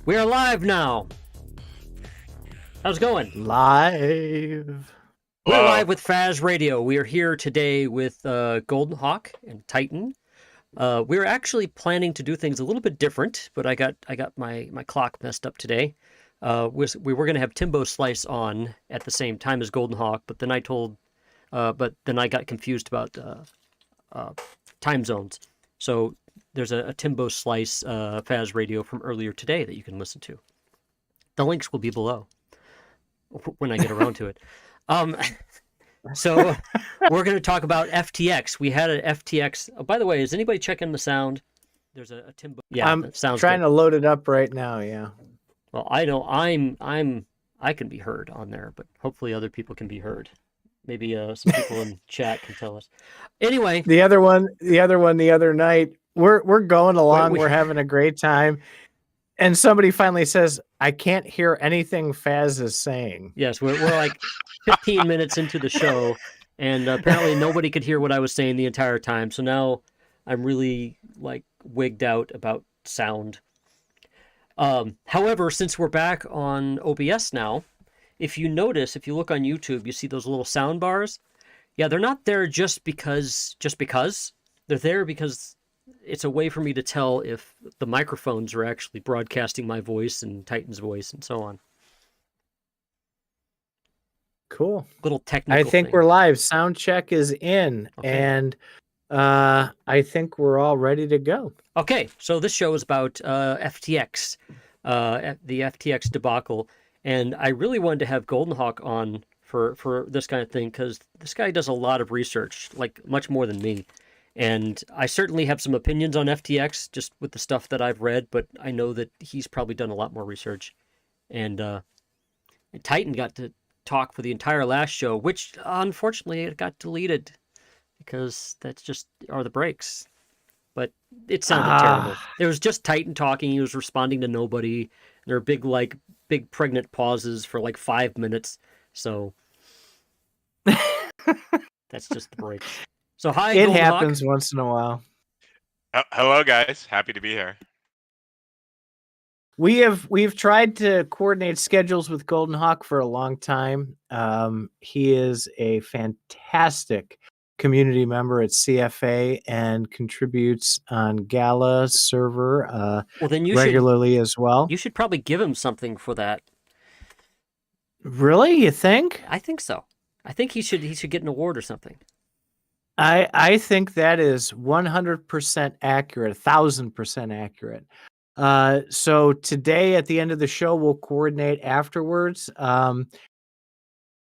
We are live now. How's it going? Live. We're live with Faz Radio. We are here today with GoldenHawk and Titan. We were actually planning to do things a little bit different, but I got my clock messed up today. We were going to have Timbo Slice on at the same time as GoldenHawk, but then I got confused about time zones. So there's a Timbo Slice Faz Radio from earlier today that you can listen to. The links will be below when I get around to it. So we're going to talk about FTX. We had an FTX. Oh, by the way, is anybody checking the sound? There's a Timbo. Yeah, I'm trying to load it up right now. Yeah. Well, I know I can be heard on there, but hopefully other people can be heard. Maybe some people in chat can tell us. Anyway, the other night, we're going along. We're having a great time. And somebody finally says, I can't hear anything Faz is saying. Yes, we're like 15 minutes into the show, and apparently nobody could hear what I was saying the entire time. So now I'm really like wigged out about sound. However, since we're back on OBS now, if you notice, if you look on YouTube, you see those little sound bars. Yeah, they're not there just because. They're there because it's a way for me to tell if the microphones are actually broadcasting my voice and Titan's voice and so on. Cool. Little technical I think thing. we're live. Sound check is in, okay. And I think we're all ready to go. Okay, so this show is about FTX, the FTX debacle, and I really wanted to have GoldenHawk on for this kind of thing because this guy does a lot of research, like much more than me. And I certainly have some opinions on FTX just with the stuff that I've read, but I know that he's probably done a lot more research. And Titan got to talk for the entire last show, which unfortunately it got deleted because that's just are the breaks. But it sounded terrible. It was just Titan talking. He was responding to nobody. There were big pregnant pauses for like 5 minutes. So that's just the break. So hi, it GoldenHawk. happens once in a while. Hello, guys. Happy to be here. We've tried to coordinate schedules with GoldenHawk for a long time. He is a fantastic community member at CFA and contributes on Gala server regularly as well. You should probably give him something for that. Really? You think? I think so. I think he should get an award or something. I think that is 100% accurate, 1,000% accurate. So today at the end of the show, we'll coordinate afterwards.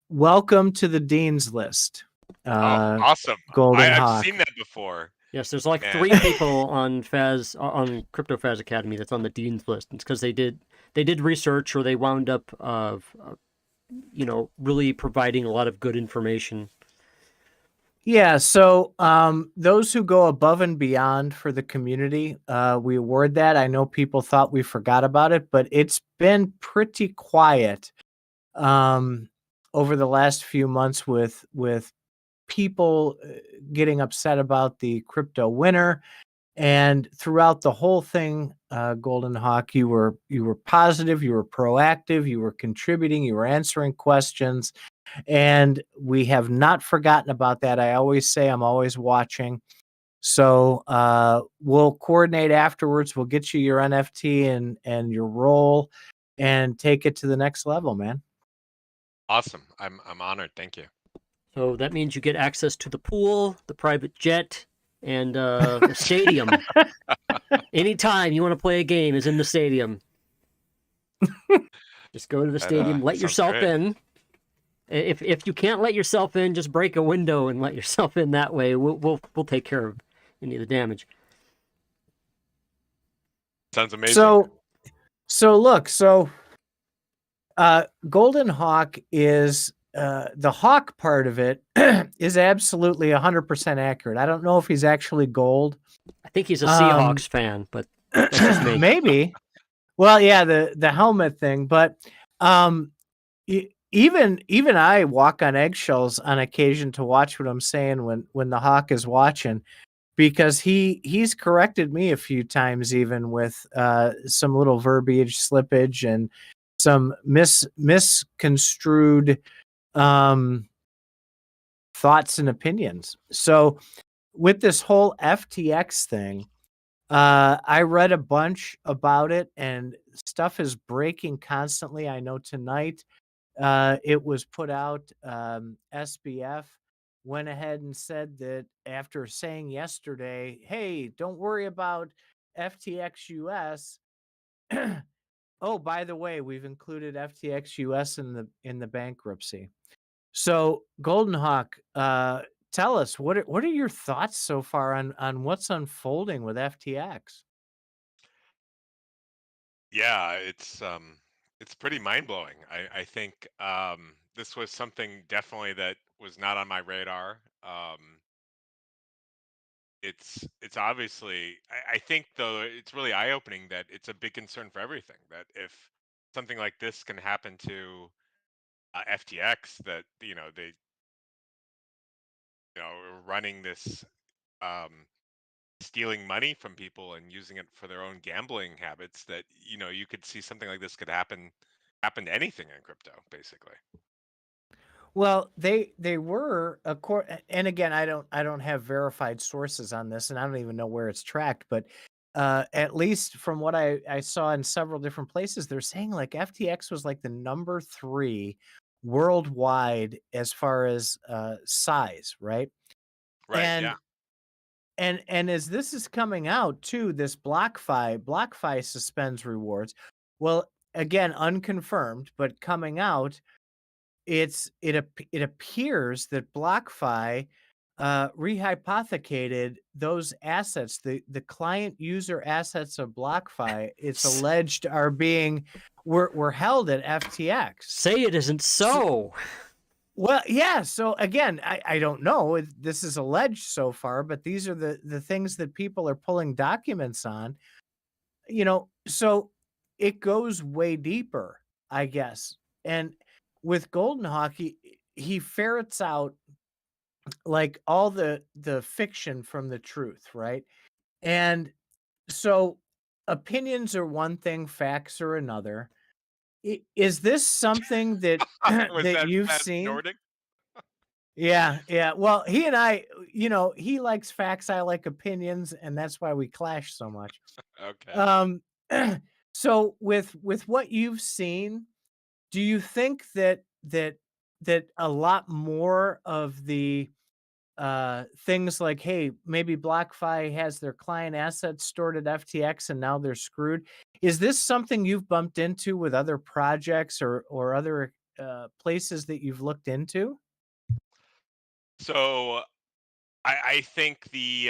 Welcome to the Dean's List. Awesome. I've seen that before. Yes, there's like 3 people on CryptoFaz Academy that's on the Dean's List. It's because they did research or they wound up really providing a lot of good information. Yeah, so those who go above and beyond for the community, we award that. I know people thought we forgot about it, but it's been pretty quiet over the last few months with people getting upset about the crypto winter. And throughout the whole thing, GoldenHawk, you were positive, you were proactive, you were contributing, you were answering questions. And we have not forgotten about that. I always say I'm always watching. So we'll coordinate afterwards. We'll get you your NFT and your role and take it to the next level, man. Awesome. I'm honored. Thank you. So that means you get access to the pool, the private jet, and the stadium. Anytime you want to play a game is in the stadium. Just go to the stadium, let yourself in. If you can't let yourself in, just break a window and let yourself in that way. We'll take care of any of the damage. Sounds amazing. So GoldenHawk is the hawk part of it is absolutely 100% accurate. I don't know if he's actually gold. I think he's a Seahawks fan, but that's just me. Maybe. Well, yeah, the helmet thing, but even I walk on eggshells on occasion to watch what I'm saying when the hawk is watching, because he's corrected me a few times, even with some little verbiage slippage and some misconstrued thoughts and opinions. So with this whole FTX thing, I read a bunch about it, and stuff is breaking constantly. I know tonight it was put out. SBF went ahead and said that after saying yesterday, hey, don't worry about FTX US. Oh, by the way, we've included FTX US in the bankruptcy. So, GoldenHawk, tell us what are your thoughts so far on what's unfolding with FTX? Yeah, it's pretty mind-blowing. I think this was something definitely that was not on my radar. It's obviously I think though it's really eye-opening that it's a big concern for everything. That if something like this can happen to FTX, that they are running this um, stealing money from people and using it for their own gambling habits, that you could see something like this could happen to anything in crypto, basically. Well, they were and again, I don't have verified sources on this, and I don't even know where it's tracked, but at least from what I saw in several different places, they're saying like FTX was like the number 3 worldwide as far as size, right? Right, yeah. And and as this is coming out too, this BlockFi suspends rewards. Well, again, unconfirmed, but coming out, it appears that BlockFi rehypothecated those assets, the client user assets of BlockFi. It's alleged are being were held at FTX. Say it isn't so. Well, yeah. So again, I don't know. This is alleged so far, but these are the things that people are pulling documents on. So it goes way deeper, I guess. And with GoldenHawk, he ferrets out like all the fiction from the truth, right? And so opinions are one thing, facts are another. Is this something that Was that that you've fast seen? Nordic? Yeah, yeah. Well, he and I, he likes facts, I like opinions, and that's why we clash so much. Okay. Um, so with what you've seen, do you think that a lot more of the things like, hey, maybe BlockFi has their client assets stored at FTX and now they're screwed? Is this something you've bumped into with other projects or other places that you've looked into? So I think the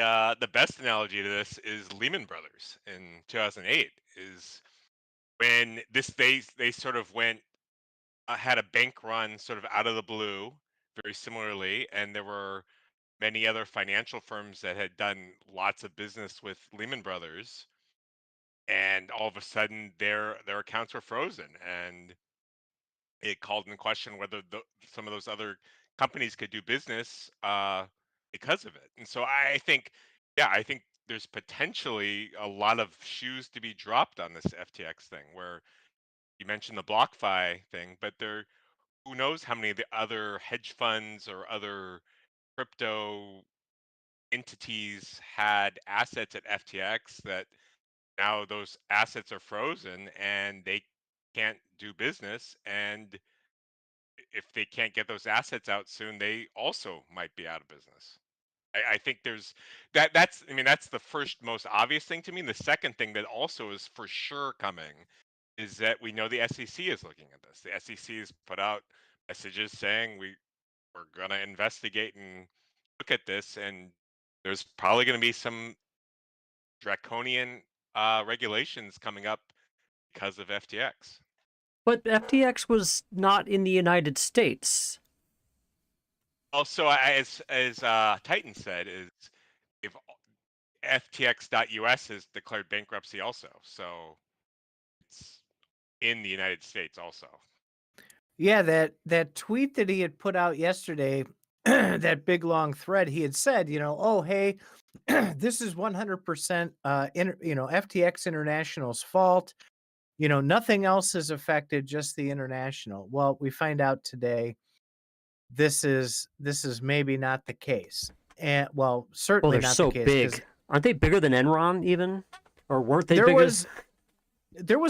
best analogy to this is Lehman Brothers in 2008. Is when they sort of went had a bank run sort of out of the blue, very similarly, and there were many other financial firms that had done lots of business with Lehman Brothers, and all of a sudden their accounts were frozen, and it called into question whether some of those other companies could do business because of it. And so I think, yeah, I think there's potentially a lot of shoes to be dropped on this FTX thing, where you mentioned the BlockFi thing, but who knows how many of the other hedge funds or other crypto entities had assets at FTX that now those assets are frozen and they can't do business. And if they can't get those assets out soon, they also might be out of business. I think there's that's I mean that's the first most obvious thing to me. The second thing that also is for sure coming is that we know the SEC is looking at this. The SEC has put out messages saying we're gonna investigate and look at this, and there's probably gonna be some draconian regulations coming up because of FTX. But FTX was not in the United States. Also, as Titan said, is if FTX.US has declared bankruptcy also, so it's in the United States also. Yeah, that tweet that he had put out yesterday, that big long thread, he had said, oh, hey, this is 100% FTX International's fault. Nothing else is affected, just the international. Well, we find out today this is maybe not the case. And well, Well, certainly they're not the so case, because big. Aren't they bigger than Enron even? Or weren't they there bigger? was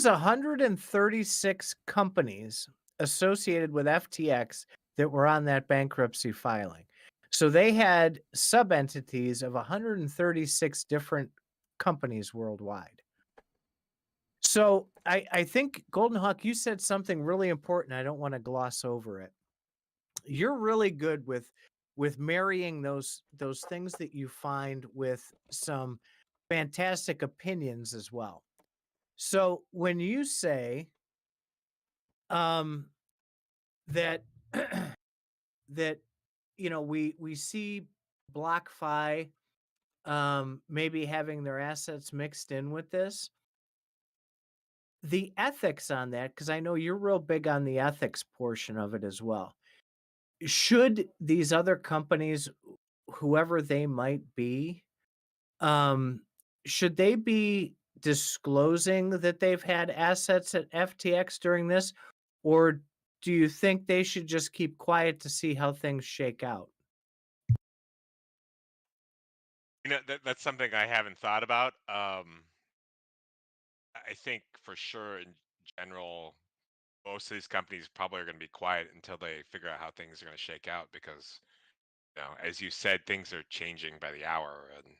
136 companies associated with FTX that were on that bankruptcy filing. So they had sub-entities of 136 different companies worldwide. So I think, GoldenHawk, you said something really important. I don't want to gloss over it. You're really good with marrying those things that you find with some fantastic opinions as well. So when you say um that that we see BlockFi maybe having their assets mixed in with this, the ethics on that, because I know you're real big on the ethics portion of it as well. Should these other companies, whoever they might be, um, should they be disclosing that they've had assets at FTX during this, or do you think they should just keep quiet to see how things shake out? That's something I haven't thought about. I think for sure in general, most of these companies probably are going to be quiet until they figure out how things are going to shake out because, as you said, things are changing by the hour and,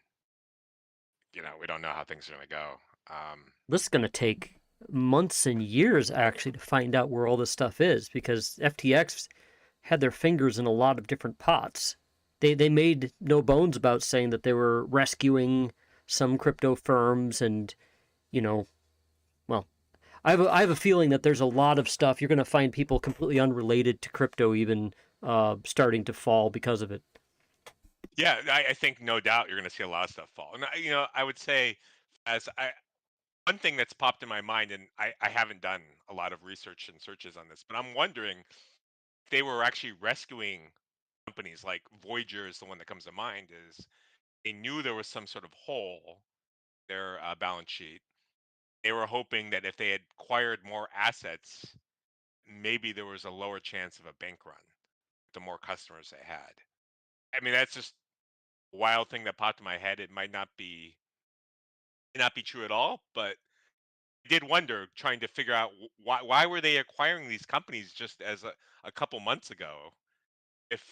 we don't know how things are going to go. This is going to take months and years actually to find out where all this stuff is, because FTX had their fingers in a lot of different pots. They made no bones about saying that they were rescuing some crypto firms, and well, I have a feeling that there's a lot of stuff you're going to find people completely unrelated to crypto even starting to fall because of it. Yeah, I think no doubt you're going to see a lot of stuff fall. And I would say, one thing that's popped in my mind, and I haven't done a lot of research and searches on this, but I'm wondering if they were actually rescuing companies. Like Voyager is the one that comes to mind. Is they knew there was some sort of hole in their balance sheet. They were hoping that if they had acquired more assets, maybe there was a lower chance of a bank run the more customers they had. I mean, that's just a wild thing that popped in my head. It might not be true at all, but I did wonder, trying to figure out why were they acquiring these companies just as a couple months ago, if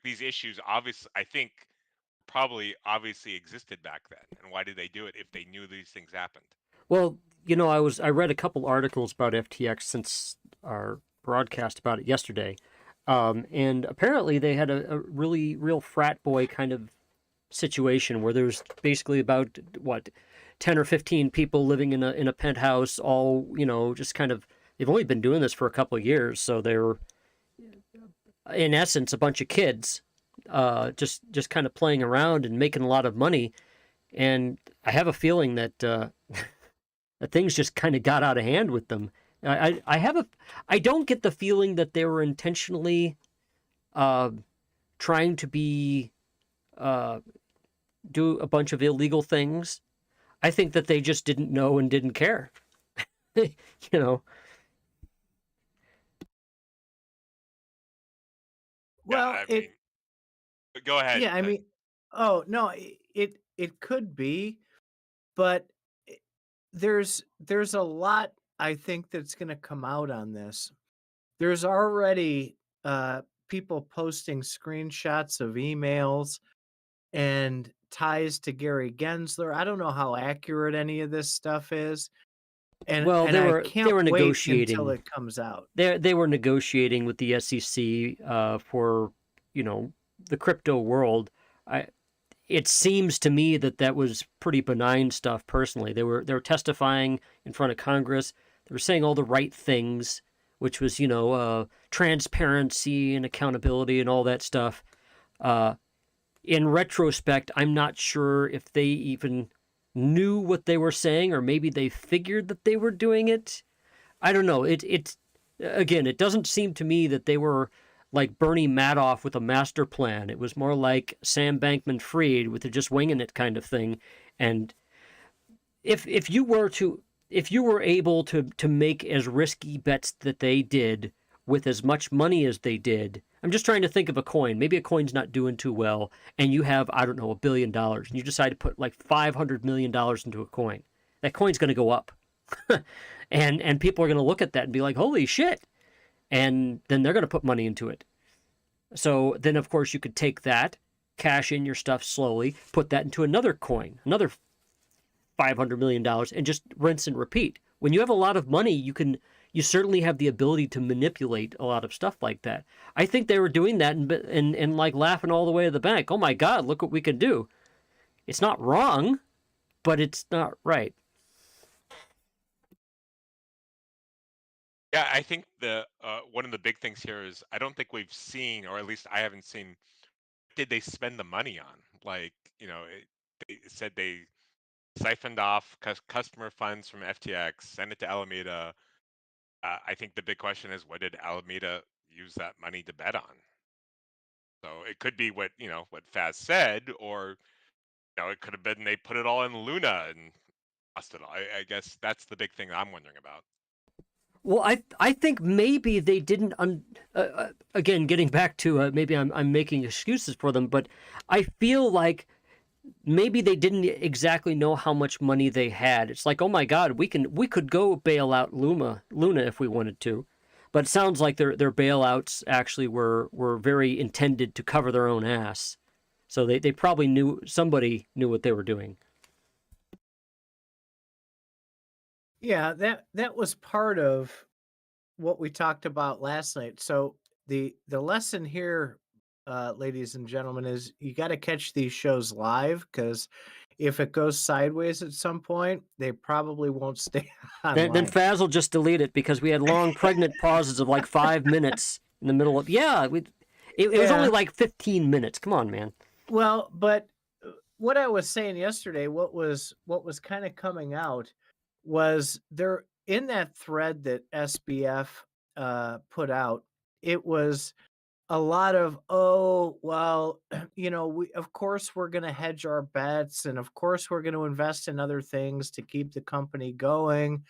these issues obviously, I think, probably obviously existed back then, and why did they do it if they knew these things happened? Well, I read a couple articles about FTX since our broadcast about it yesterday, and apparently they had a really real frat boy kind of situation where there's basically about 10 or 15 people living in a penthouse, all just kind of, they've only been doing this for a couple of years, so they're in essence a bunch of kids, just kind of playing around and making a lot of money. And I have a feeling that that things just kind of got out of hand with them. I don't get the feeling that they were intentionally trying to be do a bunch of illegal things. I think that they just didn't know and didn't care. you know. Well, Yeah, I mean, go ahead. yeah, I mean, oh no, it could be, but there's a lot, I think, that's going to come out on this. There's already people posting screenshots of emails and ties to Gary Gensler. I don't know how accurate any of this stuff is, and Well, I they can't were wait negotiating. until it comes out. They were negotiating with the SEC for the crypto world. It seems to me that was pretty benign stuff. Personally, they were testifying in front of Congress. They were saying all the right things, which was transparency and accountability and all that stuff. In retrospect, I'm not sure if they even knew what they were saying, or maybe they figured that they were doing it. I don't know. It again, it doesn't seem to me that they were like Bernie Madoff with a master plan. It was more like Sam Bankman-Fried with a just winging it kind of thing. And if you were able to make as risky bets that they did with as much money as they did, I'm just trying to think of a coin. Maybe a coin's not doing too well, and you have, I don't know, $1 billion, and you decide to put like $500 million into a coin. That coin's going to go up. and people are going to look at that and be like, holy shit. And then they're going to put money into it. So then, of course, you could take that, cash in your stuff slowly, put that into another coin, another $500 million, and just rinse and repeat. When you have a lot of money, you certainly have the ability to manipulate a lot of stuff like that. I think they were doing that and like laughing all the way to the bank. Oh my God, look what we can do. It's not wrong, but it's not right. Yeah, I think the one of the big things here is I don't think we've seen, or at least I haven't seen, did they spend the money on? Like, they said they siphoned off customer funds from FTX, sent it to Alameda. I think the big question is, what did Alameda use that money to bet on? So it could be what Faz said, or it could have been they put it all in Luna and lost it all. I guess that's the big thing I'm wondering about. Well, I think maybe they didn't. Again, getting back to maybe I'm making excuses for them, but I feel like maybe they didn't exactly know how much money they had. It's like, oh my God, we could go bail out Luna if we wanted to, but it sounds like their bailouts actually were very intended to cover their own ass. So they probably somebody knew what they were doing. Yeah, that was part of what we talked about last night. So the lesson here, ladies and gentlemen, is you got to catch these shows live, because if it goes sideways at some point, they probably won't stay online. Then Faz will just delete it, because we had long pregnant pauses of like 5 minutes in the middle of it was only like 15 minutes. Come on, man. Well, but what I was saying yesterday, what was kind of coming out was there in that thread that SBF put out. It was a lot of, oh, well, we of course we're going to hedge our bets, and of course we're going to invest in other things to keep the company going,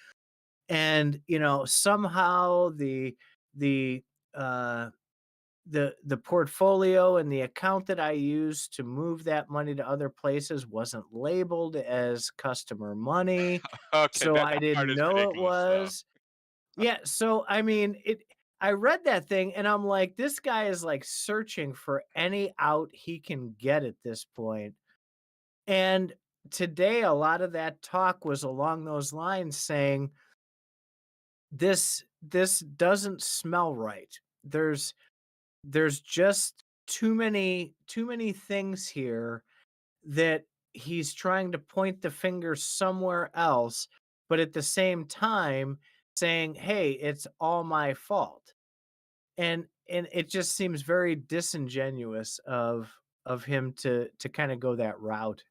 and somehow the portfolio and the account that I used to move that money to other places wasn't labeled as customer money. Okay, So that I part didn't is know it ridiculous, though. was. Yeah, so I mean, I read that thing and I'm like, this guy is like searching for any out he can get at this point. And today a lot of that talk was along those lines, saying this doesn't smell right. There's just too many things here that he's trying to point the finger somewhere else, but at the same time saying, hey, it's all my fault. And it just seems very disingenuous of him to kind of go that route.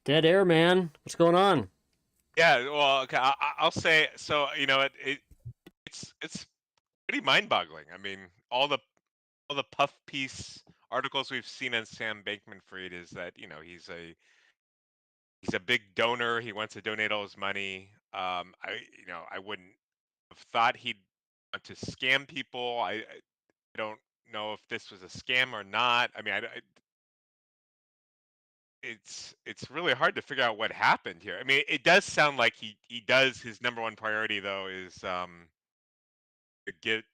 Dead air, man. What's going on? Yeah, well, okay, I'll say so. It's pretty mind-boggling. I mean, all the puff piece articles we've seen on Sam Bankman-Fried is that he's a big donor. He wants to donate all his money. I wouldn't have thought he'd want to scam people. I don't know if this was a scam or not. I mean, it's really hard to figure out what happened here. I mean, it does sound like he does, his number one priority though is to get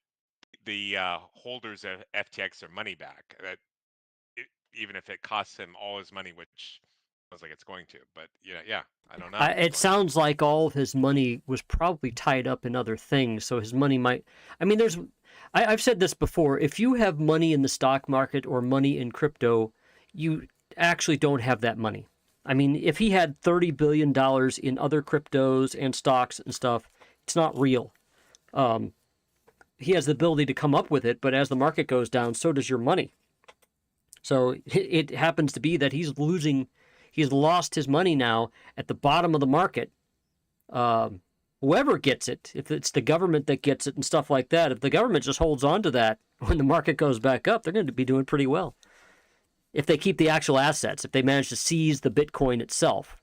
the holders of FTX their money back. Even if it costs him all his money, which sounds like it's going to. But yeah, I don't know. It sounds like all of his money was probably tied up in other things. So his money might. I mean, I've said this before. If you have money in the stock market or money in crypto, you actually don't have that money. I mean, if he had $30 billion in other cryptos and stocks and stuff, it's not real. He has the ability to come up with it, but as the market goes down, so does your money. So it happens to be that he's lost his money now at the bottom of the market whoever gets it, if it's the government that gets it and stuff like that, if the government just holds on to that when the market goes back up, they're going to be doing pretty well. If they keep the actual assets, if they manage to seize the Bitcoin itself.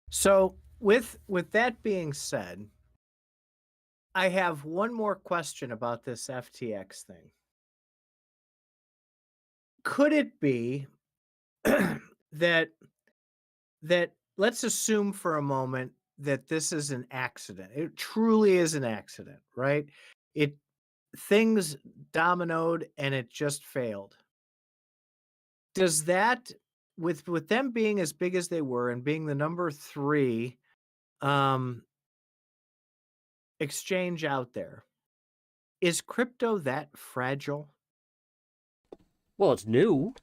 So with that being said, I have one more question about this FTX thing. Could it be that let's assume for a moment that this is an accident. It truly is an accident, right? Things dominoed and it just failed. Does that, with them being as big as they were and being the number 3 exchange out there, is crypto that fragile? Well, it's new.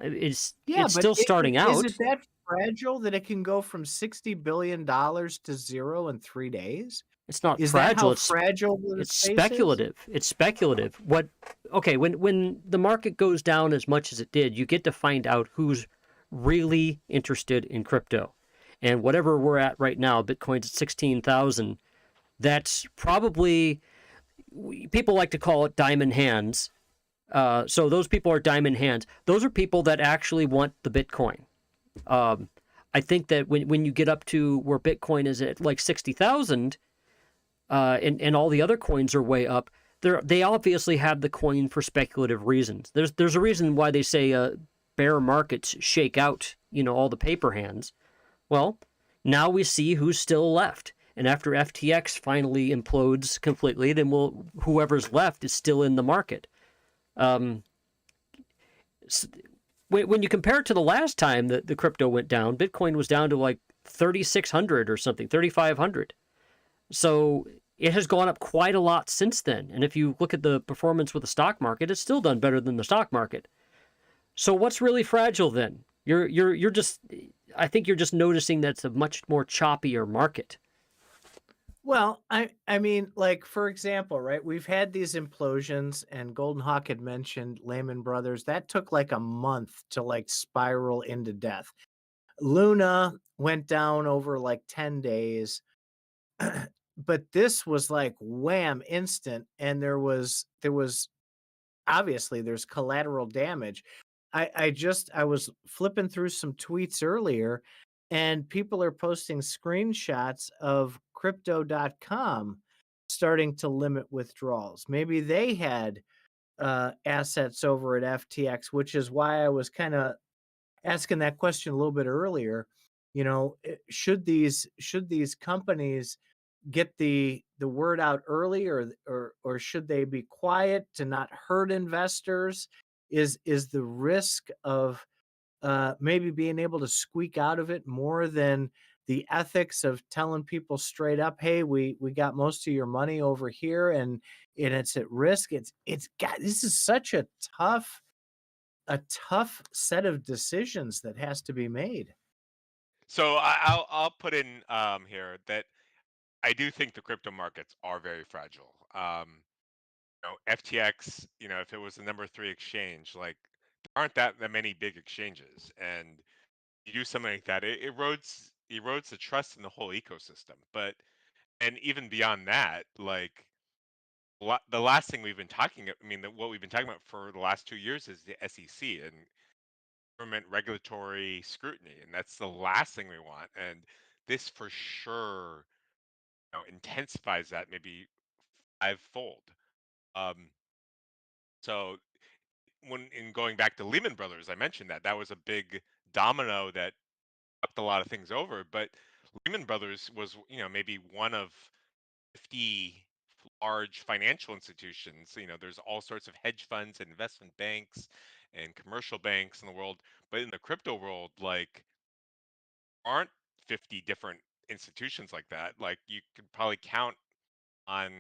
It's Yeah, but still starting is out. it that fragile that it can go from $60 billion to 0 in 3 days? It's not Is that fragile. how fragile the It's space is? speculative. It's speculative. When the market goes down as much as it did, you get to find out who's really interested in crypto. And whatever we're at right now, Bitcoin's at 16,000. That's probably, people like to call it diamond hands. So those people are diamond hands. Those are people that actually want the Bitcoin. I think that when you get up to where Bitcoin is at like 60,000, and all the other coins are way up, they obviously have the coin for speculative reasons. There's a reason why they say bear markets shake out, all the paper hands. Well, now we see who's still left. And after FTX finally implodes completely, then whoever's left is still in the market. When you compare it to the last time that the crypto went down, Bitcoin was down to like 3,600 or something, 3,500. So it has gone up quite a lot since then. And if you look at the performance with the stock market, it's still done better than the stock market. So what's really fragile then? You're just, I think you're just noticing that it's a much more choppier market. Well, I mean, like, for example, right, we've had these implosions, and GoldenHawk had mentioned Lehman Brothers. That took like a month to like spiral into death. Luna went down over like 10 days. But this was like wham, instant, and there was obviously there's collateral damage. I was flipping through some tweets earlier, and people are posting screenshots of crypto.com starting to limit withdrawals. Maybe they had assets over at FTX, which is why I was kind of asking that question a little bit earlier. Should these companies get the word out early, or should they be quiet to not hurt investors? Is the risk of maybe being able to squeak out of it more than the ethics of telling people straight up, hey, we got most of your money over here, and it's at risk? This is such a tough set of decisions that has to be made. So I'll put in here that I do think the crypto markets are very fragile. FTX, if it was the number 3 exchange, like there aren't that many big exchanges, and you do something like that, it erodes the trust in the whole ecosystem. And even beyond that, like the last thing we've been talking, what we've been talking about for the last 2 years is the SEC and government regulatory scrutiny, and that's the last thing we want. And this for sure, intensifies that maybe fivefold. Um, so in going back to Lehman Brothers, I mentioned that was a big domino that knocked a lot of things over. But Lehman Brothers was, maybe one of 50 large financial institutions. There's all sorts of hedge funds and investment banks and commercial banks in the world. But in the crypto world, like, aren't 50 different institutions like that. Like, you could probably count on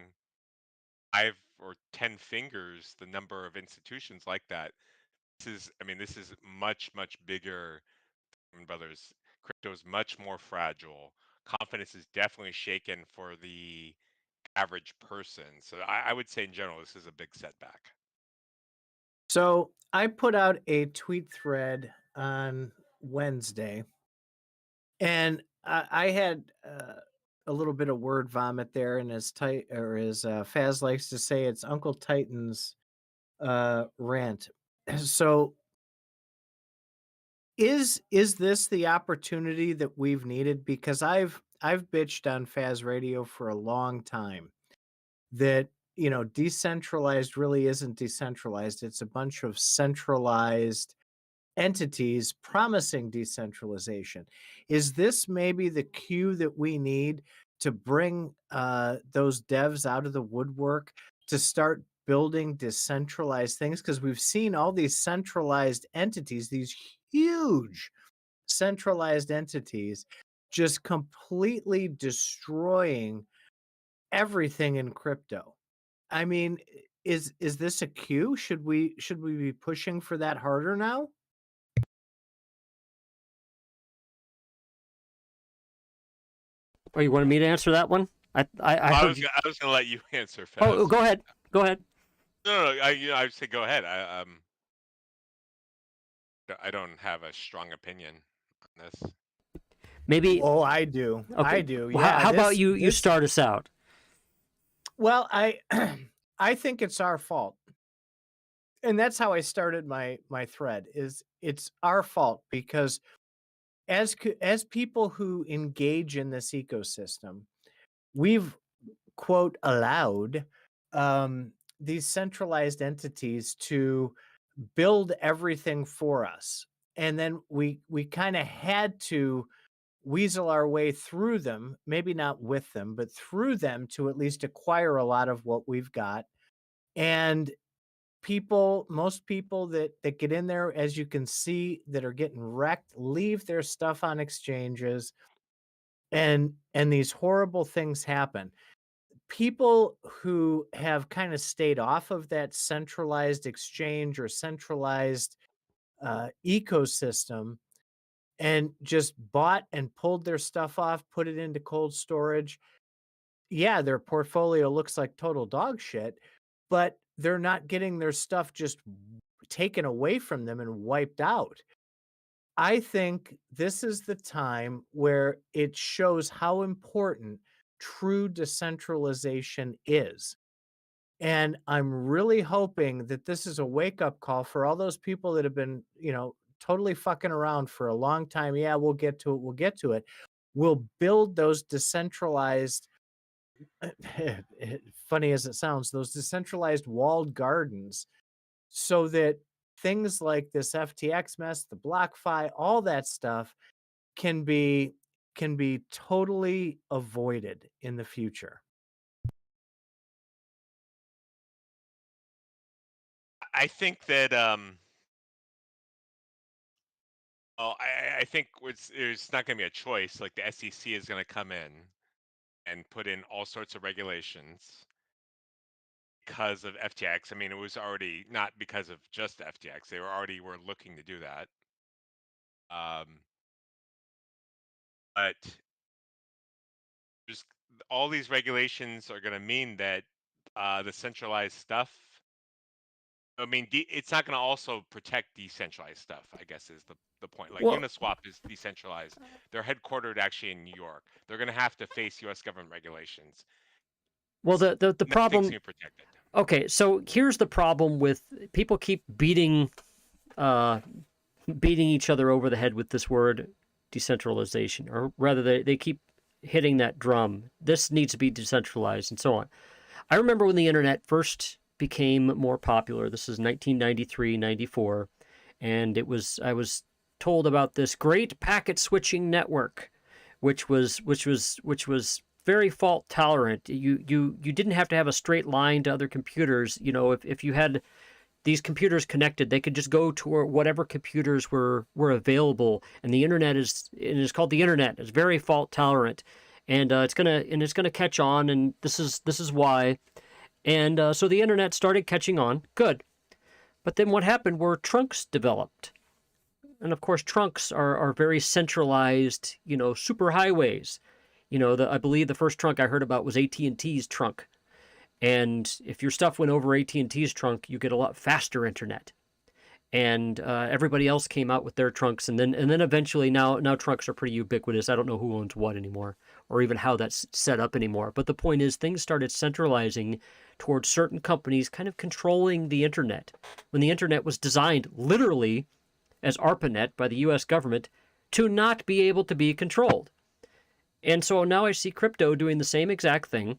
5 or 10 fingers the number of institutions like that. This is much, much bigger than Brothers. Crypto is much more fragile. Confidence is definitely shaken for the average person. So I would say in general, this is a big setback. So I put out a tweet thread on Wednesday And I had a little bit of word vomit there, and as Faz likes to say, it's Uncle Titan's rant. So is this the opportunity that we've needed? Because I've bitched on Faz Radio for a long time that, you know, decentralized really isn't decentralized. It's a bunch of centralized entities promising decentralization. Is this maybe the cue that we need to bring those devs out of the woodwork to start building decentralized things? Because we've seen all these centralized entities, these huge centralized entities, just completely destroying everything in crypto. I mean, is this a cue? Should we be pushing for that harder now? Oh, you wanted me to answer that one? I heard you. I was gonna let you answer, Oh, Faz. go ahead. Go ahead. No, I would say go ahead. I don't have a strong opinion on this. Maybe. Oh, I do. Okay. I do. Well, Yeah. how about you start us out? Well, I think it's our fault. And that's how I started my thread, is it's our fault because as people who engage in this ecosystem, we've quote allowed these centralized entities to build everything for us. And then we kind of had to weasel our way through them, maybe not with them, but through them to at least acquire a lot of what we've got. And most people that get in there, as you can see, that are getting wrecked, leave their stuff on exchanges, and these horrible things happen. People who have kind of stayed off of that centralized exchange or centralized ecosystem and just bought and pulled their stuff off, put it into cold storage. Yeah, their portfolio looks like total dog shit, but they're not getting their stuff just taken away from them and wiped out. I think this is the time where it shows how important true decentralization is. And I'm really hoping that this is a wake-up call for all those people that have been, you know, totally fucking around for a long time. Yeah, we'll get to it. We'll get to it. We'll build those decentralized, funny as it sounds, those decentralized walled gardens so that things like this FTX mess, the BlockFi, all that stuff can be totally avoided in the future. I think that well, I think there's not going to be a choice. Like the SEC is going to come in and put in all sorts of regulations because of FTX. I mean, it was already not because of just FTX. They were looking to do that. But just all these regulations are going to mean that the centralized stuff. I mean, it's not going to also protect decentralized stuff, I guess is the point. Like Well, Uniswap is decentralized. They're headquartered actually in New York. They're going to have to face U.S. government regulations. the Nothing's problem. going to be protected. Okay, so here's the problem with people keep beating each other over the head with this word decentralization, or rather they keep hitting that drum. This needs to be decentralized and so on. I remember when the internet first became more popular. This is 1993, 94, and I was told about this great packet switching network, which was very fault tolerant. You didn't have to have a straight line to other computers. You know, if you had these computers connected, they could just go to whatever computers were available. And the internet is called the internet. It's very fault tolerant, and it's gonna catch on. And this is why. And so the internet started catching on. Good. But then what happened were trunks developed. And of course, trunks are very centralized, you know, superhighways. You know, I believe the first trunk I heard about was AT&T's trunk. And if your stuff went over AT&T's trunk, you get a lot faster internet. and everybody else came out with their trunks, and then eventually now trunks are pretty ubiquitous. I don't know who owns what anymore, or even how that's set up anymore. But the point is, things started centralizing towards certain companies kind of controlling the internet, when the internet was designed literally as ARPANET by the US government to not be able to be controlled. And so now I see crypto doing the same exact thing,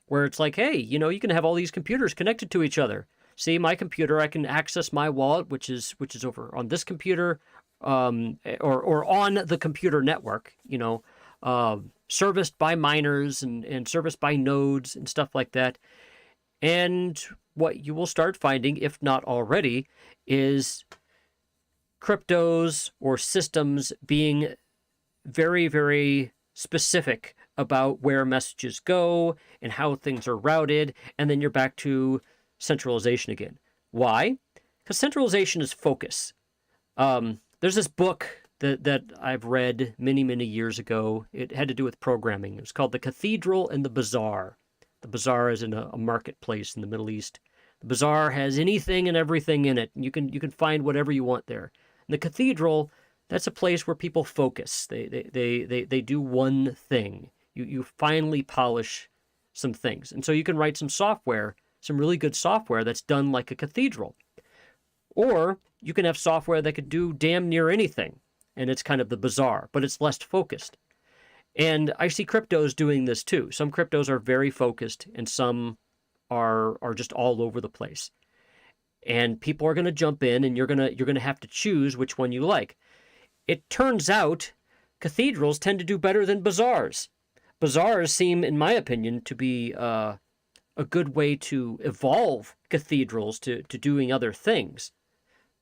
where it's like, hey, you can have all these computers connected to each other. See, my computer, I can access my wallet, which is over on this computer, or on the computer network, serviced by miners and serviced by nodes and stuff like that. And what you will start finding, if not already, is cryptos or systems being very, very specific about where messages go and how things are routed, and then you're back to centralization again. Why? Because centralization is focus. There's this book that I've read many, many years ago. It had to do with programming. It was called The Cathedral and the Bazaar. The bazaar is in a marketplace in the Middle East. The bazaar has anything and everything in it. And you can find whatever you want there. And the cathedral, that's a place where people focus. They do one thing. You finally polish some things. And so you can write some software, some really good software that's done like a cathedral. Or you can have software that could do damn near anything, and it's kind of the bazaar, but it's less focused. And I see cryptos doing this too. Some cryptos are very focused, and some are just all over the place. And people are going to jump in, and you're going to have to choose which one you like. It turns out cathedrals tend to do better than bazaars. Bazaars seem, in my opinion, to be a good way to evolve cathedrals to doing other things.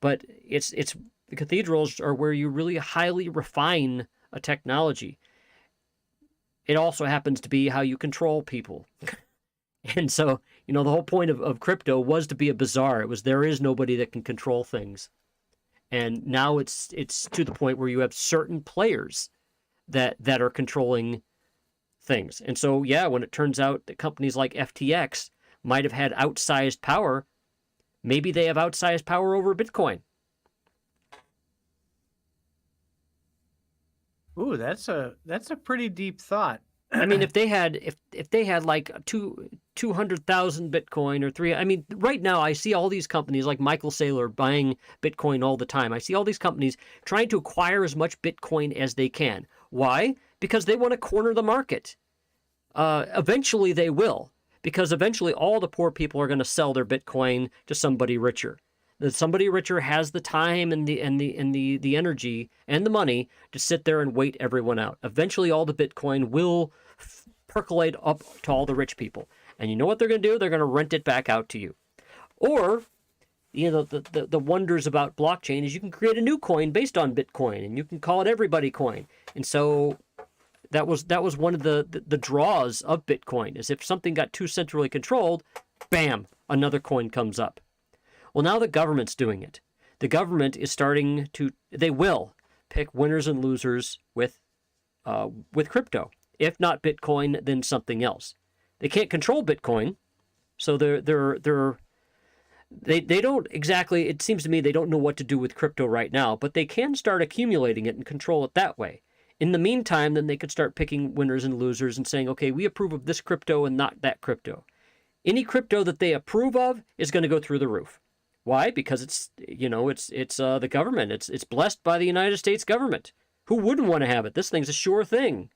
But the cathedrals are where you really highly refine a technology. It also happens to be how you control people. And so, the whole point of crypto was to be a bazaar. It was, there is nobody that can control things. And now it's to the point where you have certain players that are controlling things. And so, yeah, when it turns out that companies like FTX might have had outsized power, maybe they have outsized power over Bitcoin. Ooh, that's a pretty deep thought. I mean, if they had like 200,000 Bitcoin or three, I mean, right now I see all these companies like Michael Saylor buying Bitcoin all the time. I see all these companies trying to acquire as much Bitcoin as they can. Why? Because they want to corner the market. Eventually they will, because eventually all the poor people are going to sell their Bitcoin to somebody richer. That somebody richer has the time and the energy and the money to sit there and wait everyone out. Eventually, all the Bitcoin will percolate up to all the rich people, and you know what they're going to do? They're going to rent it back out to you. Or, the wonders about blockchain is you can create a new coin based on Bitcoin, and you can call it Everybody Coin. And so that was one of the draws of Bitcoin, is if something got too centrally controlled, bam, another coin comes up. Well, now the government's doing it. The government is starting to, they will pick winners and losers with crypto. If not Bitcoin, then something else. They can't control Bitcoin, so they don't exactly, it seems to me they don't know what to do with crypto right now, but they can start accumulating it and control it that way. In the meantime, then they could start picking winners and losers and saying, okay, we approve of this crypto and not that crypto. Any crypto that they approve of is going to go through the roof. Why? Because it's the government. It's blessed by the United States government. Who wouldn't want to have it? This thing's a sure thing.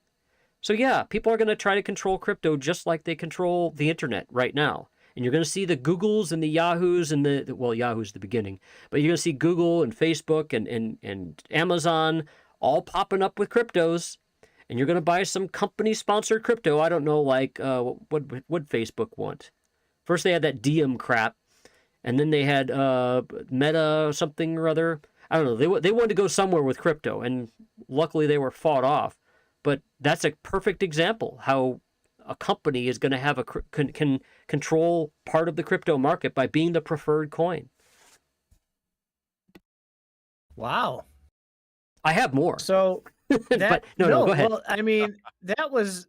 So yeah, people are going to try to control crypto just like they control the internet right now. And you're going to see the Googles and the Yahoos and Yahoo's the beginning, but you're going to see Google and Facebook and Amazon all popping up with cryptos. And you're going to buy some company-sponsored crypto. I don't know, like what would Facebook want? First they had that Diem crap. And then they had Meta something or other. I don't know. They wanted to go somewhere with crypto, and luckily they were fought off. But that's a perfect example how a company is going to have can control part of the crypto market by being the preferred coin. Wow. I have more. So but no, go ahead. Well, I mean, that was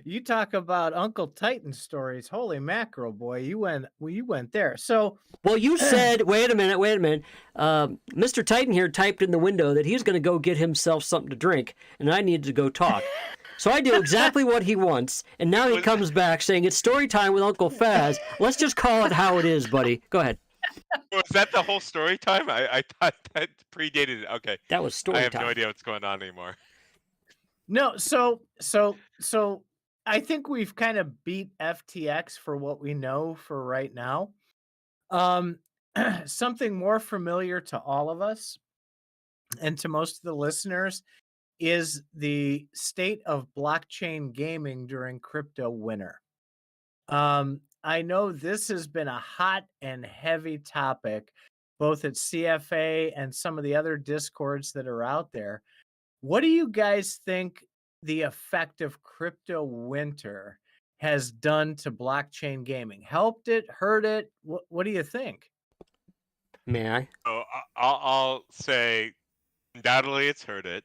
You talk about Uncle Titan stories. Holy mackerel, boy! You went there. So, Well, you said, wait a minute. Mr. Titan here typed in the window that he's going to go get himself something to drink, and I needed to go talk. So I do exactly what he wants, and now he comes back saying it's story time with Uncle Faz. Let's just call it how it is, buddy. Go ahead. Was that the whole story time? I thought that predated it. Okay. That was story I have time. no idea what's going on anymore. no, so I think we've kind of beat FTX for what we know for right now. Something more familiar to all of us and to most of the listeners is the state of blockchain gaming during crypto winter. I know this has been a hot and heavy topic, both at CFA and some of the other discords that are out there. What do you guys think the effect of crypto winter has done to blockchain gaming? Helped it? Hurt it? What do you think? May I? So I'll say undoubtedly it's hurt it.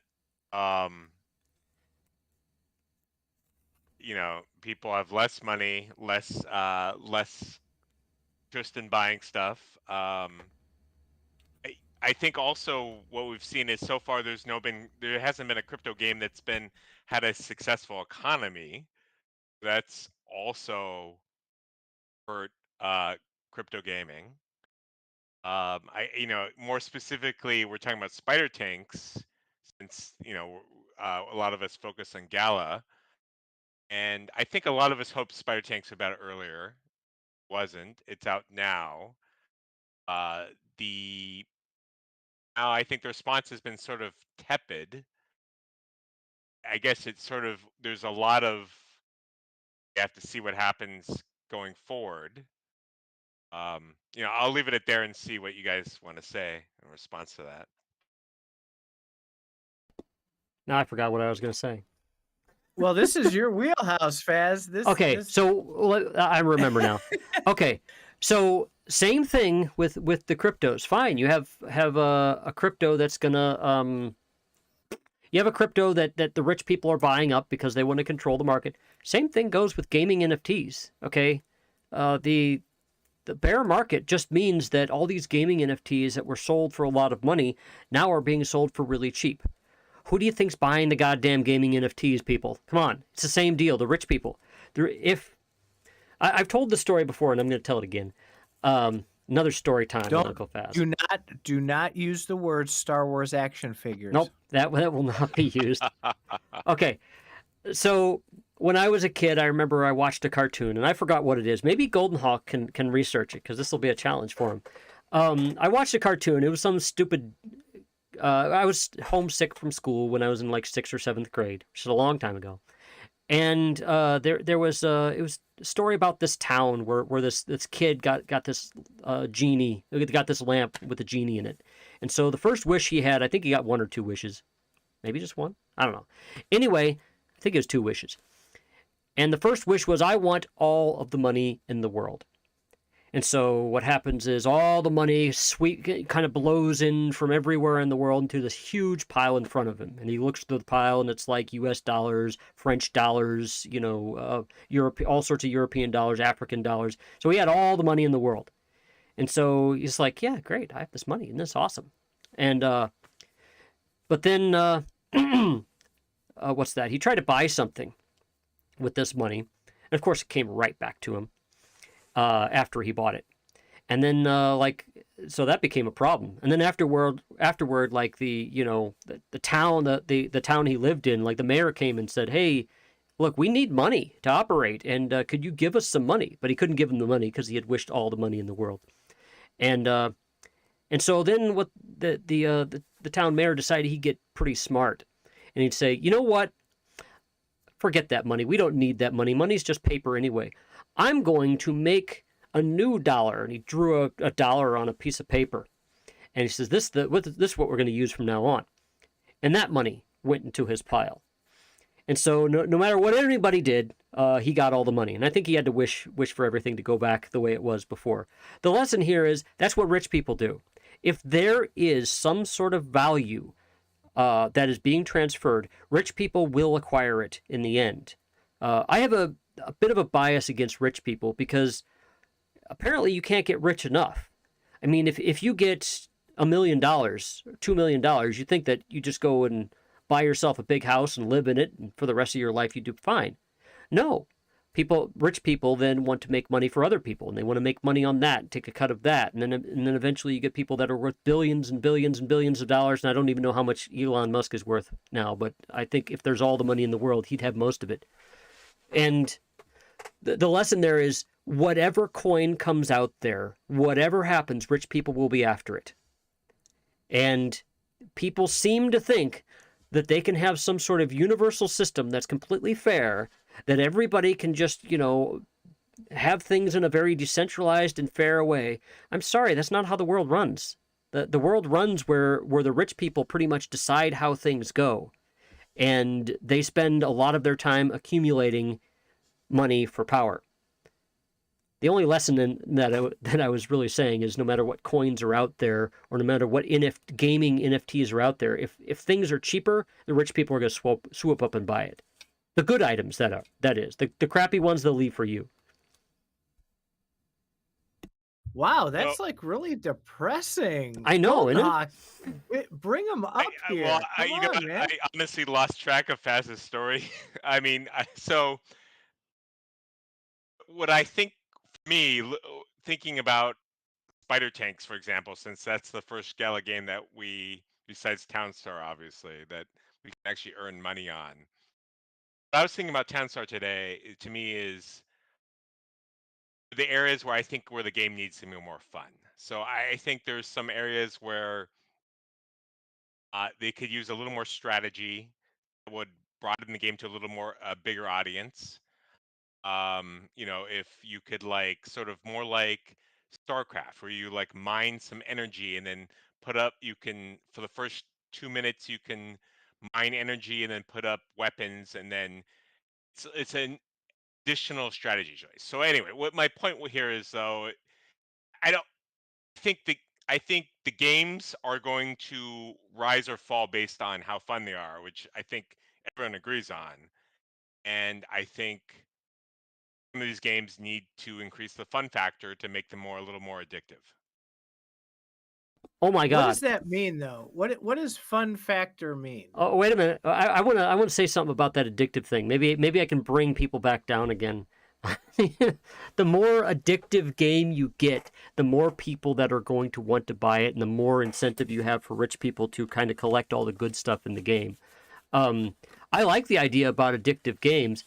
People have less money, less interest in buying stuff. I think also what we've seen is so far there hasn't been a crypto game that's had a successful economy. That's also hurt crypto gaming. More specifically, we're talking about spider tanks, since a lot of us focus on Gala, and I think a lot of us hoped spider tanks about it earlier. Wasn't. It's out now. Now I think the response has been sort of tepid. I guess it's sort of there's a lot of you have to see what happens going forward. I'll leave it at there and see what you guys want to say in response to that. Now I forgot what I was going to say. Well, this is your wheelhouse, Faz. So I remember now. Okay, so same thing with the cryptos. Fine, you have a crypto that's gonna you have a crypto that the rich people are buying up because they want to control the market. Same thing goes with gaming NFTs. Okay, the bear market just means that all these gaming NFTs that were sold for a lot of money now are being sold for really cheap. Who do you think's buying the goddamn gaming NFTs, people? Come on, it's the same deal. The rich people. I've told the story before, and I'm going to tell it again. Another story time with Uncle Faz. Do not use the words Star Wars action figures. Nope, that will not be used. Okay, so when I was a kid, I remember I watched a cartoon, and I forgot what it is. Maybe GoldenHawk can research it, because this will be a challenge for him. I watched a cartoon. It was some stupid... I was homesick from school when I was in like 6th or 7th grade, which is a long time ago. And there was it was a story about this town where this kid got this genie, got this lamp with a genie in it. And so the first wish he had, I think he got 1 or 2 wishes. Maybe just 1? I don't know. Anyway, I think it was 2 wishes. And the first wish was, I want all of the money in the world. And so what happens is all the money kind of blows in from everywhere in the world into this huge pile in front of him. And he looks through the pile, and it's like US dollars, French dollars, Europe, all sorts of European dollars, African dollars. So he had all the money in the world. And so he's like, yeah, great, I have this money, and this is awesome. And but then what's that? He tried to buy something with this money. And of course, it came right back to him. After he bought it. And then so that became a problem. And then afterward, like the town, the town he lived in, like the mayor came and said, hey, look, we need money to operate, and could you give us some money? But he couldn't give him the money because he had wished all the money in the world. And so then what the town mayor decided he'd get pretty smart, and he'd say, you know what? Forget that money. We don't need that money. Money's just paper anyway. I'm going to make a new dollar. And he drew a dollar on a piece of paper. And he says, this is what we're going to use from now on. And that money went into his pile. And so no matter what anybody did, he got all the money. And I think he had to wish for everything to go back the way it was before. The lesson here is that's what rich people do. If there is some sort of value that is being transferred, rich people will acquire it in the end. I have a bit of a bias against rich people because apparently you can't get rich enough. I mean, if you get $1 million, $2 million, you think that you just go and buy yourself a big house and live in it, and for the rest of your life you do fine. No. Rich people then want to make money for other people, and they want to make money on that and take a cut of that. And then eventually you get people that are worth billions and billions and billions of dollars. And I don't even know how much Elon Musk is worth now, but I think if there's all the money in the world, he'd have most of it. And the lesson there is whatever coin comes out there, whatever happens, rich people will be after it. And people seem to think that they can have some sort of universal system that's completely fair, that everybody can just, have things in a very decentralized and fair way. I'm sorry, that's not how the world runs. The world runs where the rich people pretty much decide how things go. And they spend a lot of their time accumulating money for power. The only lesson that I was really saying is no matter what coins are out there, or no matter what gaming NFTs are out there, if things are cheaper, the rich people are going to swoop up and buy it. The good items, that is. The crappy ones they'll leave for you. Wow, that's like really depressing. I know, isn't it? Bring them up here. Well, Man. I honestly lost track of Faz's story. I mean, so what I think, for me, thinking about Spider Tanks, for example, since that's the first Gala game that we, besides Townstar, obviously, that we can actually earn money on. What I was thinking about Townstar today, to me, is the areas where I think where the game needs to be more fun. So I think there's some areas where they could use a little more strategy that would broaden the game to a little more bigger audience. If you could sort of more like StarCraft, where you mine some energy and then you can, for the first 2 minutes, you can mine energy and then put up weapons, and then it's an additional strategy choice. So anyway, what my point here is, though, I don't think I think the games are going to rise or fall based on how fun they are, which I think everyone agrees on. And I think some of these games need to increase the fun factor to make them a little more addictive. Oh my God! What does that mean, though? What does fun factor mean? Oh, wait a minute. I want to say something about that addictive thing. Maybe I can bring people back down again. The more addictive game you get, the more people that are going to want to buy it, and the more incentive you have for rich people to kind of collect all the good stuff in the game. I like the idea about addictive games.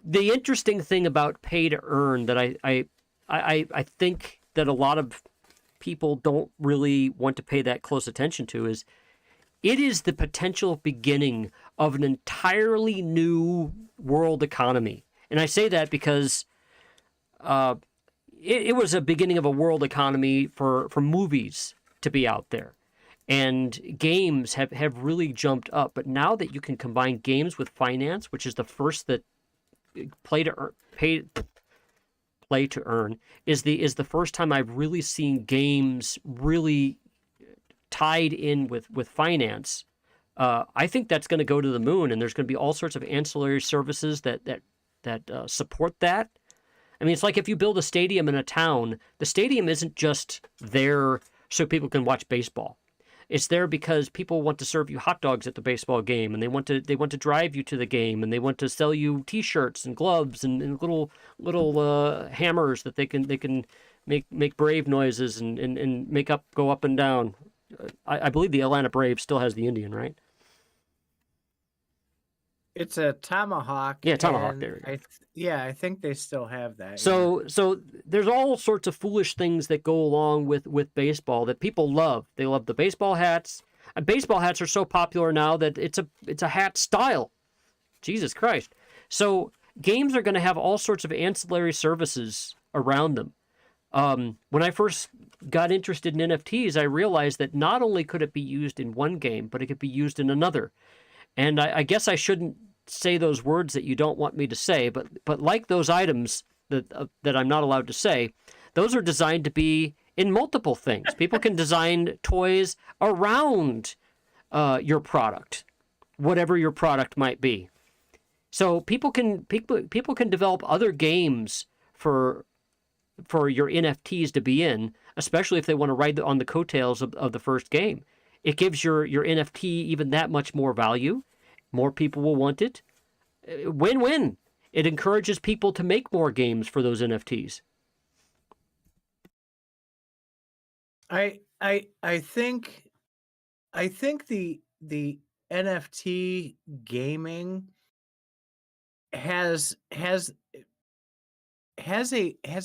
The interesting thing about pay to earn that I think that a lot of people don't really want to pay that close attention to is it is the potential beginning of an entirely new world economy. And I say that because it was a beginning of a world economy for movies to be out there. And games have really jumped up. But now that you can combine games with finance, which is the first that play to earn is the first time I've really seen games really tied in with finance. I think that's going to go to the moon, and there's going to be all sorts of ancillary services that support that. I mean, it's like if you build a stadium in a town, the stadium isn't just there so people can watch baseball. It's there because people want to serve you hot dogs at the baseball game, and they want to drive you to the game, and they want to sell you T-shirts and gloves and little hammers that they can make brave noises and go up and down. I believe the Atlanta Braves still has the Indian, right? It's a tomahawk. Yeah, tomahawk. There. I think they still have that. So there's all sorts of foolish things that go along with baseball that people love. They love the baseball hats. And baseball hats are so popular now that it's a hat style. Jesus Christ. So games are going to have all sorts of ancillary services around them. When I first got interested in NFTs, I realized that not only could it be used in one game, but it could be used in another. And I guess I shouldn't say those words that you don't want me to say, but like those items that I'm not allowed to say, those are designed to be in multiple things. People can design toys around your product, whatever your product might be. So people can develop other games for your NFTs to be in, especially if they want to ride on the coattails of the first game. It gives your NFT even that much more value. More people will want it. Win-win. It encourages people to make more games for those NFTs. I think the NFT gaming has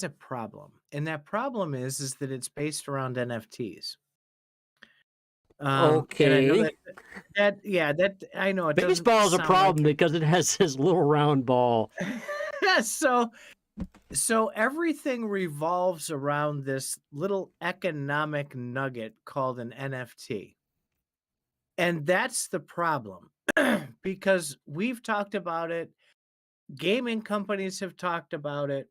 a problem, and that problem is that it's based around NFTs. And I know Okay. that I know it doesn't Baseball is a sound problem like because it has this little round ball. so everything revolves around this little economic nugget called an NFT. And that's the problem because we've talked about it, gaming companies have talked about it.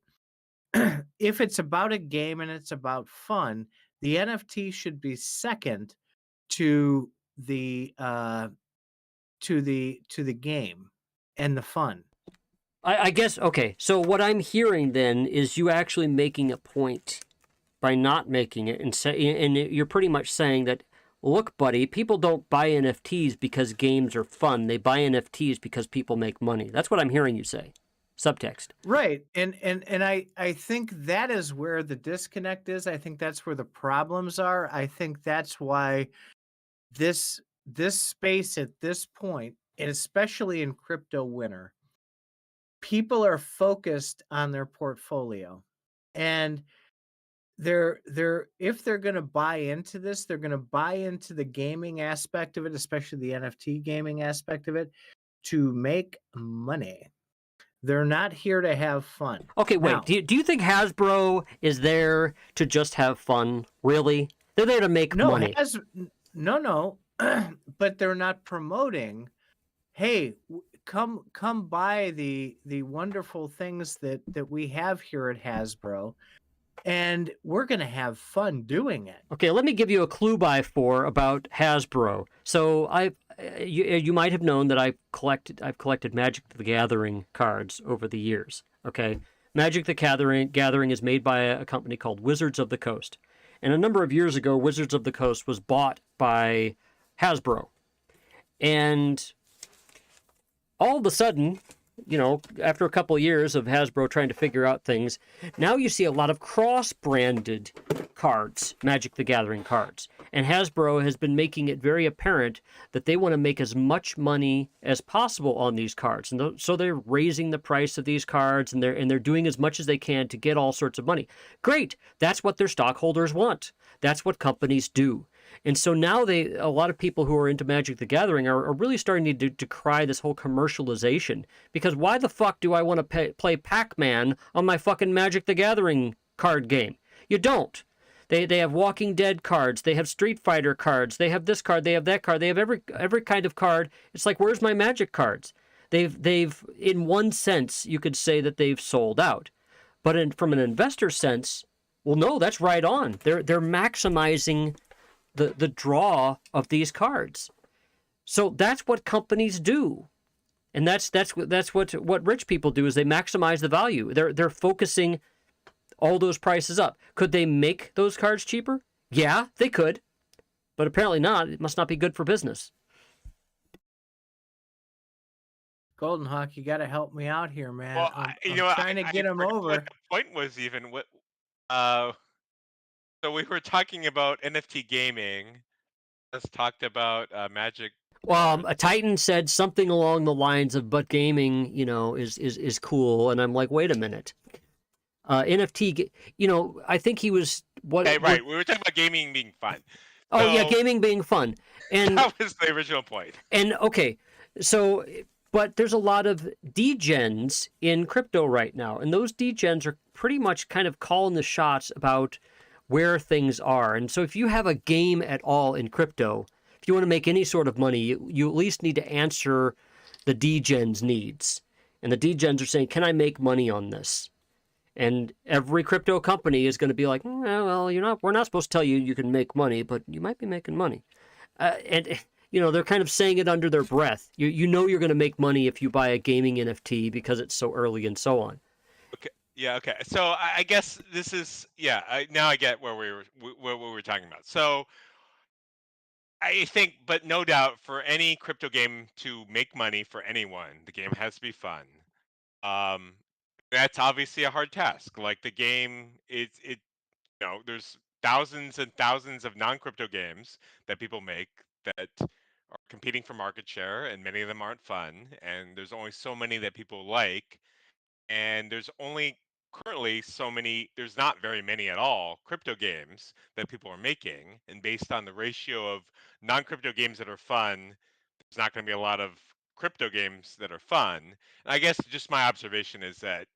If it's about a game and it's about fun, the NFT should be second to the game and the fun. I guess, okay, so what I'm hearing then is you actually making a point by not making it, and you're pretty much saying that, look, buddy, people don't buy NFTs because games are fun. They buy NFTs because people make money. That's what I'm hearing you say. Subtext. Right. And I think that is where the disconnect is. I think that's where the problems are. I think that's why this space at this point, and especially in crypto winter, people are focused on their portfolio. And they're if they're going to buy into this, they're going to buy into the gaming aspect of it, especially the NFT gaming aspect of it, to make money. They're not here to have fun. Okay, wait. Now, Do you think Hasbro is there to just have fun? Really? They're there to make money. No, but they're not promoting, hey, come buy the wonderful things that we have here at Hasbro, and we're going to have fun doing it. Okay, let me give you a clue by four about Hasbro. So you might have known that I've collected Magic the Gathering cards over the years. Okay, Magic the Gathering is made by a company called Wizards of the Coast, and a number of years ago, Wizards of the Coast was bought by Hasbro, and all of a sudden, you know, after a couple of years of Hasbro trying to figure out things, now you see a lot of cross-branded cards, Magic the Gathering cards. And Hasbro has been making it very apparent that they want to make as much money as possible on these cards. And so they're raising the price of these cards, and they're doing as much as they can to get all sorts of money. Great. That's what their stockholders want. That's what companies do. And so now a lot of people who are into Magic the Gathering are really starting to decry this whole commercialization. Because why the fuck do I want to play Pac-Man on my fucking Magic the Gathering card game? You don't. They have Walking Dead cards. They have Street Fighter cards. They have this card. They have that card. They have every kind of card. It's like, where's my Magic cards? They've in one sense, you could say that they've sold out. But from an investor sense, well, no, that's right on. They're maximizing the draw of these cards. So that's what companies do. And that's what rich people do, is they maximize the value. They're focusing all those prices up. Could they make those cards cheaper? Yeah, they could. But apparently not. It must not be good for business. GoldenHawk, you got to help me out here, man. Well, I'm trying to get him over. What the point was even what. So we were talking about NFT gaming. Let's talked about Magic. Well, a Titan said something along the lines of, "But gaming, you know, is cool," and I'm like, "Wait a minute." NFT, you know, I think he was what? Okay, right. We were talking about gaming being fun. Oh yeah, gaming being fun, and that was the original point. And okay, so but there's a lot of degens in crypto right now, and those degens are pretty much kind of calling the shots about where things are. And so if you have a game at all in crypto, if you want to make any sort of money, you at least need to answer the degens' needs. And the degens are saying, can I make money on this? And every crypto company is going to be like, well, we're not supposed to tell you you can make money, but you might be making money. And they're kind of saying it under their breath. You know you're going to make money if you buy a gaming NFT because it's so early and so on. Okay. Yeah. Okay. So I guess this is now I get where what we were talking about. So I think, but no doubt, for any crypto game to make money for anyone, the game has to be fun. Um, that's obviously a hard task. Like the game, there's thousands and thousands of non-crypto games that people make that are competing for market share, and many of them aren't fun. And there's only so many that people like, and there's only currently so many, there's not very many at all crypto games that people are making. And based on the ratio of non-crypto games that are fun, there's not going to be a lot of crypto games that are fun. And I guess just my observation is that,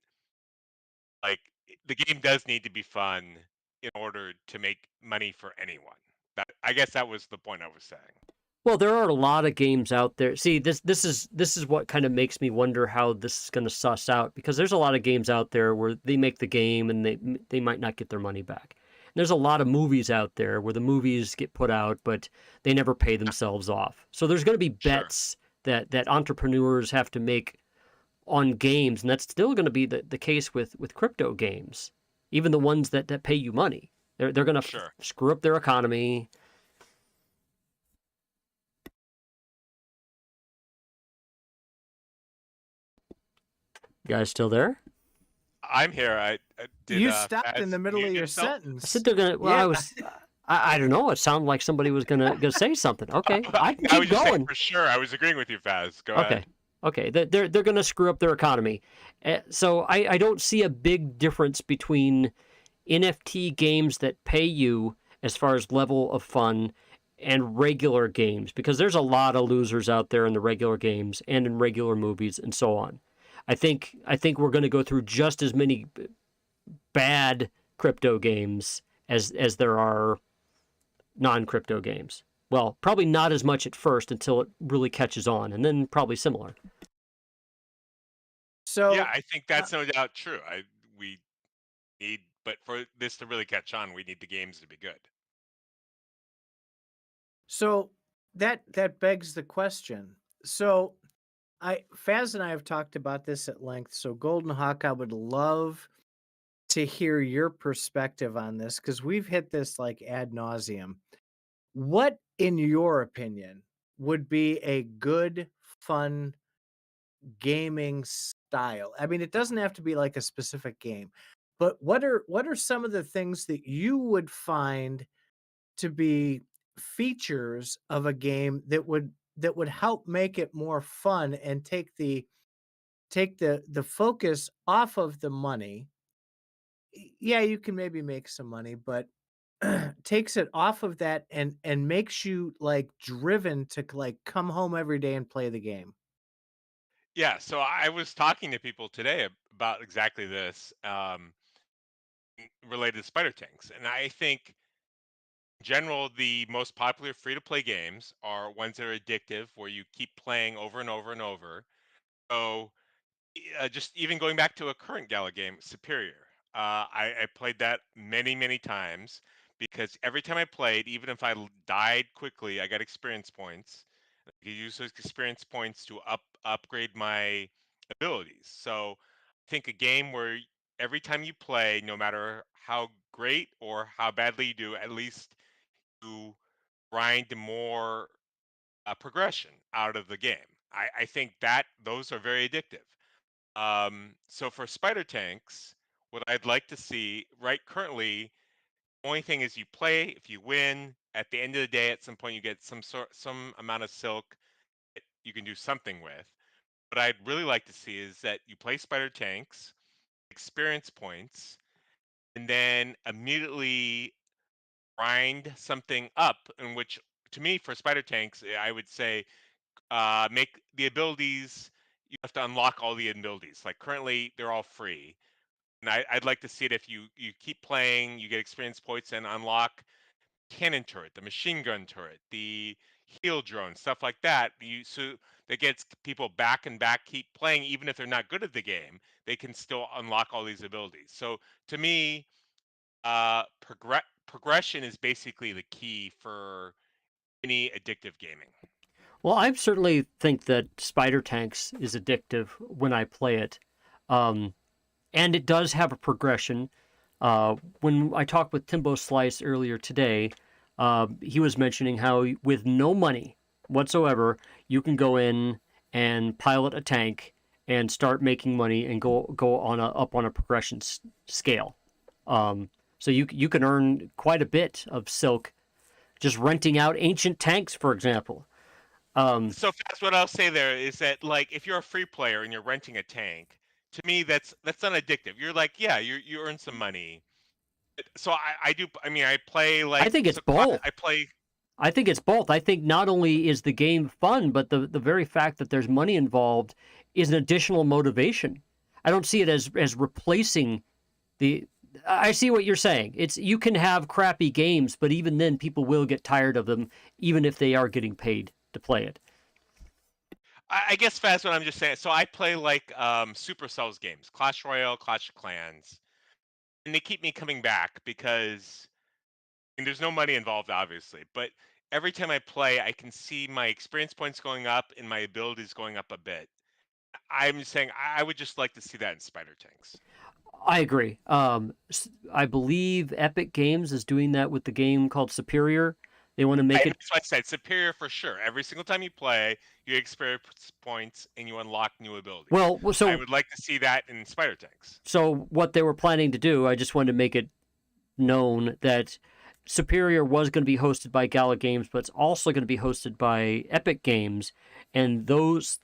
like, the game does need to be fun in order to make money for anyone. That, I guess that was the point I was saying. Well, there are a lot of games out there. See, this is what kind of makes me wonder how this is going to suss out, because there's a lot of games out there where they make the game and they might not get their money back. And there's a lot of movies out there where the movies get put out but they never pay themselves off. So there's going to be Sure. bets that entrepreneurs have to make on games, and that's still going to be the case with crypto games, even the ones that pay you money. They're going to Sure. screw up their economy. You guys still there? I'm here. I did. You stopped in Faz the middle mute of your himself? I sentence. said they're gonna. Well, Yeah. I don't know. It sounded like somebody was gonna say something. Okay, I can I was keep just saying going. for sure. I was agreeing with you, Faz. Go Okay, ahead. okay. They're gonna screw up their economy. So I don't see a big difference between NFT games that pay you as far as level of fun and regular games, because there's a lot of losers out there in the regular games and in regular movies and so on. I think we're going to go through just as many bad crypto games as there are non-crypto games. Well, probably not as much at first until it really catches on, and then probably similar. So Yeah, I think that's no doubt true. We need, but for this to really catch on, we need the games to be good. So that begs the question. So Faz and I have talked about this at length. So GoldenHawk, I would love to hear your perspective on this, because we've hit this like ad nauseum. What, in your opinion, would be a good, fun gaming style? I mean, it doesn't have to be like a specific game, but what are some of the things that you would find to be features of a game that would help make it more fun and take the focus off of the money? Yeah, you can maybe make some money, but takes it off of that and makes you like driven to like come home every day and play the game. Yeah, so I was talking to people today about exactly this, related to spider tanks, and I think in general the most popular free-to-play games are ones that are addictive, where you keep playing over and over and over. So just even going back to a current Gala game, Superior. I played that many, many times because every time I played, even if died quickly, I got experience points. I could use those experience points to upgrade my abilities. So I think a game where every time you play, no matter how great or how badly you do, at least you grind more progression out of the game. I think that those are very addictive. So for spider tanks, what I'd like to see right currently, only thing is you play, if you win, at the end of the day, at some point you get some amount of silk that you can do something with. What I'd really like to see is that you play spider tanks, experience points, and then immediately grind something up, in which, to me, for spider tanks, I would say make the abilities, you have to unlock all the abilities. Like currently they're all free, and I'd like to see it, if you keep playing, you get experience points and unlock cannon turret, the machine gun turret, the heal drone, stuff like that. So that gets people back and back, keep playing, even if they're not good at the game, they can still unlock all these abilities. So to me, progression is basically the key for any addictive gaming. Well, I certainly think that Spider Tanks is addictive when I play it. Um, and it does have a progression. When I talked with Timbo Slice earlier today, he was mentioning how with no money whatsoever, you can go in and pilot a tank and start making money and go on up on a progression scale. So you can earn quite a bit of silk just renting out ancient tanks, for example. So that's what I'll say there is that, like, if you're a free player and you're renting a tank, to me that's not addictive. You're like, yeah, you earn some money. So I do. I mean, I play I like think it's both. I play. I think it's both. I think not only is the game fun, but the very fact that there's money involved is an additional motivation. I don't see it as replacing the. I see what you're saying. It's you can have crappy games, but even then, people will get tired of them, even if they are getting paid to play it. I guess fast what I'm just saying. So I play like Supercell's games, Clash Royale, Clash of Clans, and they keep me coming back because there's no money involved, obviously. But every time I play, I can see my experience points going up and my abilities going up a bit. I'm saying I would just like to see that in Spider Tanks. I agree. I believe Epic Games is doing that with the game called Superior. They want to make it. That's what I said. Superior for sure. Every single time you play, you get experience points and you unlock new abilities. Well, so I would like to see that in Spider Tanks. So what they were planning to do, I just wanted to make it known that Superior was going to be hosted by Gala Games, but it's also going to be hosted by Epic Games, and those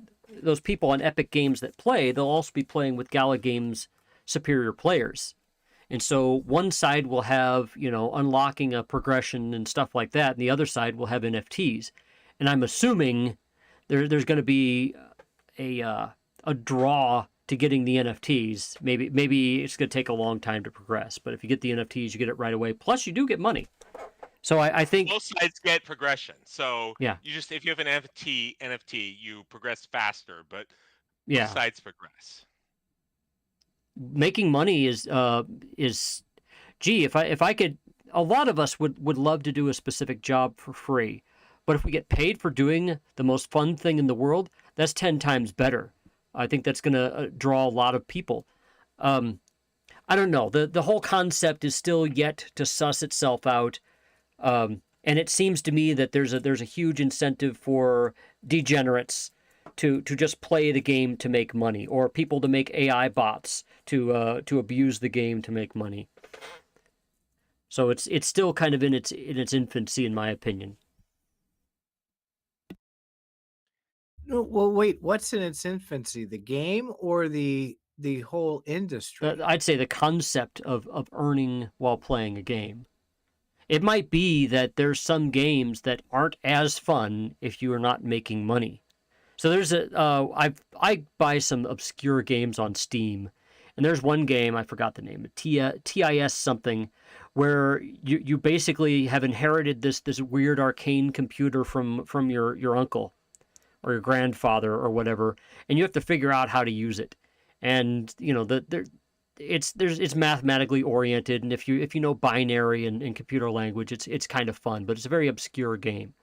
people on Epic Games that play, they'll also be playing with Gala Games Superior players. And so one side will have, unlocking a progression and stuff like that, and the other side will have NFTs. And I'm assuming there's going to be a draw to getting the NFTs. Maybe it's going to take a long time to progress, but if you get the NFTs, you get it right away. Plus, you do get money. So I think both sides get progression. So yeah, if you have an NFT, you progress faster, but yeah, both sides progress. making money is gee, if I could, a lot of us would love to do a specific job for free, but if we get paid for doing the most fun thing in the world, that's 10 times better. I think that's going to draw a lot of people. I don't know. The whole concept is still yet to suss itself out. And it seems to me that there's a huge incentive for degenerates to just play the game to make money, or people to make AI bots to abuse the game to make money. So it's still kind of in its infancy, in my opinion. Well, wait, what's in its infancy? The game or the whole industry? I'd say the concept of earning while playing a game. It might be that there's some games that aren't as fun if you are not making money. So there's I buy some obscure games on Steam, and there's one game, I forgot the name, TIS something, where you basically have inherited this weird arcane computer from your uncle or your grandfather or whatever, and you have to figure out how to use it. And it's mathematically oriented, and if you know binary and computer language, it's kind of fun, but it's a very obscure game.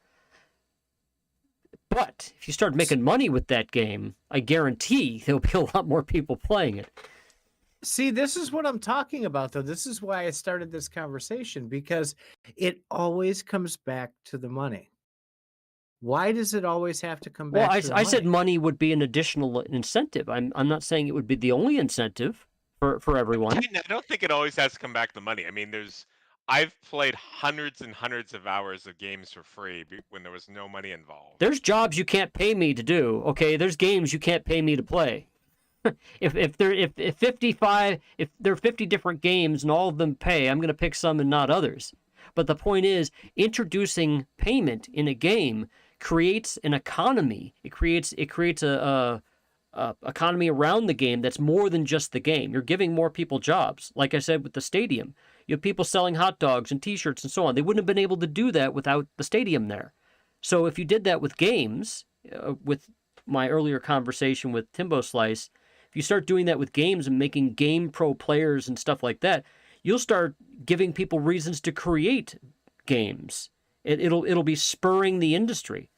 But if you start making money with that game, I guarantee there'll be a lot more people playing it. See, this is what I'm talking about, though. This is why I started this conversation, because it always comes back to the money. Why does it always have to come back to the money? I said money would be an additional incentive. I'm not saying it would be the only incentive for everyone. I don't think it always has to come back to money. I mean, I've played hundreds and hundreds of hours of games for free when there was no money involved. There's jobs you can't pay me to do. Okay, there's games you can't pay me to play. if there are 50 different games and all of them pay, I'm going to pick some and not others. But the point is, introducing payment in a game creates an economy. It creates a economy around the game that's more than just the game. You're giving more people jobs. Like I said with the stadium, you have people selling hot dogs and T-shirts and so on. They wouldn't have been able to do that without the stadium there. So if you did that with games, with my earlier conversation with Timbo Slice, if you start doing that with games and making game pro players and stuff like that, you'll start giving people reasons to create games. It'll be spurring the industry.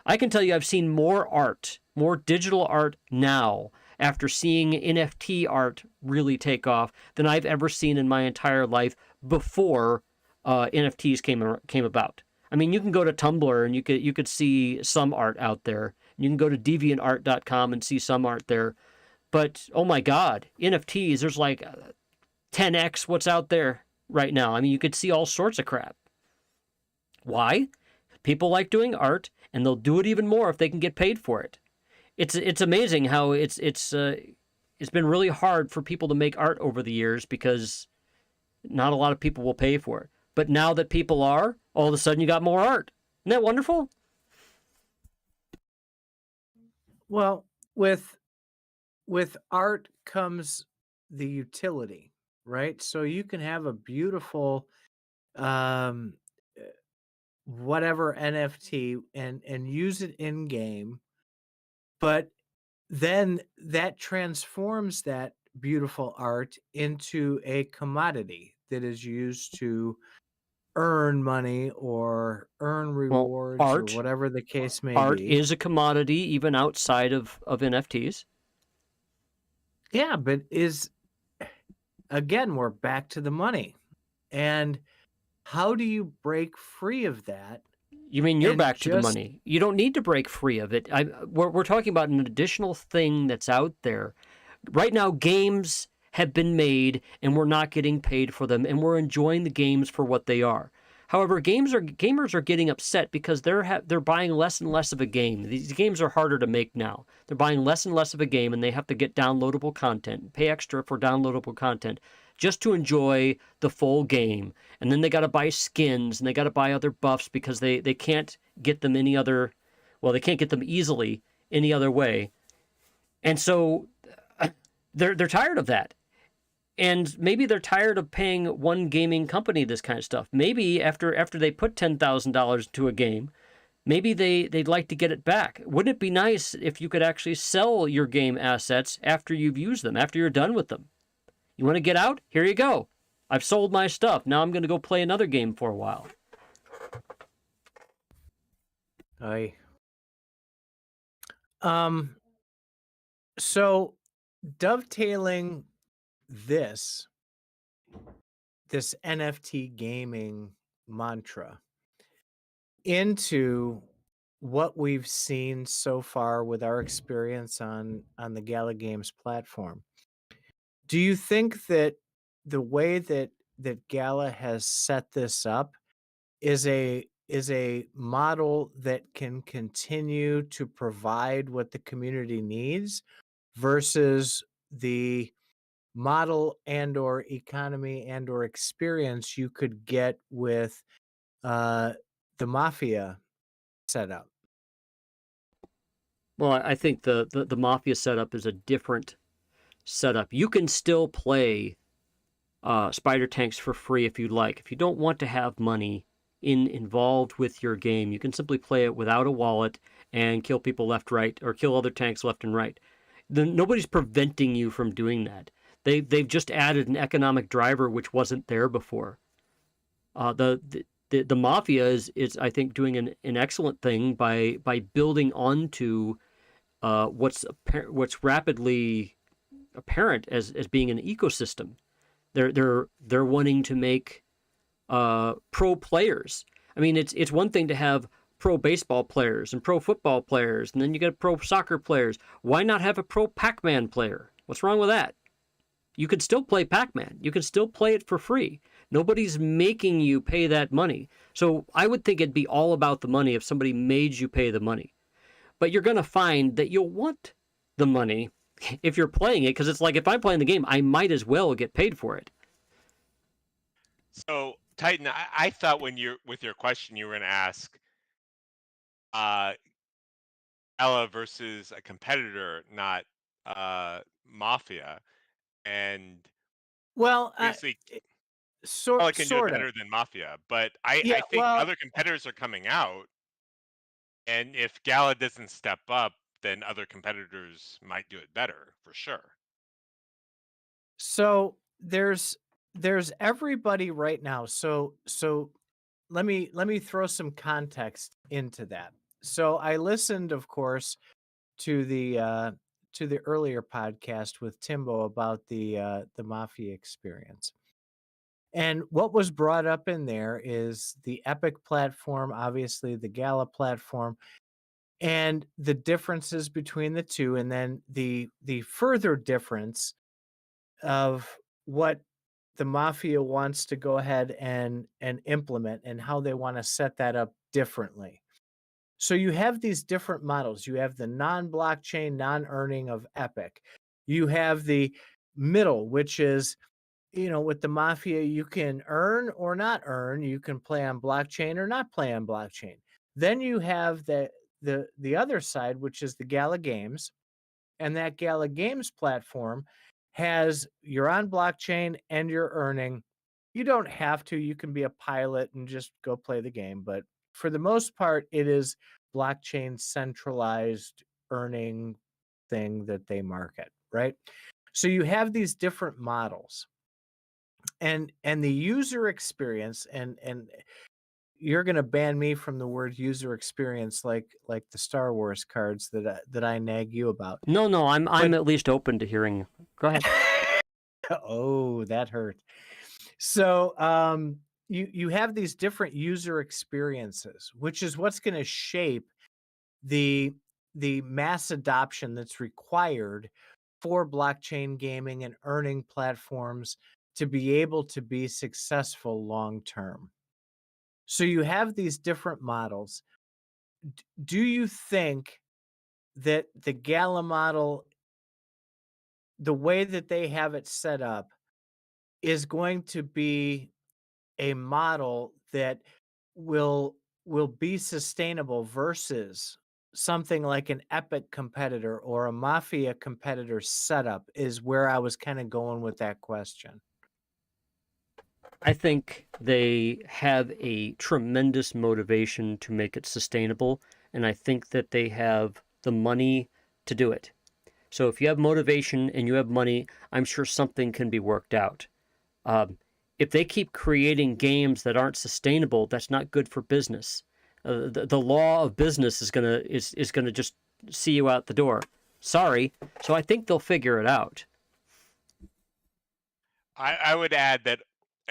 I can tell you I've seen more art, more digital art now after seeing NFT art really take off than I've ever seen in my entire life before NFTs came about. I mean, you can go to Tumblr and you could see some art out there. You can go to deviantart.com and see some art there. But oh my God, NFTs, there's like 10x what's out there right now. I mean, you could see all sorts of crap. Why? People like doing art, and they'll do it even more if they can get paid for it. It's amazing how it's been really hard for people to make art over the years because not a lot of people will pay for it. But now that people are, all of a sudden you got more art. Isn't that wonderful? Well, with art comes the utility, right? So you can have a beautiful um whatever NFT and use it in game, but then that transforms that beautiful art into a commodity that is used to earn money or earn Well, rewards or whatever the case may art be. is a commodity even outside of NFTs. Yeah, but again, we're back to the money. And how do you break free of that? You mean you're and back to the just money? You don't need to break free of it. We're talking about an additional thing that's out there. Right now, games have been made and we're not getting paid for them, and we're enjoying the games for what they are. However, gamers are getting upset because they're buying less and less of a game. These games are harder to make now. They're buying less and less of a game, and they have to get downloadable content, pay extra for downloadable content just to enjoy the full game. And then they got to buy skins and they got to buy other buffs because they can't get them any other, well, they can't get them easily any other way. And so they're tired of that. And maybe they're tired of paying one gaming company this kind of stuff. Maybe after they put $10,000 into a game, maybe they'd like to get it back. Wouldn't it be nice if you could actually sell your game assets after you've used them, after you're done with them? You want to get out? Here you go. I've sold my stuff. Now I'm going to go play another game for a while. So dovetailing this NFT gaming mantra into what we've seen so far with our experience on the Gala Games platform. Do you think that the way that Gala has set this up is a model that can continue to provide what the community needs versus the model and or economy and or experience you could get with the Mafia setup? Well, I think the Mafia setup is a different setup. You can still play spider tanks for free if you'd like. If you don't want to have money involved with your game, you can simply play it without a wallet and kill people left, right, or kill other tanks left and right. Nobody's preventing you from doing that. They've just added an economic driver which wasn't there before. The Mafia is I think doing an excellent thing by building onto what's rapidly apparent as being an ecosystem. They're wanting to make pro players. I mean, it's one thing to have pro baseball players and pro football players, and then you get pro soccer players. Why not have a pro Pac-Man player? What's wrong with that? You could still play Pac-Man. You can still play it for free. Nobody's making you pay that money. So I would think it'd be all about the money if somebody made you pay the money. But you're going to find that you'll want the money if you're playing it, because it's like if I'm playing the game, I might as well get paid for it. So, Titan, I thought with your question, you were going to ask Ella versus a competitor, not Mafia. And Well, obviously, sort Ella can do it sort of. better than Mafia. But I Yeah, think well, other competitors are coming out. And if Gala doesn't step up, then other competitors might do it better, for sure. so there's everybody right now. So let me throw some context into that. so I listened, of course, to the earlier podcast with Timbo about the Mafia experience. And what was brought up in there is the Epic platform, obviously the Gala platform, and the differences between the two, and then the further difference of what the Mafia wants to go ahead and implement and how they want to set that up differently. So you have these different models. You have the non-blockchain, non-earning of Epic. You have the middle, which is, with the Mafia, you can earn or not earn. You can play on blockchain or not play on blockchain. Then you have the other side, which is the Gala Games, and that Gala Games platform has you're on blockchain and you're earning. You don't have to. You can be a pilot and just go play the game, but for the most part, it is blockchain centralized earning thing that they market, right? So you have these different models, and the user experience, and you're going to ban me from the word user experience like the Star Wars cards that I nag you about. No, I'm But at least open to hearing. Go ahead. oh, that hurt. So you have these different user experiences, which is what's going to shape the the mass adoption that's required for blockchain gaming and earning platforms to be able to be successful long term. So you have these different models. Do you think that the Gala model, the way that they have it set up, is going to be a model that will will be sustainable versus something like an Epic competitor or a Mafia competitor setup, is where I was kind of going with that question. I think they have a tremendous motivation to make it sustainable, and I think that they have the money to do it. So if you have motivation and you have money, I'm sure something can be worked out. Um, if they keep creating games that aren't sustainable, that's not good for business. The law of business is gonna just see you out the door. Sorry. So I think they'll figure it out. I would add that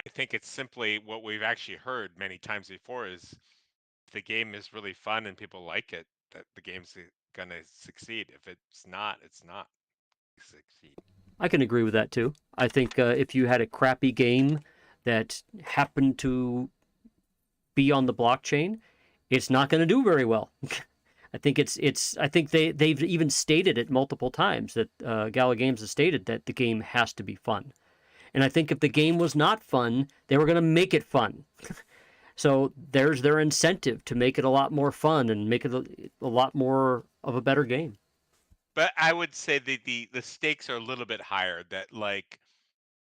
I think it's simply what we've actually heard many times before is if the game is really fun and people like it, that the game's gonna succeed. If it's not, it's not succeed. I can agree with that too. I think if you had a crappy game that happened to be on the blockchain, it's not going to do very well. I think I think they've even stated it multiple times that Gala Games has stated that the game has to be fun. And I think if the game was not fun, they were going to make it fun. So there's their incentive to make it a lot more fun and make it a lot more of a better game. But I would say the stakes are a little bit higher. That like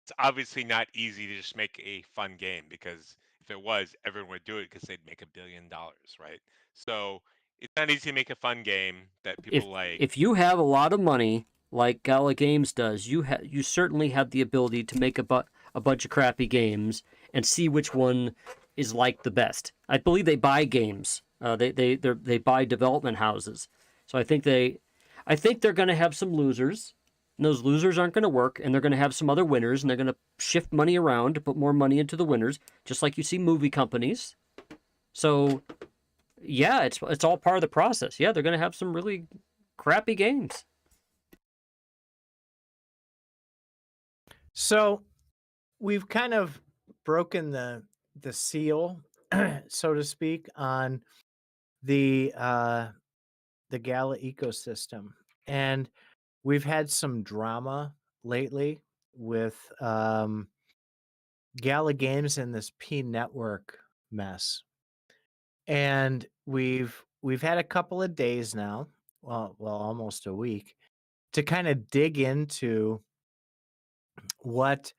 it's obviously not easy to just make a fun game because if it was, everyone would do it because they'd make $1 billion, right? So it's not easy to make a fun game that If people like. if you have a lot of money like Gala Games does, you certainly have the ability to make a bunch of crappy games and see which one is liked the best. I believe they buy games. They buy development houses. So I think they're going to have some losers. And those losers aren't going to work, and they're going to have some other winners, and they're going to shift money around to put more money into the winners, just like you see movie companies. So yeah, it's all part of the process. Yeah, they're going to have some really crappy games. So we've kind of broken the seal, so to speak, on the Gala ecosystem, and we've had some drama lately with Gala Games and this pNetwork mess. And we've had a couple of days now, well, almost a week, to kind of dig into what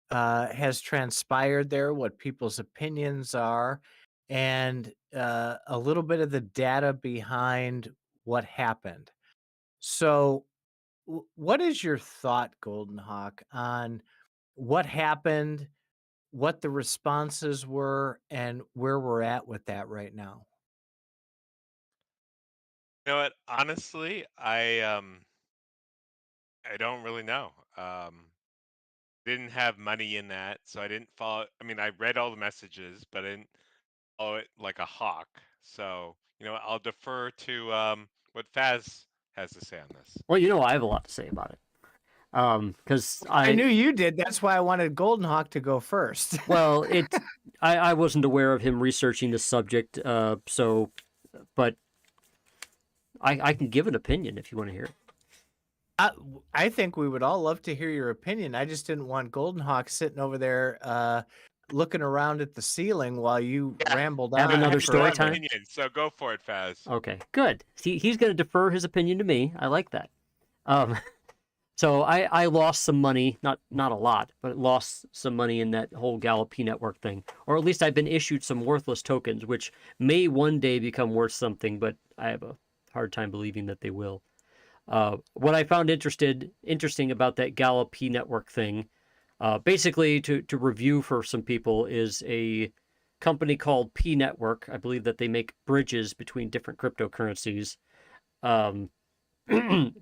has transpired there, what people's opinions are, and a little bit of the data behind what happened. So, what is your thought, Golden Hawk, on what happened, what the responses were, and where we're at with that right now? You know what? Honestly, I don't really know. Didn't have money in that, so I didn't follow. I mean, I read all the messages, but I didn't follow it like a hawk. So, I'll defer to what Faz has to say on this. Well, I have a lot to say about it. Because I knew you did. That's why I wanted GoldenHawk to go first. well, I wasn't aware of him researching the subject, but I can give an opinion if you want to hear it. I think we would all love to hear your opinion. I just didn't want GoldenHawk sitting over there looking around at the ceiling while you rambled on. Have another He's got story an time? opinion, so go for it, Faz. Okay, good. He's going to defer his opinion to me. I like that. So I lost some money, not a lot, but lost some money in that whole Gala pNetwork thing. Or at least I've been issued some worthless tokens, which may one day become worth something, but I have a hard time believing that they will. What I found interesting about that Gala pNetwork thing, basically to review for some people, is a company called pNetwork. I believe that they make bridges between different cryptocurrencies.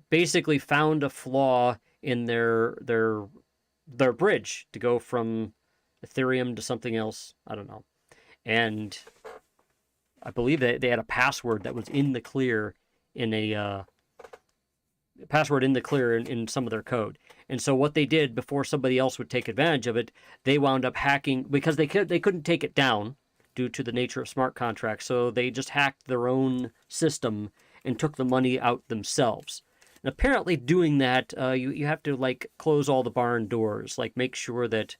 Basically found a flaw in their bridge to go from Ethereum to something else. I don't know. And I believe that they had a password that was in the clear in some of their code. And so what they did before somebody else would take advantage of it, they wound up hacking because they couldn't take it down due to the nature of smart contracts. So they just hacked their own system and took the money out themselves. And apparently doing that, you have to close all the barn doors, make sure that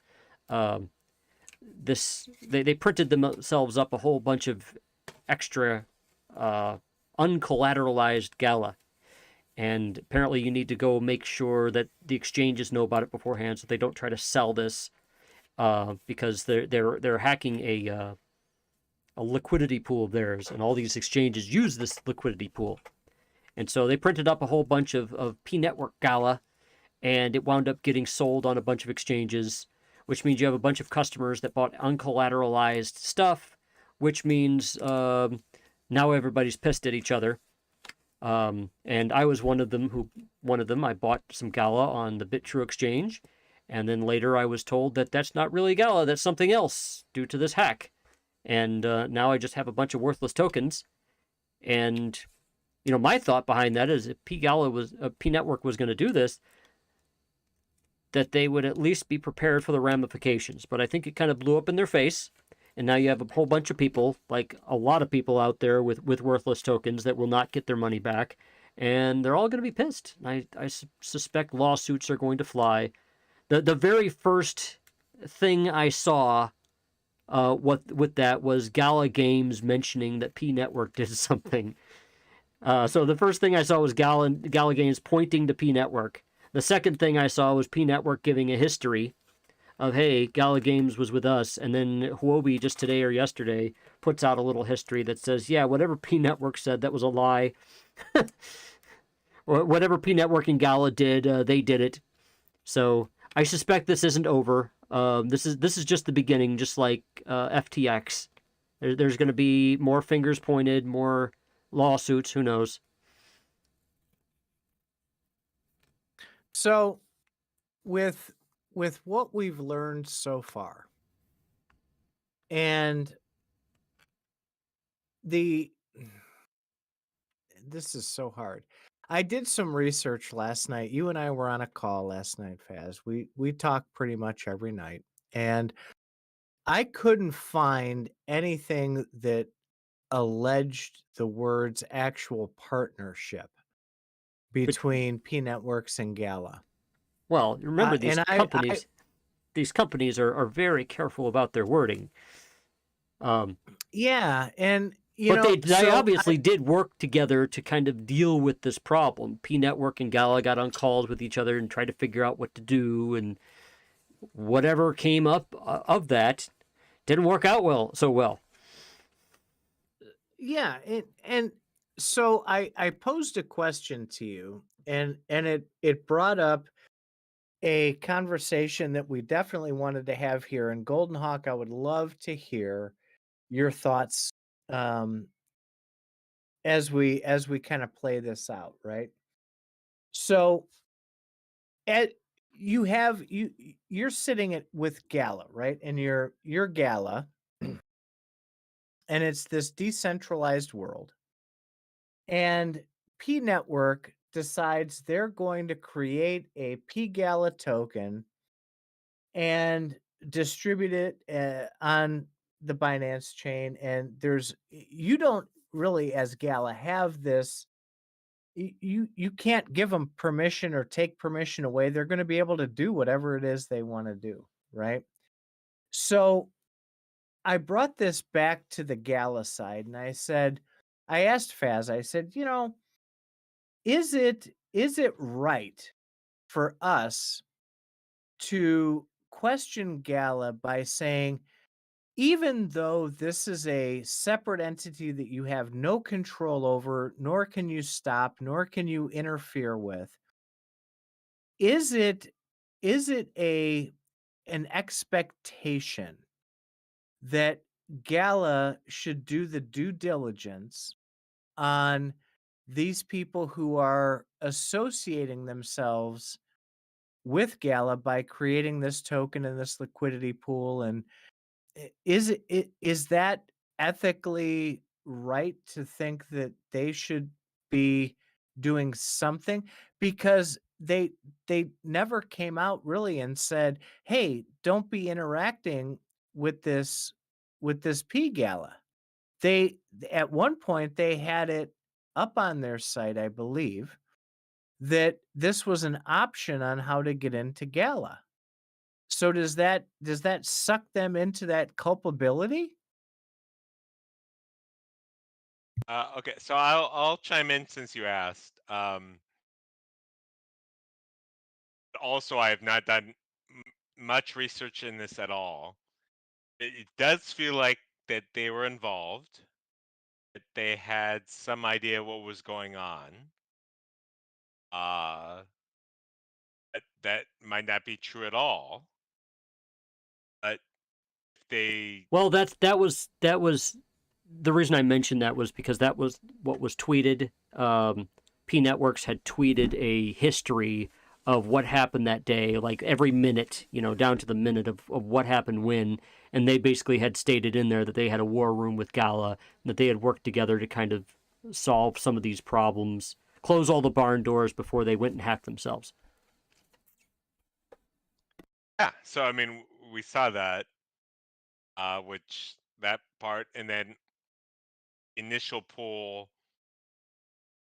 they printed themselves up a whole bunch of extra uncollateralized Gala. And apparently you need to go make sure that the exchanges know about it beforehand so they don't try to sell this because they're hacking a liquidity pool of theirs, and all these exchanges use this liquidity pool. And so they printed up a whole bunch of pNetwork Gala, and it wound up getting sold on a bunch of exchanges, which means you have a bunch of customers that bought uncollateralized stuff, which means now everybody's pissed at each other. And I was one of them. I bought some Gala on the BitTrue exchange, and then later I was told that that's not really Gala, that's something else due to this hack. And now I just have a bunch of worthless tokens. And my thought behind that is if pNetwork was going to do this, that they would at least be prepared for the ramifications. But I think it kind of blew up in their face. And now you have a whole bunch of people, a lot of people out there with worthless tokens that will not get their money back. And they're all going to be pissed. I suspect lawsuits are going to fly. The very first thing I saw with that was Gala Games mentioning that pNetwork did something. So the first thing I saw was Gala Games pointing to pNetwork. The second thing I saw was pNetwork giving a history of, hey, Gala Games was with us, and then Huobi just today or yesterday puts out a little history that says, yeah, whatever pNetwork said, that was a lie. Or whatever pNetwork and Gala did, they did it. So I suspect this isn't over. This is just the beginning, just like FTX. There's going to be more fingers pointed, more lawsuits. Who knows? So, with what we've learned so far, and this is so hard. I did some research last night. You and I were on a call last night, Faz. We talk pretty much every night, and I couldn't find anything that alleged the words actual partnership between pNetworks and Gala. Well, remember these companies are very careful about their wording. Yeah, and they obviously did work together to kind of deal with this problem. pNetwork and Gala got on calls with each other and tried to figure out what to do, and whatever came up of that didn't work out so well. Yeah, and so I posed a question to you, and it brought up a conversation that we definitely wanted to have here. And GoldenHawk, I would love to hear your thoughts as we kind of play this out, right? So at you're sitting with Gala, right? And you're Gala, and it's this decentralized world. And pNetwork decides they're going to create a pGALA token and distribute it on the Binance chain. And you don't really, as Gala, have this. You can't give them permission or take permission away. They're going to be able to do whatever it is they want to do, right? So I brought this back to the Gala side, and I asked Faz, I said, is it right for us to question Gala by saying, even though this is a separate entity that you have no control over, nor can you stop, nor can you interfere with, is it an expectation that Gala should do the due diligence on these people who are associating themselves with Gala by creating this token and this liquidity pool? And is that ethically right to think that they should be doing something? Because they never came out really and said, hey, don't be interacting with this pGALA. They At one point they had it up on their site, I believe, that this was an option on how to get into Gala. So does that suck them into that culpability? Okay, so I'll chime in since you asked. Also, I have not done much research in this at all. It does feel like that they were involved, that they had some idea what was going on. Uh, that might not be true at all, but they, Well, that was the reason I mentioned that was because that was what was tweeted. pNetworks had tweeted a history of what happened that day, like every minute, down to the minute of what happened when. And they basically had stated in there that they had a war room with Gala, and that they had worked together to kind of solve some of these problems, close all the barn doors before they went and hacked themselves. yeah. So I mean, we saw that, which that part, and then initial poll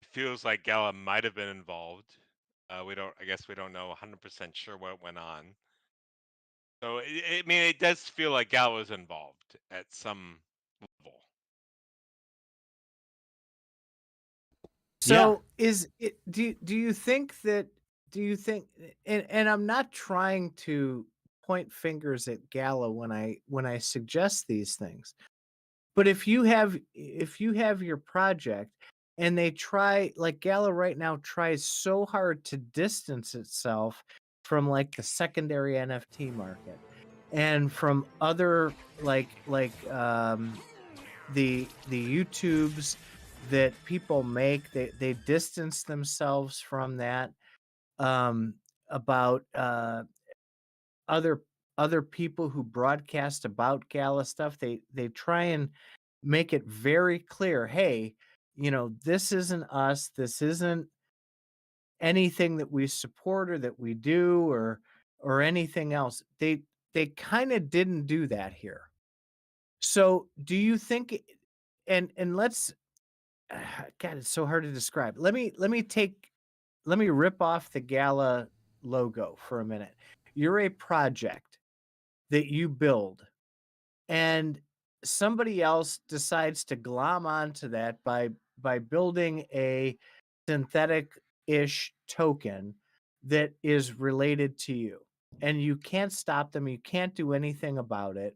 feels like Gala might have been involved. I guess we don't know 100% sure what went on. So I mean, it does feel like Gala was involved at some level. Yeah. So do you think that and I'm not trying to point fingers at Gala when I suggest these things. But if you have your project and they try, like Gala right now tries so hard to distance itself from like the secondary NFT market and from other the YouTubes that people make, they distance themselves from that, um about other people who broadcast about Gala stuff. They try and make it very clear, hey, this isn't us, this isn't anything that we support or that we do or anything else. They kind of didn't do that here. So do you think and let's God, it's so hard to describe. Let me rip off the Gala logo for a minute. You're a project that you build, and somebody else decides to glom onto that by building a synthetic-ish token that is related to you. And you can't stop them, you can't do anything about it.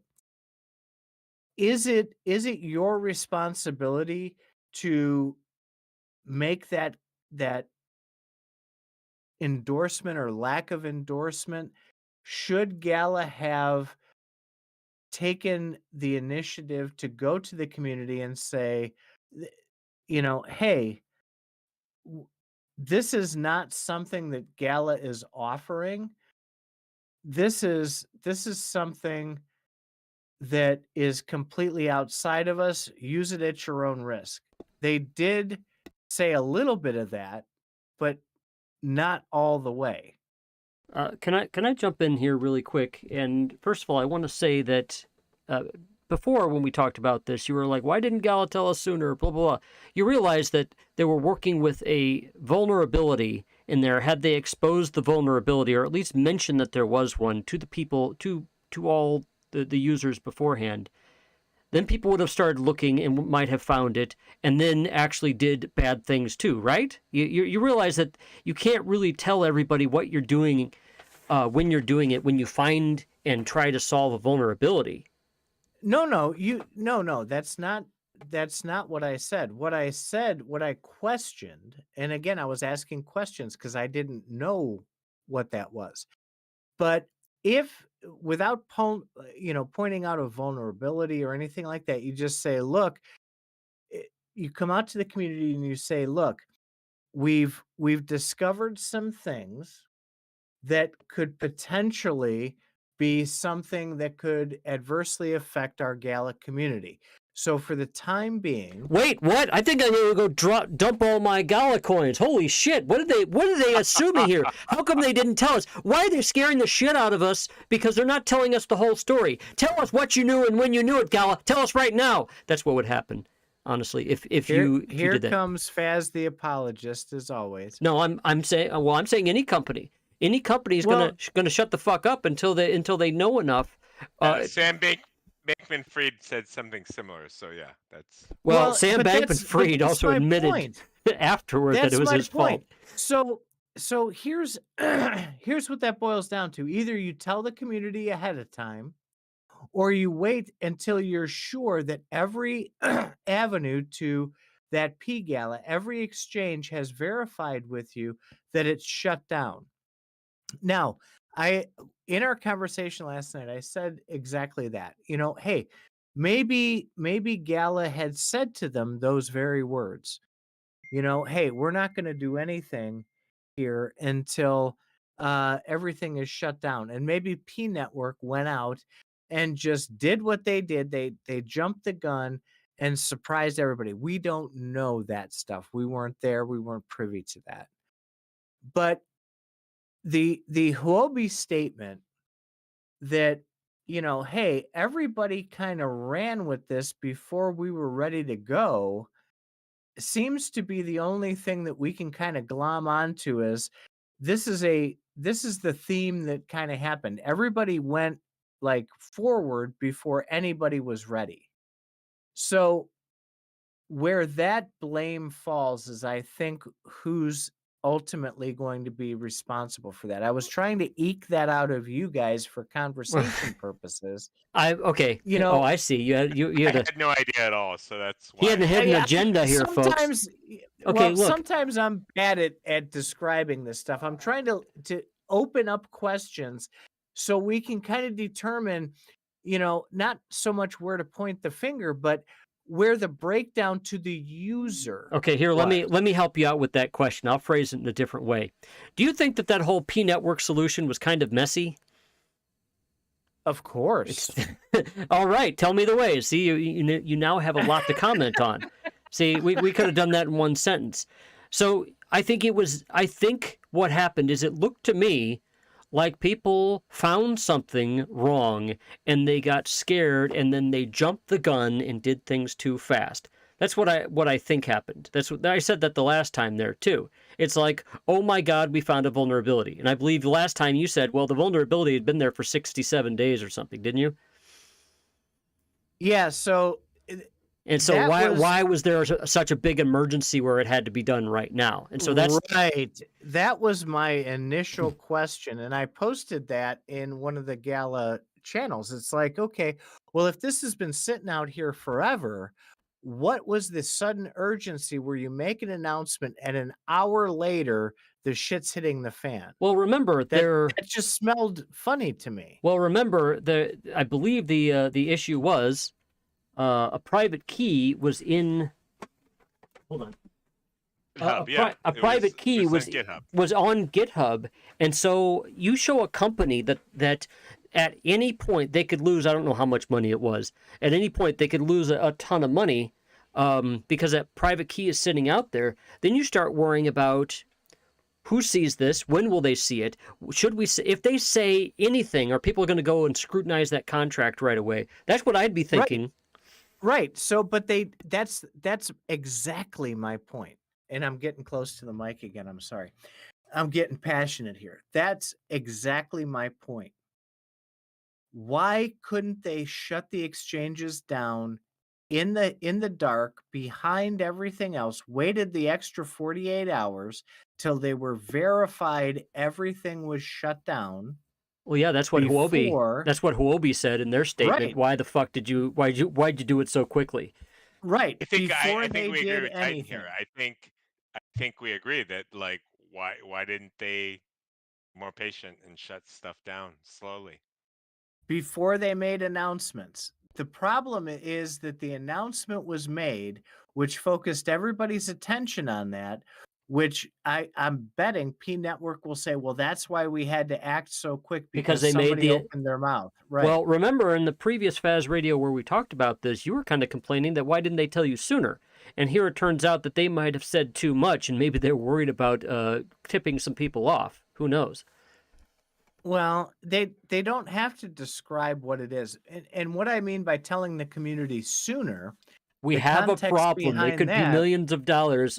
Is it your responsibility to make that endorsement or lack of endorsement? Should Gala have taken the initiative to go to the community and say, hey, this is not something that Gala is offering. This is something that is completely outside of us. Use it at your own risk. They did say a little bit of that, but not all the way. Can I jump in here really quick? And first of all, I want to say that before, when we talked about this, you were like, "Why didn't Gala tell us sooner?" Blah blah blah. You realize that they were working with a vulnerability in there. Had they exposed the vulnerability, or at least mentioned that there was one to the people, to all the users beforehand, then people would have started looking and might have found it, and then actually did bad things too, right? You realize that you can't really tell everybody what you're doing when you're doing it, when you find and try to solve a vulnerability. No, that's not what I said. What I questioned, and again, I was asking questions because I didn't know what that was. But if without pointing out a vulnerability or anything like that, you just say, look, you come out to the community and you say, look, we've discovered some things that could potentially be something that could adversely affect our Gala community. So for the time being, Wait, what? I think I need to go dump all my Gala coins. Holy shit! What are they assuming here? How come they didn't tell us? Why are they scaring the shit out of us? Because they're not telling us the whole story. Tell us what you knew and when you knew it, Gala. Tell us right now. That's what would happen, honestly. If you did that. Here comes Faz the apologist as always. No, I'm saying any company. Any company is gonna shut the fuck up until they know enough. Sam Bankman-Fried said something similar, so yeah, that's... Well, Sam Bankman-Fried also admitted afterward that it was his fault. So here's what that boils down to. Either you tell the community ahead of time, or you wait until you're sure that every avenue to that pGALA, every exchange has verified with you that it's shut down. Now, in our conversation last night, I said exactly that. Hey, maybe Gala had said to them those very words. Hey, we're not going to do anything here until everything is shut down. And maybe pNetwork went out and just did what they did. They jumped the gun and surprised everybody. We don't know that stuff. We weren't there. We weren't privy to that. But the Huobi statement that, hey, everybody kind of ran with this before we were ready to go, seems to be the only thing that we can kind of glom onto as this is the theme that kind of happened. Everybody went like forward before anybody was ready. So where that blame falls is, I think, who's ultimately going to be responsible for that. I was trying to eke that out of you guys for conversation purposes. Okay. I see. You had no idea at all, so that's why. He had a hidden agenda here, folks. Okay, look. Sometimes I'm bad at describing this stuff. I'm trying to open up questions so we can kind of determine, not so much where to point the finger, but where the breakdown to the user. Okay, here, let me help you out with that question. I'll phrase it in a different way. Do you think that whole pNetwork solution was kind of messy? Of course. All right, tell me the way. See, you now have a lot to comment on. See, we could have done that in one sentence. So I think what happened is, it looked to me like people found something wrong and they got scared, and then they jumped the gun and did things too fast. That's what I think happened. That's what I said that the last time there too. It's like, oh my God, we found a vulnerability. And I believe the last time you said, well, the vulnerability had been there for 67 days or something, didn't you? Yeah. So. And so why was there such a big emergency where it had to be done right now? And so that's right. That was my initial question, and I posted that in one of the Gala channels. It's like, okay, well, if this has been sitting out here forever, what was the sudden urgency where you make an announcement and an hour later the shit's hitting the fan? Well, remember, that just smelled funny to me. Well, remember, I believe the issue was, a private key was in hold on. Yeah, A private key on was GitHub. on GitHub, and so you show a company that at any point they could lose. I don't know how much money it was. At any point they could lose a ton of money because that private key is sitting out there. Then you start worrying about who sees this, when will they see it? Should we if they say anything, are people going to go and scrutinize that contract right away? That's what I'd be thinking. Right. So, but that's exactly my point. And I'm getting close to the mic again. I'm sorry. I'm getting passionate here. That's exactly my point. Why couldn't they shut the exchanges down in the dark behind everything else, waited the extra 48 hours till they were verified everything was shut down? Well, yeah, that's what Huobi said in their statement. Right. Why the fuck why'd you do it so quickly? Right. I think Before we agree did with Titan anything. here. I think we agree that like why didn't they more patient and shut stuff down slowly? Before they made announcements. The problem is that the announcement was made, which focused everybody's attention on that, which I'm betting pNetwork will say, well, that's why we had to act so quick because they made somebody opened their mouth. Right. Well, remember in the previous Faz Radio where we talked about this, you were kind of complaining that why didn't they tell you sooner? And here it turns out that they might have said too much, and maybe they're worried about tipping some people off. Who knows? Well, they don't have to describe what it is. And what I mean by telling the community sooner, we have a problem. They could be millions of dollars.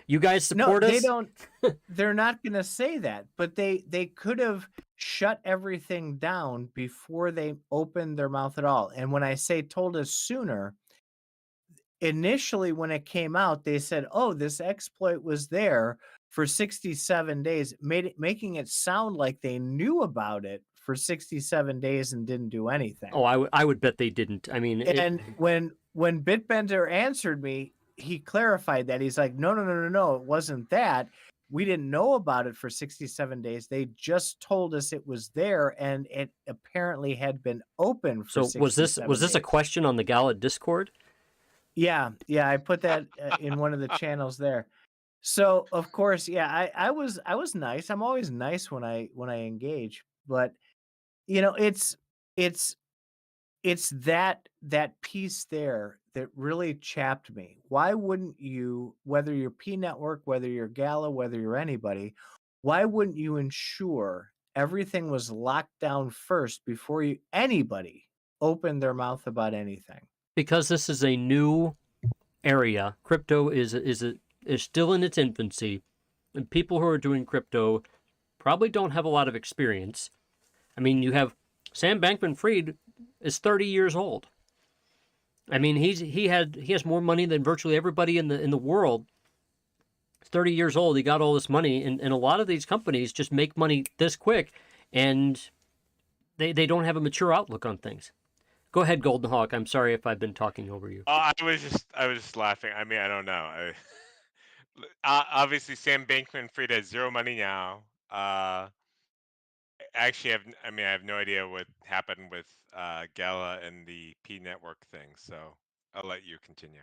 You guys support us? No, they don't. They're not going to say that, but they could have shut everything down before they opened their mouth at all. And when I say told us sooner, initially when it came out, they said, "Oh, this exploit was there for 67 days," making it sound like they knew about it for 67 days and didn't do anything. Oh, I would bet they didn't. I mean, and when Bitbender answered me, he clarified that. He's like, no, it wasn't that. We didn't know about it for 67 days. They just told us it was there, and it apparently had been open for 67 days. So was this a question on the Gala Discord? Yeah, I put that in one of the channels there. So of course, yeah, I was nice. I'm always nice when I engage, but you know, it's that piece there that really chapped me. Why wouldn't you, whether you're pNetwork, whether you're Gala, whether you're anybody, why wouldn't you ensure everything was locked down first before anybody opened their mouth about anything? Because this is a new area. Crypto is still in its infancy, and people who are doing crypto probably don't have a lot of experience. I mean, you have Sam Bankman-Fried is 30 years old. I mean, he has more money than virtually everybody in the world. 30 years old, he got all this money, and a lot of these companies just make money this quick, and they don't have a mature outlook on things. Go ahead, GoldenHawk. I'm sorry if I've been talking over you. I was just laughing. I mean, I don't know. Obviously, Sam Bankman-Fried has zero money now. Actually, I have no idea what happened with Gala and the pNetwork thing. So I'll let you continue.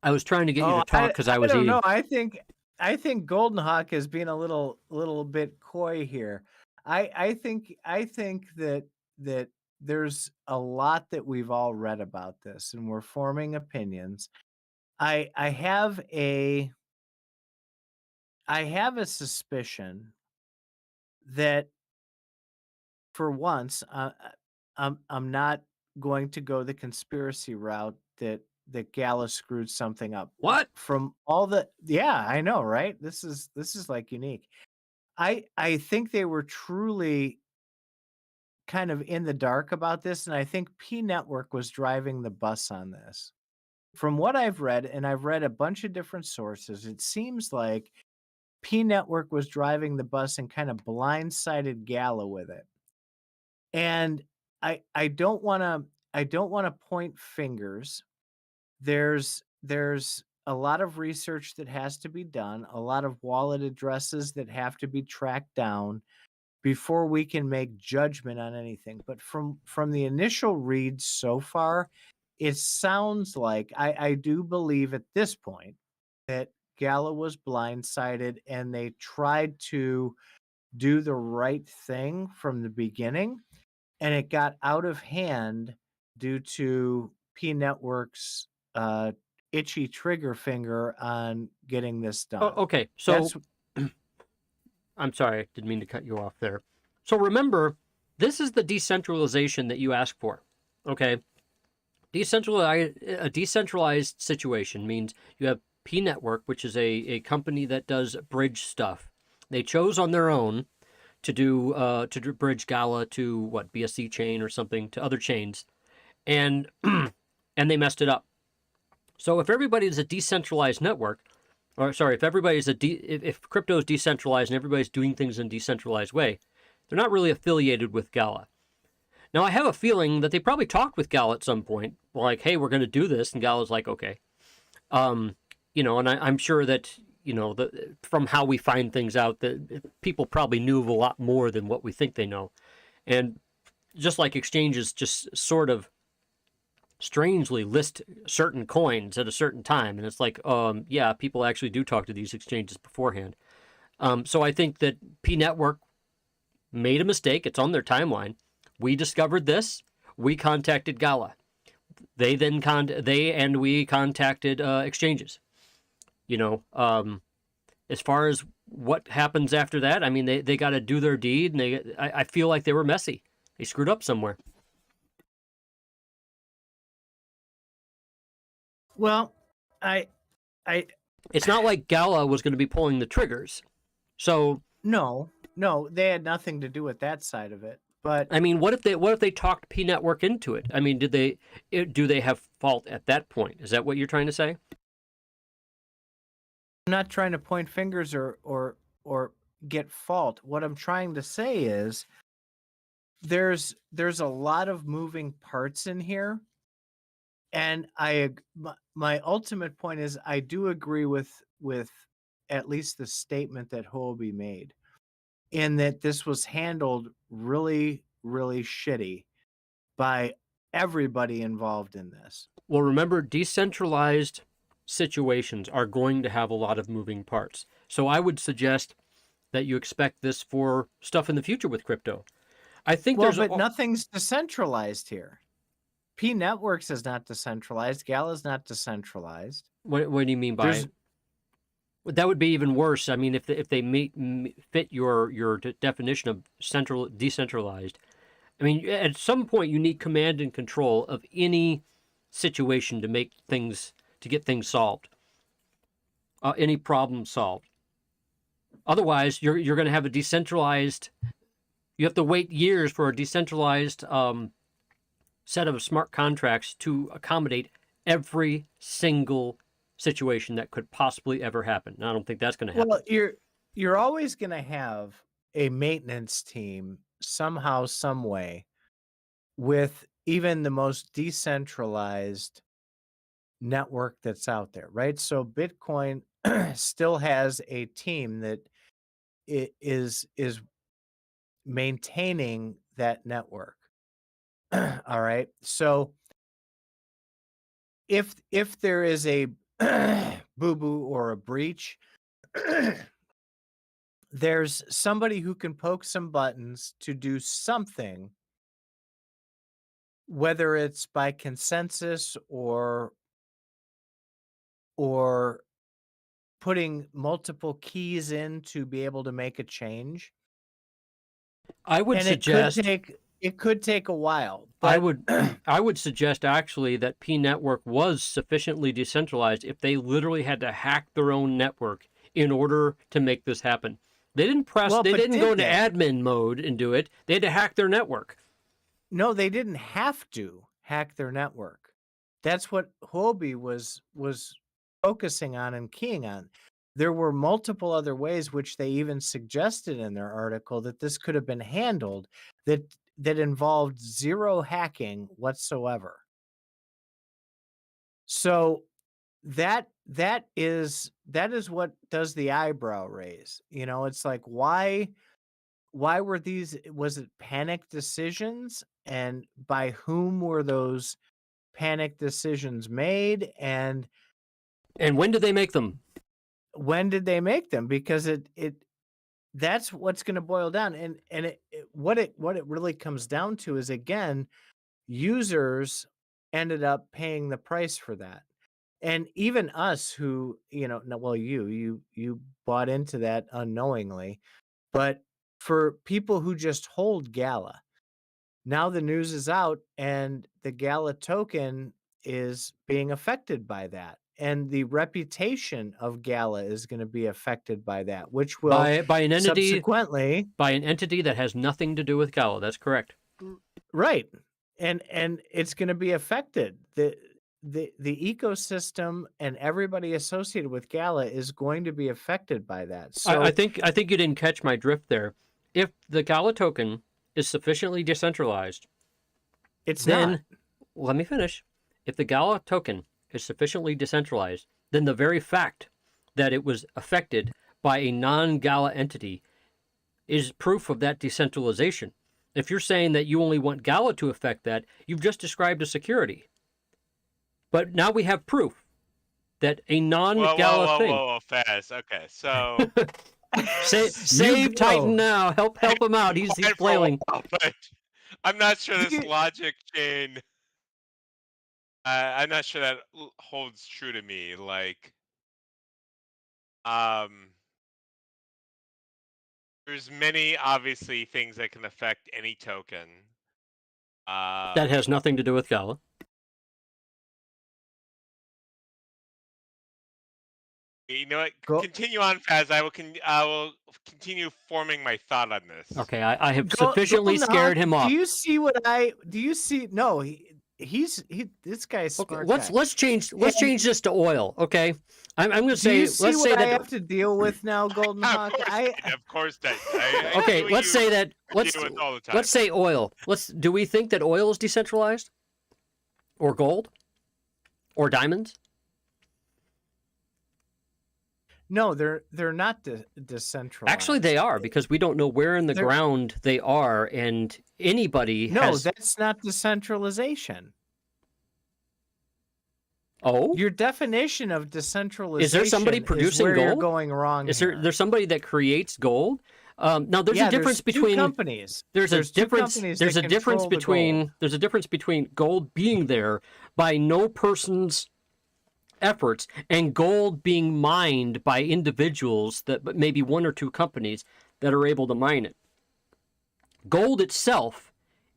I was trying to get you to talk because I was eating. No, I think GoldenHawk is being a little bit coy here. I think that there's a lot that we've all read about this, and we're forming opinions. I have a suspicion that for once, I'm not going to go the conspiracy route that Gala screwed something up. What? From all the I know, right? This is like unique. I think they were truly kind of in the dark about this, and I think pNetwork was driving the bus on this. From what I've read, and I've read a bunch of different sources, it seems like pNetwork was driving the bus and kind of blindsided Gala with it. And I don't want to point fingers. There's a lot of research that has to be done, a lot of wallet addresses that have to be tracked down before we can make judgment on anything. But from the initial reads so far, it sounds like I do believe at this point that Gala was blindsided and they tried to do the right thing from the beginning, and it got out of hand due to pNetwork's itchy trigger finger on getting this done. Okay, so That's I'm sorry, didn't mean to cut you off there. So remember, this is the decentralization that you ask for. Okay, a decentralized situation means you have pNetwork, which is a company that does bridge stuff. They chose on their own to do bridge Gala to what, BSC chain or something, to other chains, and and they messed it up. So if everybody's a decentralized network, or sorry, if everybody's if crypto is decentralized and everybody's doing things in a decentralized way, they're not really affiliated with Gala. Now I have a feeling that they probably talked with Gala at some point, like, hey, we're going to do this, and Gala's like, okay. And I'm sure that, from how we find things out, that people probably knew of a lot more than what we think they know. And just like exchanges just sort of strangely list certain coins at a certain time, and it's like, yeah, people actually do talk to these exchanges beforehand. So I think that pNetwork made a mistake. It's on their timeline. We discovered this. We contacted Gala. They then we contacted exchanges. As far as what happens after that, I mean, they got to do their deed, and I feel like they were messy. They screwed up somewhere. well, I It's not like Gala was going to be pulling the triggers. So no, they had nothing to do with that side of it. But I mean, what if they talked pNetwork into it? I mean, do they have fault at that point? Is that what you're trying to say? I'm not trying to point fingers or get fault. What I'm trying to say is there's a lot of moving parts in here, and my ultimate point is I do agree with at least the statement that Hobie made, in that this was handled really, really shitty by everybody involved in this. Well, remember, decentralized situations are going to have a lot of moving parts. So I would suggest that you expect this for stuff in the future with crypto. I think but nothing's decentralized here. pNetworks is not decentralized. Gala's not decentralized. What do you mean by that? Would be even worse. I mean, if they fit your definition of decentralized. I mean, at some point you need command and control of any situation to get things solved, any problem solved. Otherwise, you're going to have a decentralized. You have to wait years for a decentralized set of smart contracts to accommodate every single situation that could possibly ever happen. And I don't think that's going to happen. Well, you're always going to have a maintenance team somehow, some way, with even the most decentralized network that's out there, right? So Bitcoin still has a team that is maintaining that network. All right. So if there is a boo-boo or a breach, there's somebody who can poke some buttons to do something, whether it's by consensus or putting multiple keys in to be able to make a change. I would suggest it could take a while. But I would suggest actually that pNetwork was sufficiently decentralized if they literally had to hack their own network in order to make this happen. They didn't they didn't go into admin mode and do it. They had to hack their network. No, they didn't have to hack their network. That's what Hobie was focusing on and keying on. There were multiple other ways, which they even suggested in their article, that this could have been handled that involved zero hacking whatsoever. So that is what does the eyebrow raise. It's like, why were these, was it panic decisions, and by whom were those panic decisions made, and when do they make them? when did they make them? Because that's what's going to boil down. And what it really comes down to is, again, users ended up paying the price for that. And even us who, well, you bought into that unknowingly, but for people who just hold Gala, now the news is out and the Gala token is being affected by that. And the reputation of Gala is going to be affected by that, which will By an entity subsequently, that has nothing to do with Gala. That's correct. right. And it's going to be affected. The ecosystem and everybody associated with Gala is going to be affected by that. So I think you didn't catch my drift there. If the Gala token is sufficiently decentralized, it's then not. let me finish. If the Gala token is sufficiently decentralized, then the very fact that it was affected by a non-Gala entity is proof of that decentralization. If you're saying that you only want Gala to affect that, you've just described a security. But now we have proof that a non-Gala thing. Whoa, Faz. Okay, so Save Titan now. Help him out. He's flailing. But I'm not sure this logic chain. I'm not sure that holds true to me. Like, there's many obviously things that can affect any token. That has nothing to do with Gala. You know what? Continue on, Faz. I will continue forming my thought on this. Okay, I have sufficiently scared him off. Do you see what do you see? No, this guy's smart. Okay, let's change this to oil. Okay, I'm going to say. Do you see let's what say I that have to deal with now, GoldenHawk. Of course, that. Okay, let's say that. Let's say oil. Do we think that oil is decentralized, or gold, or diamonds? No, they're not decentralized. Actually, they are, because we don't know where in the ground they are, and anybody has... that's not decentralization. Oh? Your definition of decentralization is there somebody producing where gold? You're going wrong. Is there's somebody that creates gold? Now there's a difference between companies. There's a difference between gold being there by no person's efforts and gold being mined by individuals, that maybe one or two companies that are able to mine it. Gold itself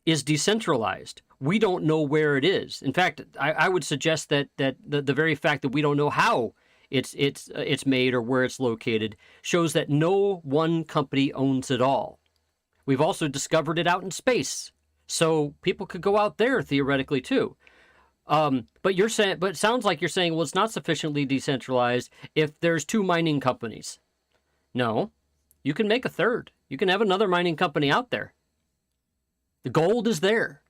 is decentralized. We don't know where it is. In fact, I would suggest that the very fact that we don't know how it's made or where it's located shows that no one company owns it all. We've also discovered it out in space, so people could go out there theoretically too. But it sounds like you're saying, well, it's not sufficiently decentralized if there's two mining companies. No, you can make a third. You can have another mining company out there. The gold is there.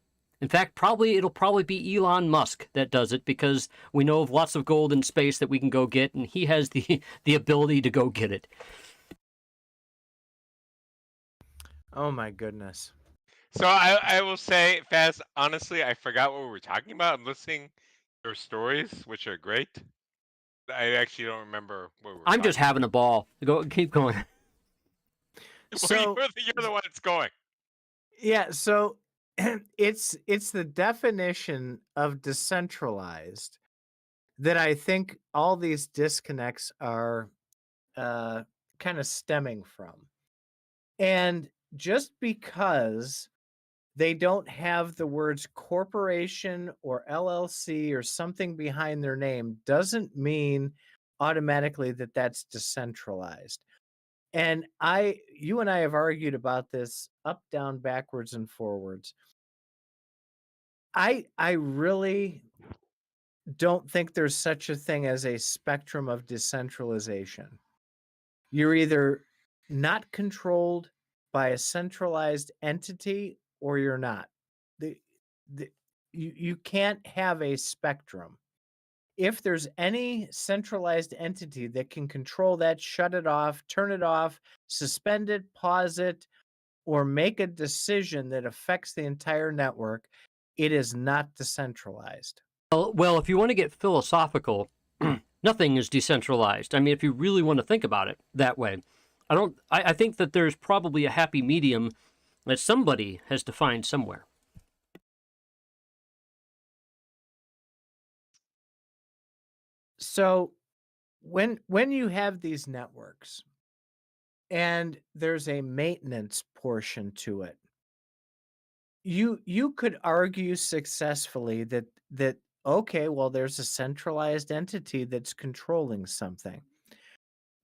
In fact, it'll probably be Elon Musk that does it, because we know of lots of gold in space that we can go get, and he has the ability to go get it. Oh my goodness. So I will say, Faz, honestly, I forgot what we were talking about. I'm listening to your stories, which are great. I actually don't remember what we were I'm just having a ball. Keep going. So you're the one that's going. Yeah, so it's the definition of decentralized that I think all these disconnects are kind of stemming from. And just because they don't have the words corporation or LLC or something behind their name doesn't mean automatically that that's decentralized. And you and I have argued about this up, down, backwards, and forwards. I really don't think there's such a thing as a spectrum of decentralization. You're either not controlled by a centralized entity or you're not. You can't have a spectrum. If there's any centralized entity that can control that, shut it off, turn it off, suspend it, pause it, or make a decision that affects the entire network, it is not decentralized. Well, if you want to get philosophical, nothing is decentralized. I mean, if you really want to think about it that way, I think that there's probably a happy medium that somebody has to find somewhere. So when you have these networks and there's a maintenance portion to it, you could argue successfully that okay, well, there's a centralized entity that's controlling something.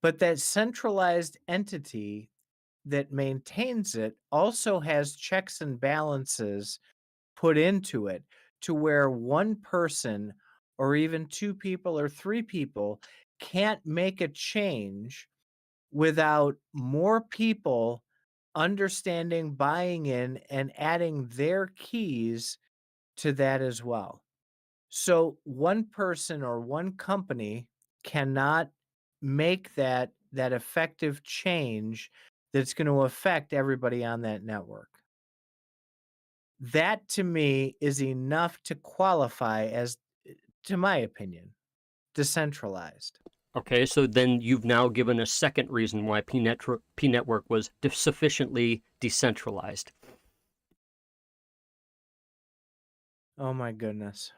But that centralized entity that maintains it also has checks and balances put into it to where one person or even two people or three people can't make a change without more people understanding, buying in, and adding their keys to that as well. So one person or one company cannot make that effective change that's going to affect everybody on that network. That to me is enough to qualify as, to my opinion, decentralized. Okay, so then you've now given a second reason why pNetwork was sufficiently decentralized. Oh my goodness.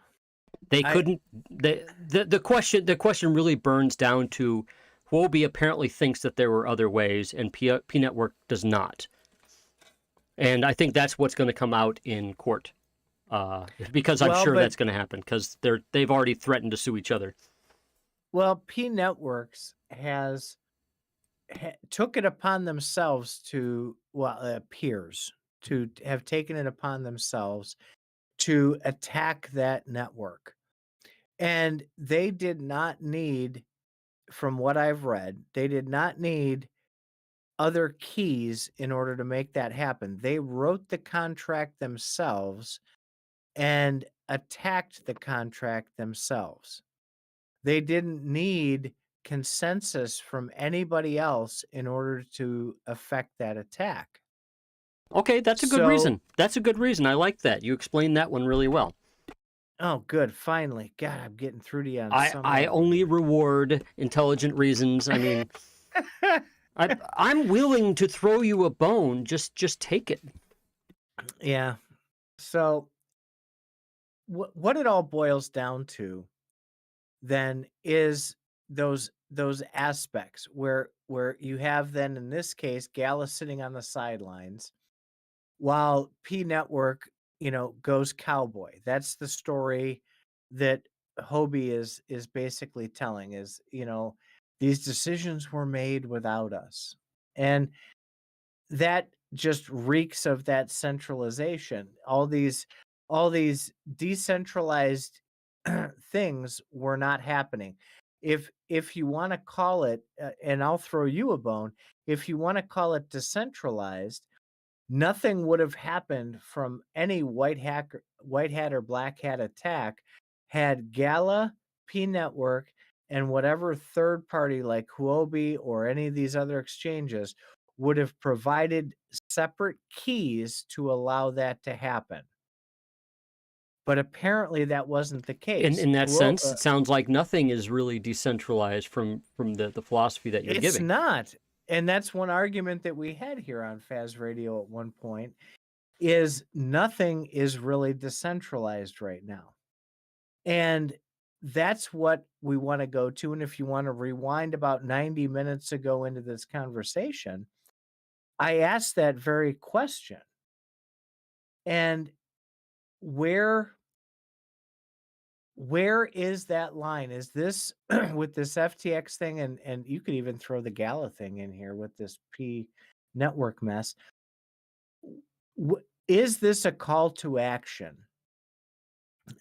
They I couldn't. The question really burns down to Huobi apparently thinks that there were other ways, and pNetwork does not. And I think that's what's going to come out in court, because I'm well, sure but that's going to happen because they've already threatened to sue each other. well, pNetworks took it upon themselves to, well, it appears to have taken it upon themselves to attack that network. And they did not need, from what I've read, they did not need other keys in order to make that happen. They wrote the contract themselves and attacked the contract themselves. They didn't need consensus from anybody else in order to affect that attack. Okay, that's a good So, reason. That's a good reason. I like that. You explained that one really well. oh, good. Finally. God, I'm getting through to you on some I level. only reward intelligent reasons. I mean, I'm willing to throw you a bone. Just take it. Yeah. So, what it all boils down to then is those aspects where you have then in this case Gala sitting on the sidelines while pNetwork, goes cowboy. That's the story that Hobie is basically telling is, these decisions were made without us. And that just reeks of that centralization. All these decentralized things were not happening. If you want to call it, and I'll throw you a bone, if you want to call it decentralized, nothing would have happened from any white hat or black hat attack had Gala, pNetwork, and whatever third party like Huobi or any of these other exchanges would have provided separate keys to allow that to happen. But apparently that wasn't the case. In that sense, it sounds like nothing is really decentralized from the philosophy that you're It's giving. not. And that's one argument that we had here on Faz Radio at one point is nothing is really decentralized right now. And that's what we want to go to. And if you want to rewind about 90 minutes ago into this conversation, I asked that very question. And where is that line? Is this with this FTX thing, and you could even throw the Gala thing in here with this P network mess. Is this a call to action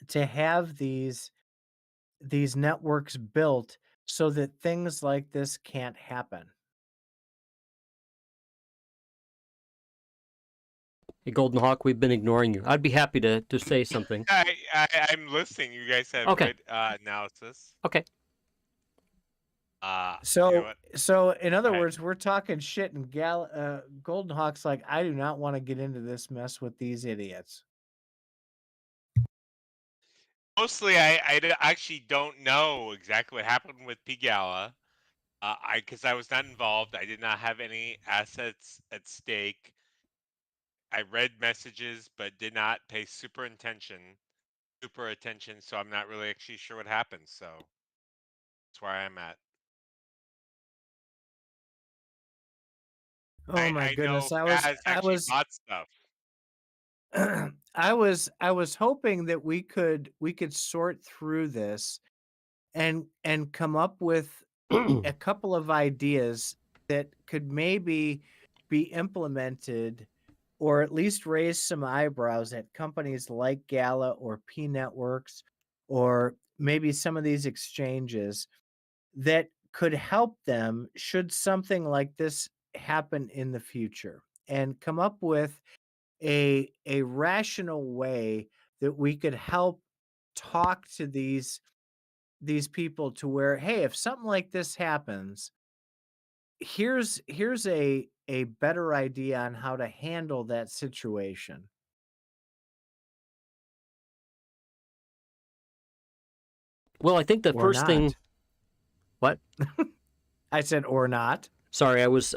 to have these networks built so that things like this can't happen? Hey, GoldenHawk, we've been ignoring you. I'd be happy to say something. I'm listening. You guys have Okay. good analysis. Okay. You know So what? so in other Go ahead. words, we're talking shit, and GoldenHawk's like, I do not want to get into this mess with these idiots. Mostly, actually don't know exactly what happened with pGALA. Because I was not involved. I did not have any assets at stake. I read messages, but did not pay super attention. So I'm not really actually sure what happened. So that's where I'm at. Oh my I know goodness. I was Faz I actually was bought stuff. I was hoping that we could sort through this and come up with a couple of ideas that could maybe be implemented or at least raise some eyebrows at companies like Gala or pNetworks or maybe some of these exchanges that could help them should something like this happen in the future and come up with a rational way that we could help talk to these people to where, hey, if something like this happens, here's a better idea on how to handle that situation Well, I think the or first thing. not. What? I said or not. Sorry, I was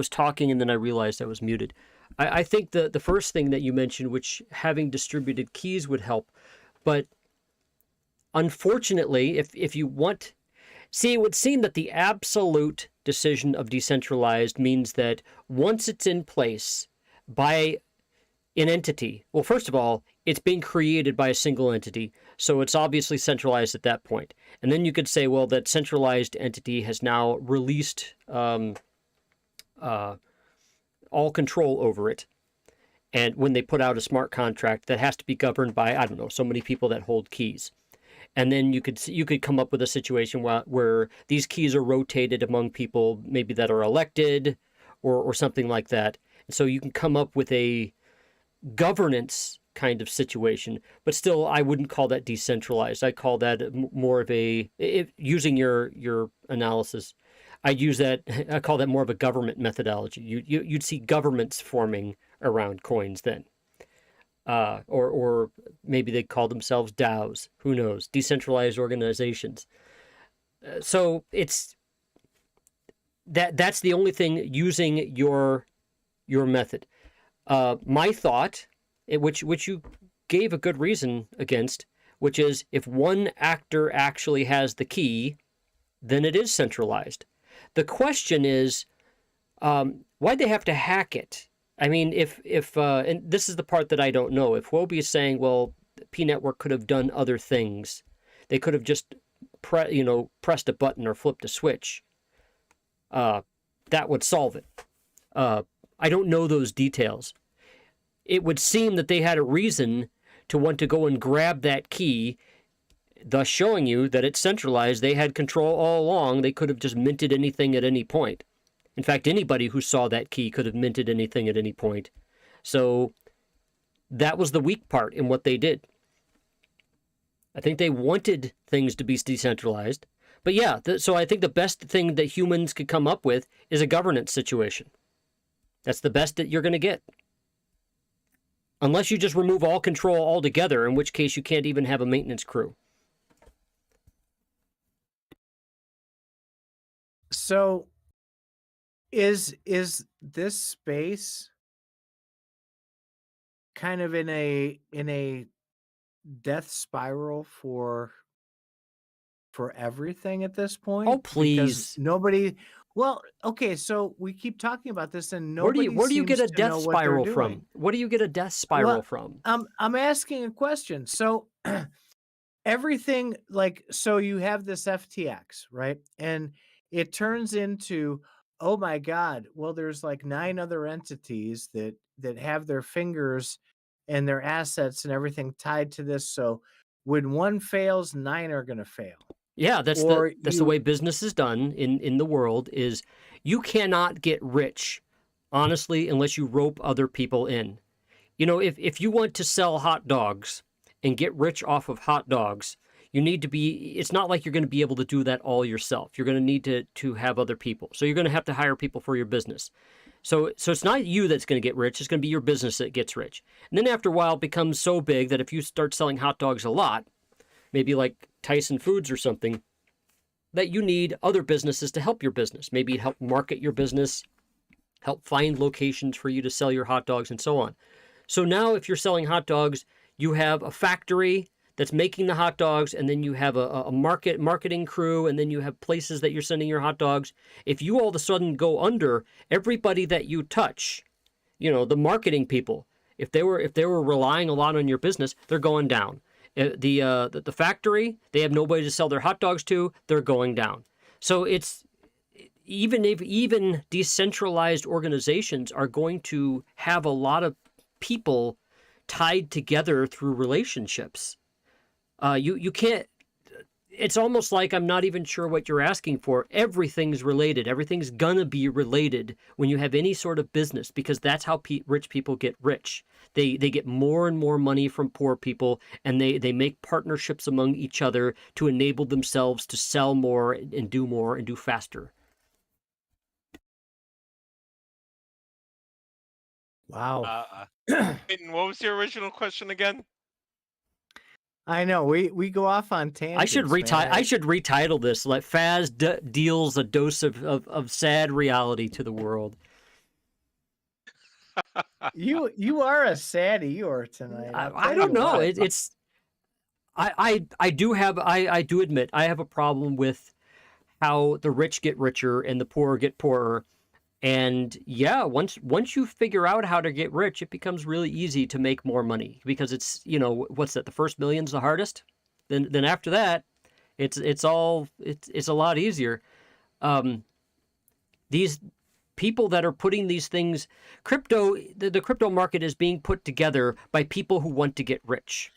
talking and then I realized I was muted. I think the first thing that you mentioned, which having distributed keys would help, but unfortunately, if you want, see, it would seem that the absolute decision of decentralized means that once it's in place by an entity, well, first of all, it's being created by a single entity, so it's obviously centralized at that point. And then you could say, well, that centralized entity has now released all control over it. And when they put out a smart contract that has to be governed by, I don't know, so many people that hold keys. And then you could come up with a situation where these keys are rotated among people maybe that are elected or something like that. And so you can come up with a governance kind of situation, but still I wouldn't call that decentralized. I call that more of using your analysis, I call that more of a government methodology. You'd see governments forming around coins then. Or maybe they call themselves DAOs. Who knows? Decentralized organizations. So it's that's the only thing using your method. My thought, which you gave a good reason against, which is if one actor actually has the key, then it is centralized. The question is, why'd they have to hack it? I mean, if and this is the part that I don't know. If Wobie is saying, well, pNetwork could have done other things, they could have just pressed a button or flipped a switch. That would solve it. I don't know those details. It would seem that they had a reason to want to go and grab that key, thus showing you that it's centralized. They had control all along. They could have just minted anything at any point. In fact, anybody who saw that key could have minted anything at any point. So that was the weak part in what they did. I think they wanted things to be decentralized. But yeah, so I think the best thing that humans could come up with is a governance situation. That's the best that you're going to get. Unless you just remove all control altogether, in which case you can't even have a maintenance crew. So is this space kind of in a death spiral for everything at this point? Oh, Because please. nobody, well, okay, so we keep talking about this and Where do nobody you get seems a to death know what they're spiral doing. from? What do you get a death spiral Well, from? I'm asking a question. So everything, like, so you have this FTX, right? And it turns into, oh my God, well, there's like 9 other entities that have their fingers and their assets and everything tied to this. So when one fails, 9 are going to fail. Yeah, that's the Or way business is done in the world. Is you cannot get rich, honestly, unless you rope other people in. If you want to sell hot dogs and get rich off of hot dogs, you need to be. It's not like you're going to be able to do that all yourself. You're going to need to have other people. So you're going to have to hire people for your business. So it's not you that's going to get rich. It's going to be your business that gets rich. And then after a while, it becomes so big that if you start selling hot dogs a lot, maybe like Tyson Foods or something, that you need other businesses to help your business. Maybe help market your business, help find locations for you to sell your hot dogs and so on. So now if you're selling hot dogs, you have a factory that's making the hot dogs, and then you have a marketing crew, and then you have places that you're sending your hot dogs. If you all of a sudden go under, everybody that you touch, the marketing people, if they were relying a lot on your business, they're going down. The factory, they have nobody to sell their hot dogs to, they're going down. So it's even decentralized organizations are going to have a lot of people tied together through relationships. You can't. It's almost like I'm not even sure what you're asking for. Everything's related. Everything's gonna be related when you have any sort of business, because that's how rich people get rich. They get more and more money from poor people, and they make partnerships among each other to enable themselves to sell more and do faster. Wow. Peyton, what was your original question again? I know we go off on tangents. I should retitle this like Faz deals a dose of sad reality to the world. You are a saddie, you are tonight. I don't know. I do admit I have a problem with how the rich get richer and the poor get poorer. And yeah, once you figure out how to get rich, it becomes really easy to make more money, because it's, what's that? The first million's the hardest. Then after that, it's a lot easier. These people that are putting these things, the crypto market is being put together by people who want to get rich.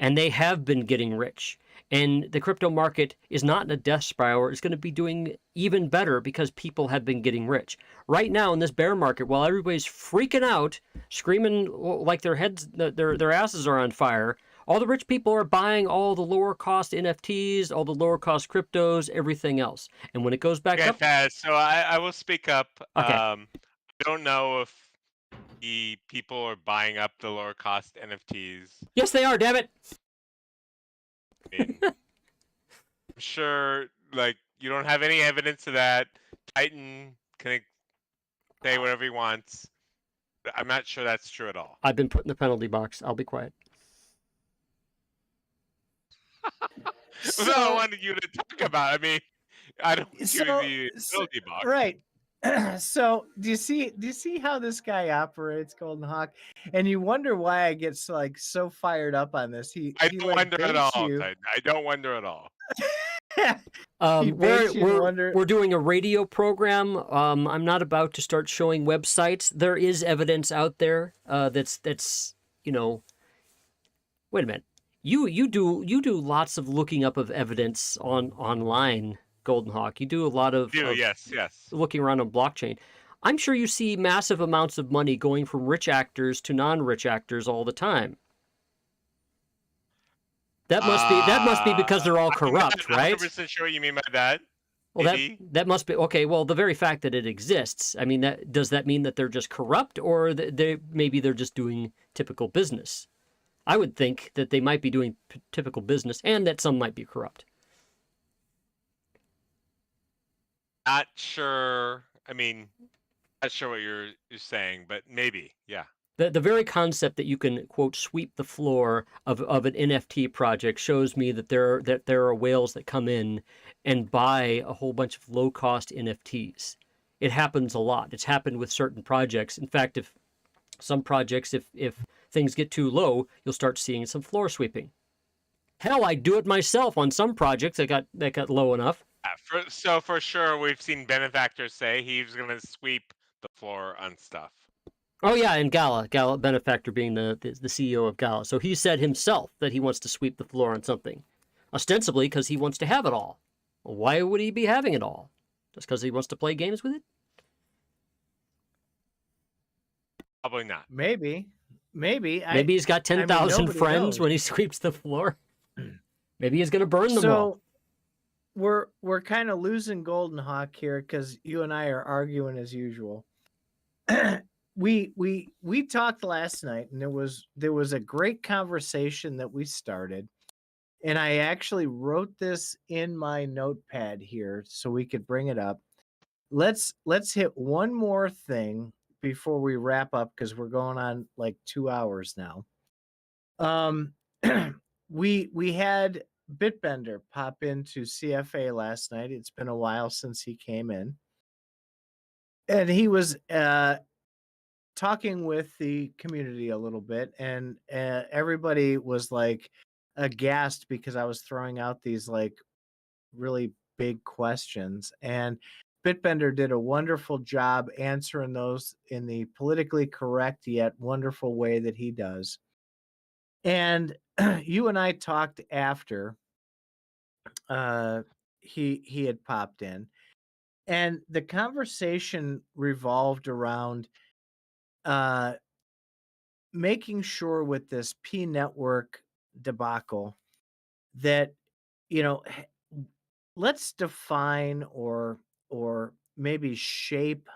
And they have been getting rich. And the crypto market is not in a death spiral. It's going to be doing even better because people have been getting rich. Right now in this bear market, while everybody's freaking out, screaming like their asses are on fire, all the rich people are buying all the lower cost NFTs, all the lower cost cryptos, everything else. And when it goes back up... Faz, so I will speak up. Okay. I don't know if the people are buying up the lower cost NFTs. Yes, they are, damn it. I'm sure, you don't have any evidence of that. Titan can say whatever he wants. I'm not sure that's true at all. I've been put in the penalty box. I'll be quiet. So, I wanted you to talk about. I mean, I don't want you to be penalty box. Right. So do you see how this guy operates, GoldenHawk? And you wonder why I get so fired up on this. I don't wonder at all. I don't wonder at all. We're doing a radio program. I'm not about to start showing websites. There is evidence out there that's wait a minute. You do lots of looking up of evidence online, GoldenHawk. You do a lot of yes. looking around on blockchain. I'm sure you see massive amounts of money going from rich actors to non-rich actors all the time. That must be because they're all corrupt, right? I'm not 100% sure what you mean by that. Well, that must be okay. Well, the very fact that it exists, I mean, does that mean that they're just corrupt, or maybe they're just doing typical business? I would think that they might be doing typical business, and that some might be corrupt. Not sure. I mean, not sure what you're saying, but maybe, yeah. The very concept that you can, quote, sweep the floor of an NFT project shows me that there are whales that come in and buy a whole bunch of low-cost NFTs. It happens a lot. It's happened with certain projects. In fact, if some projects, if things get too low, you'll start seeing some floor sweeping. Hell, I do it myself on some projects that got low enough. So for sure, we've seen benefactors say he's going to sweep the floor on stuff. Oh yeah, and Gala benefactor being the CEO of Gala. So he said himself that he wants to sweep the floor on something, ostensibly because he wants to have it all. Well, why would he be having it all? Just because he wants to play games with it? Probably not. Maybe. Maybe he's got 10,000 friends knows. When he sweeps the floor. Maybe he's going to burn them all. We're kind of losing GoldenHawk here because you and I are arguing as usual. We talked last night, and there was a great conversation that we started, and I actually wrote this in my notepad here so we could bring it up. Let's hit one more thing before we wrap up, because we're going on like 2 hours now. We had Bitbender pop into CFA last night. It's been a while since he came in, and he was talking with the community a little bit, and everybody was like aghast because I was throwing out these like really big questions, and Bitbender did a wonderful job answering those in the politically correct yet wonderful way that he does. And you and I talked after he had popped in, and the conversation revolved around making sure with this pNetwork debacle that, you know, let's define or maybe shape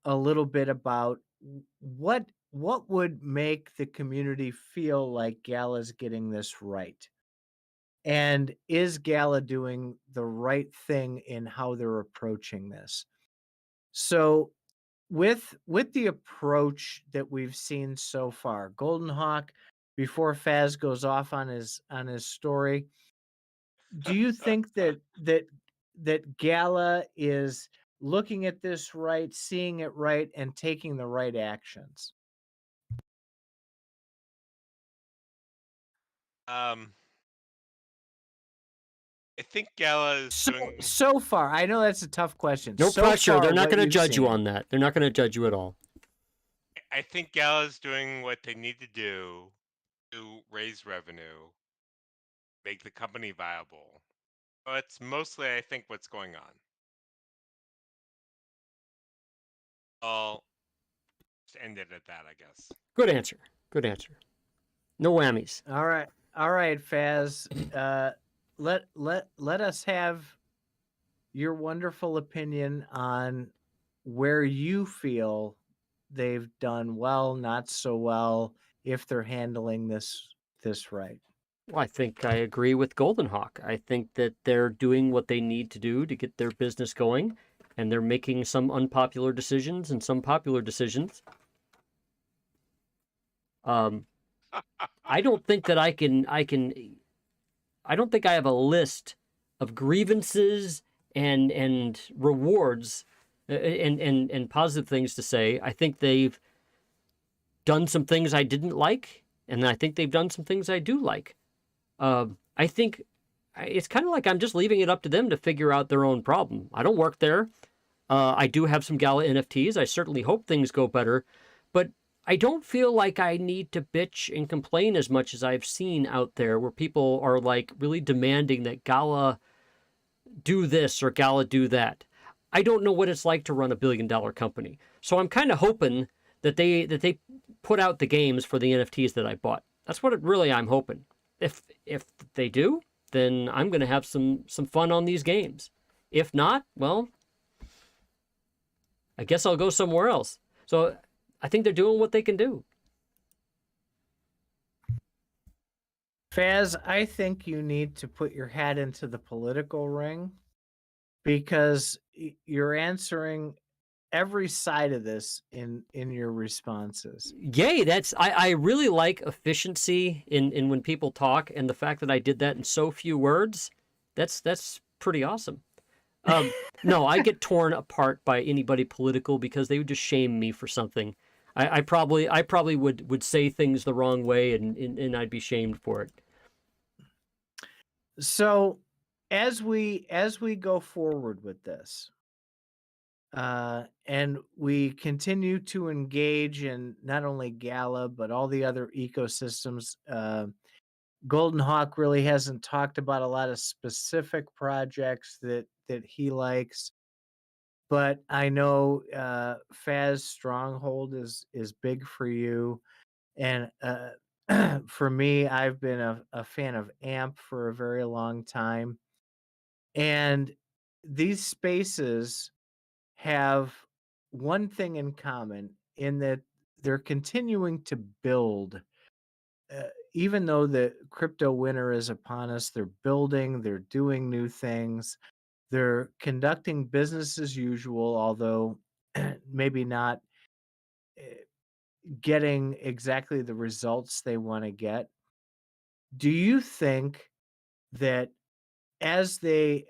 a little bit about what would make the community feel like Gala's getting this right. And is Gala doing the right thing in how they're approaching this? So with the approach that we've seen so far, GoldenHawk, before Faz goes off on his story, do you think that Gala is looking at this right, seeing it right, and taking the right actions? I think Gala is doing. So far, I know that's a tough question. No so pressure. Far, They're not what going to you've judge you seen. on that. They're not going to judge you at all. I think Gala's doing what they need to do to raise revenue, make the company viable. That's mostly, I think, what's going on. I'll just end it at that, I guess. Good answer. Good answer. No whammies. All right, Faz. Let us have your wonderful opinion on where you feel they've done well, not so well, if they're handling this right. Well, I think I agree with GoldenHawk. I think that they're doing what they need to do to get their business going, and they're making some unpopular decisions and some popular decisions. I don't think that I don't think I have a list of grievances and rewards and positive things to say. I think they've done some things I didn't like, and I think they've done some things I do like. I think it's kind of like I'm just leaving it up to them to figure out their own problem. I don't work there. I do have some Gala NFTs. I certainly hope things go better, but I don't feel like I need to bitch and complain as much as I've seen out there, where people are like really demanding that Gala do this or Gala do that. I don't know what it's like to run a $1 billion company, so I'm kind of hoping that they put out the games for the NFTs that I bought. That's what I'm hoping. If they do, then I'm going to have some fun on these games. If not, well, I guess I'll go somewhere else. So I think they're doing what they can do. Faz, I think you need to put your hat into the political ring, because you're answering every side of this in your responses. Yay, I really like efficiency in when people talk, and the fact that I did that in so few words, that's pretty awesome. No, I get torn apart by anybody political because they would just shame me for something. I probably would say things the wrong way, and I'd be shamed for it. So as we go forward with this, and we continue to engage in not only Gala but all the other ecosystems, GoldenHawk really hasn't talked about a lot of specific projects that he likes, but I know Faz Stronghold is big for you, and for me, I've been a fan of AMP for a very long time, and these spaces have one thing in common, in that they're continuing to build even though the crypto winter is upon us, they're building, they're doing new things, they're conducting business as usual, although maybe not getting exactly the results they want to get. Do you think that as they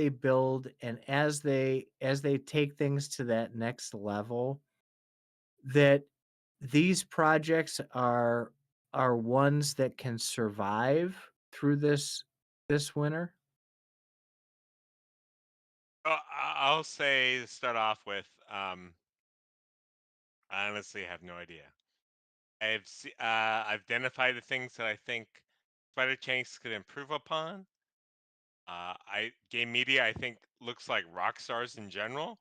build and as they take things to that next level, that these projects are ones that can survive through this winter? I'll say to start off with, I honestly have no idea. I've identified the things that I think Spider Tanks could improve upon. I game media I think looks like rock stars in general.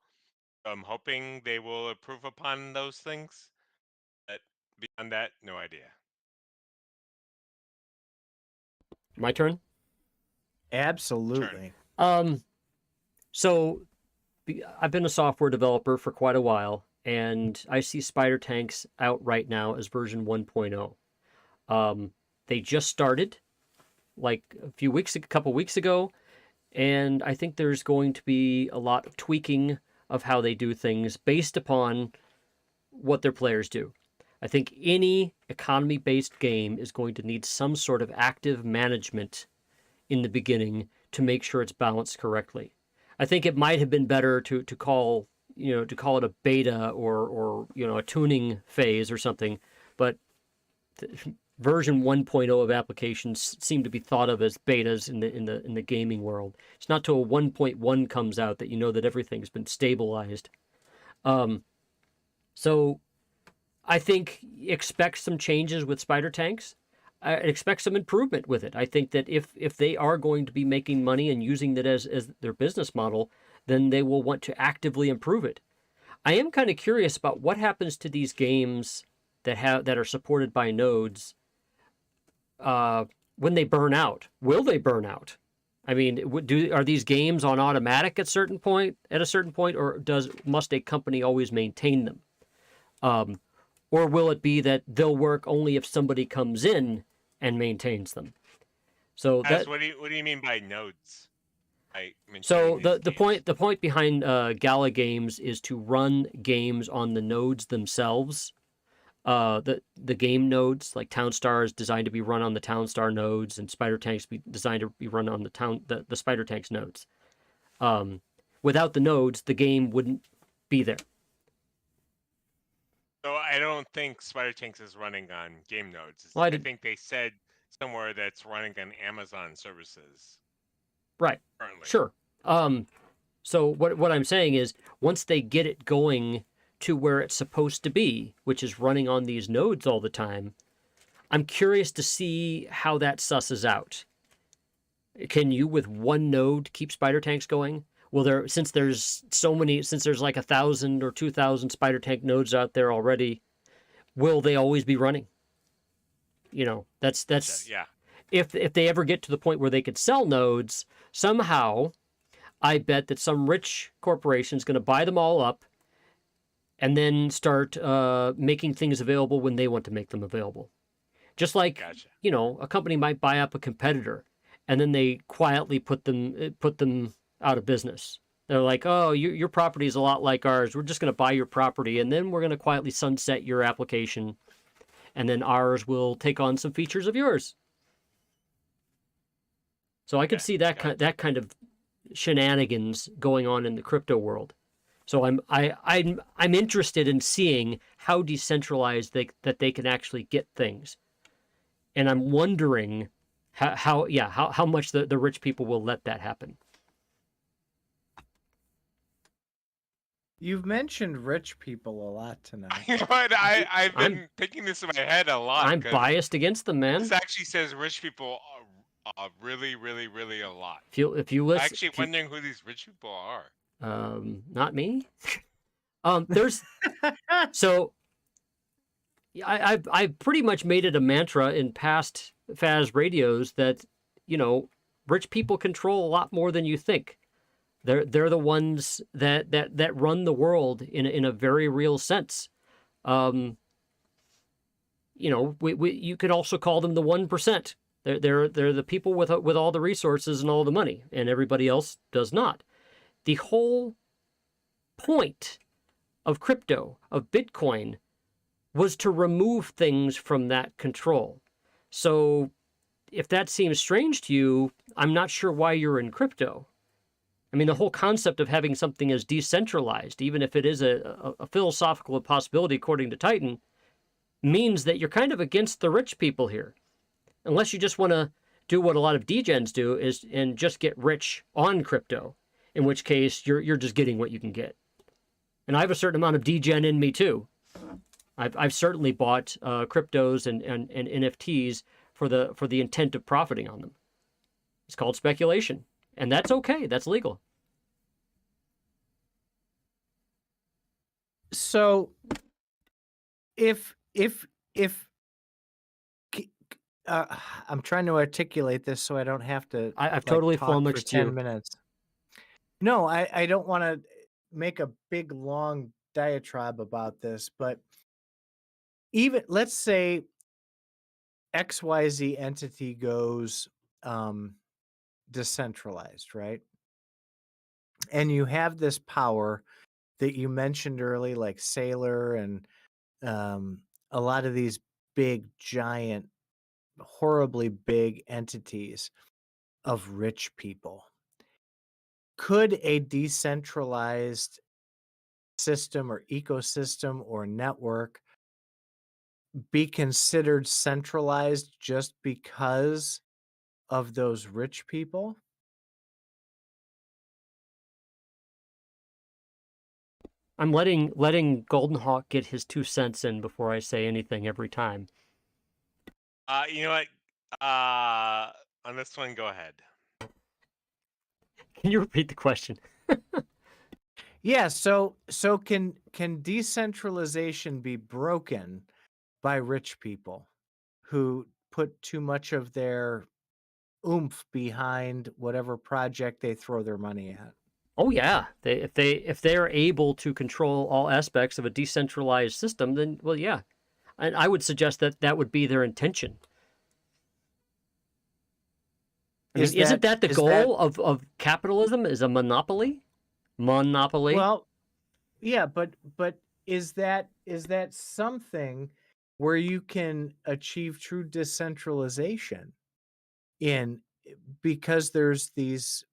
So I'm hoping they will improve upon those things. But beyond that, no idea. My turn. Absolutely. So I've been a software developer for quite a while, and I see Spider Tanks out right now as version 1.0. They just started like a couple weeks ago, and I think there's going to be a lot of tweaking of how they do things based upon what their players do. I think any economy-based game is going to need some sort of active management in the beginning to make sure it's balanced correctly. I think it might have been better to call it a beta or a tuning phase or something, but version 1.0 of applications seem to be thought of as betas in the gaming world. It's not till 1.1 comes out that you know that everything's been stabilized. So I think expect some changes with Spider Tanks. I expect some improvement with it. I think that if they are going to be making money and using that as their business model, then they will want to actively improve it. I am kind of curious about what happens to these games that are supported by nodes when they burn out. Will they burn out? I mean, are these games on automatic at a certain point, or must a company always maintain them? Or will it be that they'll work only if somebody comes in and maintains them? So What do you mean by nodes? So the point behind Gala games is to run games on the nodes themselves. The game nodes, like Townstar is designed to be run on the Townstar nodes, and Spider Tanks be designed to be run on the Spider Tanks nodes. Without the nodes, the game wouldn't be there. So I don't think Spider Tanks is running on game nodes. Well, I think they said somewhere that's running on Amazon services. Right. Currently. Sure. So what I'm saying is, once they get it going to where it's supposed to be, which is running on these nodes all the time, I'm curious to see how that susses out. Can you, with one node, keep Spider Tanks going? Well, since there's like 1,000 or 2,000 Spider Tank nodes out there already, will they always be running? That's yeah. If they ever get to the point where they could sell nodes, somehow, I bet that some rich corporation is going to buy them all up and then start making things available when they want to make them available. Just like, Gotcha. A company might buy up a competitor and then they quietly put them out of business. They're like, oh, your property is a lot like ours. We're just going to buy your property, and then we're going to quietly sunset your application, and then ours will take on some features of yours. So I could see that kind of shenanigans going on in the crypto world. So I'm interested in seeing how decentralized that they can actually get things, and I'm wondering how much the rich people will let that happen. You've mentioned rich people a lot tonight. You know what? I've been thinking this in my head a lot. I'm biased against them, man. This actually says rich people are really, really, really a lot. If you listen, I'm actually wondering who these rich people are. Not me. There's so I've pretty much made it a mantra in past Faz radios that rich people control a lot more than you think. They're the ones that run the world in a very real sense. you could also call them the 1%. They're the people with all the resources and all the money, and everybody else does not. The whole point of crypto, of Bitcoin, was to remove things from that control. So if that seems strange to you, I'm not sure why you're in crypto. I mean, the whole concept of having something as decentralized, even if it is a philosophical possibility according to Titan, means that you're kind of against the rich people here. Unless you just want to do what a lot of degens do and just get rich on crypto, in which case you're just getting what you can get. And I have a certain amount of degen in me too. I've certainly bought cryptos and NFTs for the intent of profiting on them. It's called speculation, and that's okay. That's legal. So, if I'm trying to articulate this so I don't have to. I've totally talk for flummoxed 10 you. minutes. No, I don't want to make a big long diatribe about this, but even let's say XYZ entity goes decentralized, right? And you have this power that you mentioned early, like Sailor and a lot of these big, giant, horribly big entities of rich people. Could a decentralized system or ecosystem or network be considered centralized just because of those rich people? I'm letting GoldenHawk get his 2 cents in before I say anything every time. You know what? On this one, go ahead. Can you repeat the question? Yeah, so can decentralization be broken by rich people who put too much of their oomph behind whatever project they throw their money at? Oh yeah, if they're able to control all aspects of a decentralized system, then well, yeah, and I would suggest that would be their intention. I mean, isn't that the goal of capitalism? Is a monopoly? Monopoly? Well, yeah, but is that something where you can achieve true decentralization in because there's these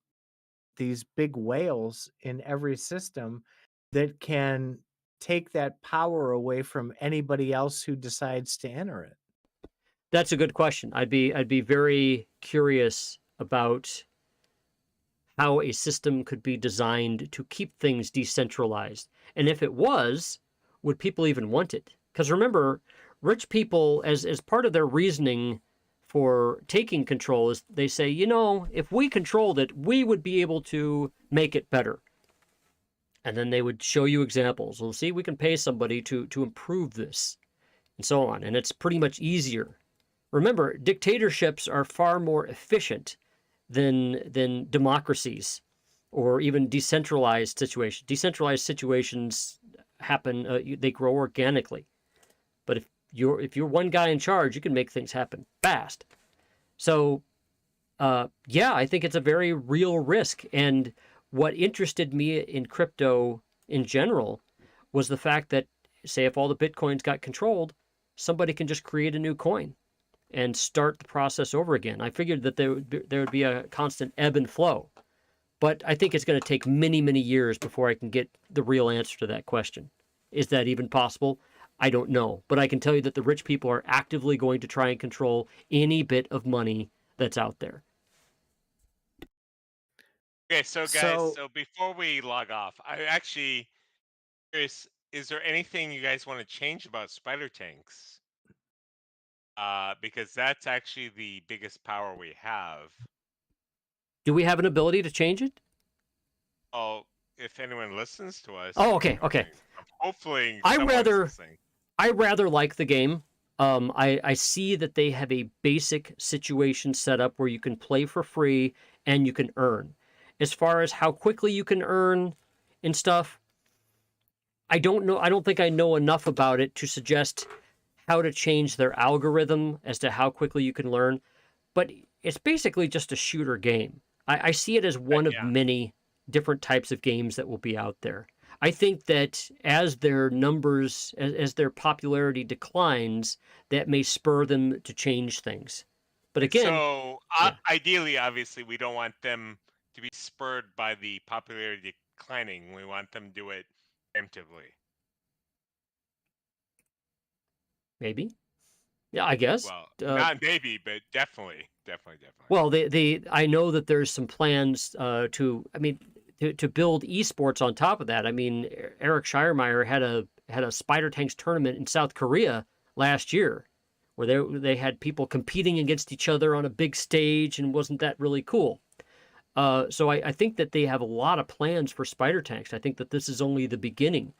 big whales in every system that can take that power away from anybody else who decides to enter it? That's a good question. I'd be very curious about how a system could be designed to keep things decentralized. And if it was, would people even want it? Because remember, rich people, as part of their reasoning for taking control, is they say, if we controlled it, we would be able to make it better. And then they would show you examples. Well, see, we can pay somebody to improve this, and so on. And it's pretty much easier. Remember, dictatorships are far more efficient than democracies or even decentralized situations. Decentralized situations happen, they grow organically. But if you're one guy in charge, you can make things happen fast. So, yeah, I think it's a very real risk. And what interested me in crypto in general was the fact that, say, if all the Bitcoins got controlled, somebody can just create a new coin and start the process over again. I figured that there would be a constant ebb and flow. But I think it's going to take many, many years before I can get the real answer to that question. Is that even possible? I don't know. But I can tell you that the rich people are actively going to try and control any bit of money that's out there. Okay, so guys, so before we log off, I actually curious, is there anything you guys want to change about spider tanks? Because that's actually the biggest power we have. Do we have an ability to change it? Oh, if anyone listens to us. Oh, okay. Hopefully, I listening. rather like the game. I see that they have a basic situation set up where you can play for free and you can earn. As far as how quickly you can earn and stuff, I don't know. I don't think I know enough about it to suggest how to change their algorithm as to how quickly you can learn, but it's basically just a shooter game. I see it as one of Yeah. many different types of games that will be out there. I think that as their numbers, as their popularity declines, that may spur them to change things. But again, So yeah, ideally, obviously, we don't want them to be spurred by the popularity declining. We want them to do it preemptively. maybe. Yeah, I guess. Well, not maybe, but definitely. Well, I know that there's some plans to build esports on top of that. I mean, Eric Schreiermeyer had a Spider Tanks tournament in South Korea last year, where they had people competing against each other on a big stage, and wasn't that really cool? So I think that they have a lot of plans for Spider Tanks. I think that this is only the beginning.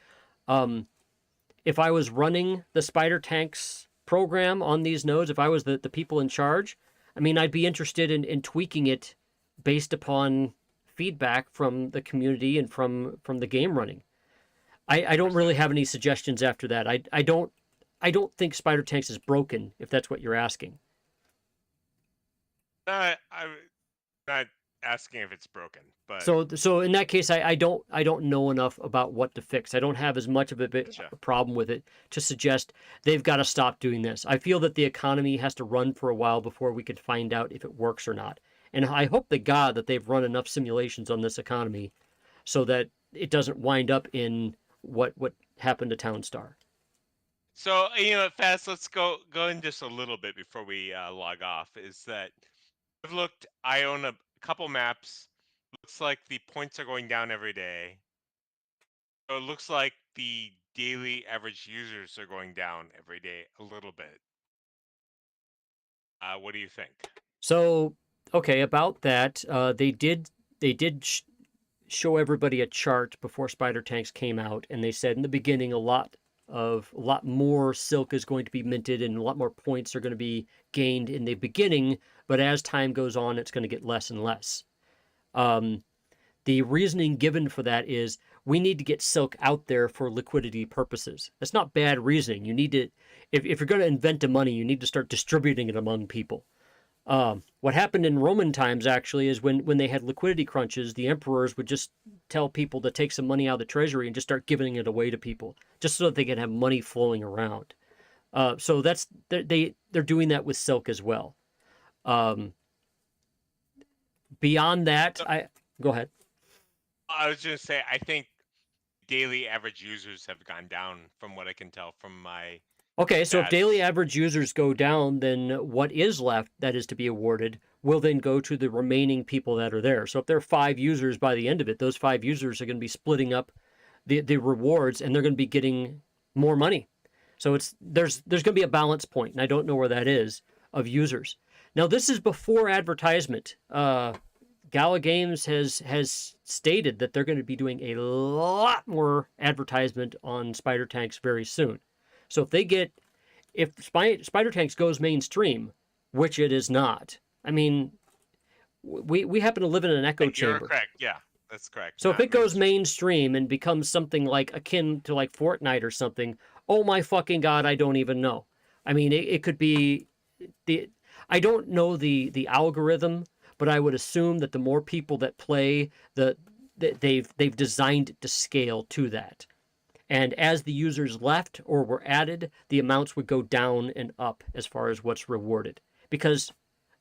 If I was running the Spider Tanks program on these nodes, if I was the people in charge, I mean, I'd be interested in tweaking it based upon feedback from the community and from the game running. I don't really have any suggestions after that. I don't think Spider Tanks is broken, if that's what you're asking. I'm not asking if it's broken, but So in that case, I don't know enough about what to fix. I don't have as much of a problem with it to suggest they've got to stop doing this. I feel that the economy has to run for a while before we can find out if it works or not. And I hope to God that they've run enough simulations on this economy so that it doesn't wind up in what happened to Townstar. So, Faz, let's go in just a little bit before we log off. Is that I own a couple maps. Looks like the points are going down every day. So it looks like the daily average users are going down every day a little bit. What do you think? So, okay, about that, they did show everybody a chart before Spider Tanks came out, and they said in the beginning a lot more silk is going to be minted and a lot more points are going to be gained in the beginning, but as time goes on, it's going to get less and less. The reasoning given for that is we need to get silk out there for liquidity purposes. That's not bad reasoning. You need to, if you're going to invent the money, you need to start distributing it among people. What happened in Roman times actually is when they had liquidity crunches, the emperors would just tell people to take some money out of the treasury and just start giving it away to people, just so that they can have money flowing around. So they're doing that with silk as well. Beyond that, go ahead. I was going to say, I think daily average users have gone down from what I can tell from my Okay, so if stats. daily average users go down, then what is left that is to be awarded will then go to the remaining people that are there. So if there are 5 users by the end of it, those 5 users are going to be splitting up the rewards, and they're going to be getting more money. So there's going to be a balance point, and I don't know where that is, of users. Now, this is before advertisement. Gala Games has stated that they're going to be doing a lot more advertisement on Spider Tanks very soon. So if Spider Tanks goes mainstream, which it is not, I mean, we happen to live in an echo chamber. You're correct. Yeah, that's correct. So if it goes mainstream and becomes something like akin to like Fortnite or something, oh my fucking God, I don't even know. I mean, it could be I don't know the algorithm, but I would assume that the more people that play, they've designed it to scale to that. And as the users left or were added, the amounts would go down and up as far as what's rewarded. Because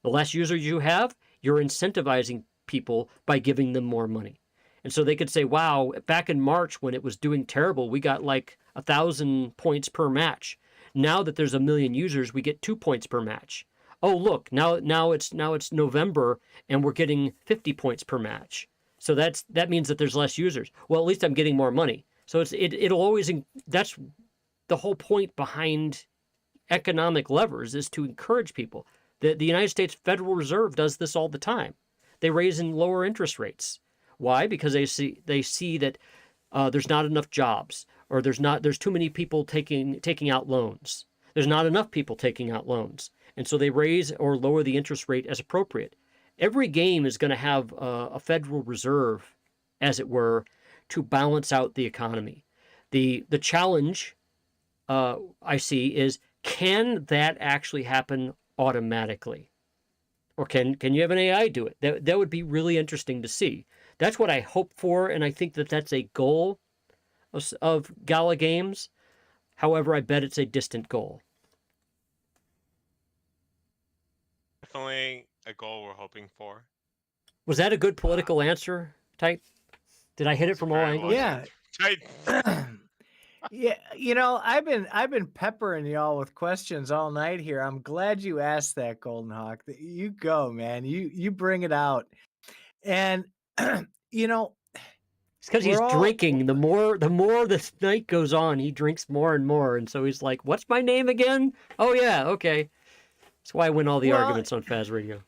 the less users you have, you're incentivizing people by giving them more money. And so they could say, wow, back in March when it was doing terrible, we got like 1,000 points per match. Now that there's 1 million users, we get 2 points per match. Oh, look, now it's November and we're getting 50 points per match. So that means that there's less users. Well, at least I'm getting more money. So it'll always, that's the whole point behind economic levers, is to encourage people. The United States Federal Reserve does this all the time. They raise and lower interest rates. Why? Because they see that there's not enough jobs, or there's too many people taking out loans. There's not enough people taking out loans. And so they raise or lower the interest rate as appropriate. Every game is going to have a Federal Reserve, as it were, to balance out the economy. The challenge I see is Can that actually happen automatically? Or can you have an AI do it? That would be really interesting to see. That's what I hope for, and I think that that's a goal of Gala games. However, I bet it's a distant goal. Definitely a goal we're hoping for. Was that a good political answer, Type? Did I hit it from all angles? Yeah. Yeah, I've been peppering y'all with questions all night here. I'm glad you asked that, GoldenHawk. You go, man. You bring it out. And it's because he's drinking. The more the night goes on, he drinks more and more, and so he's like, "What's my name again? Oh yeah, okay." That's why I win all the arguments on Faz Radio.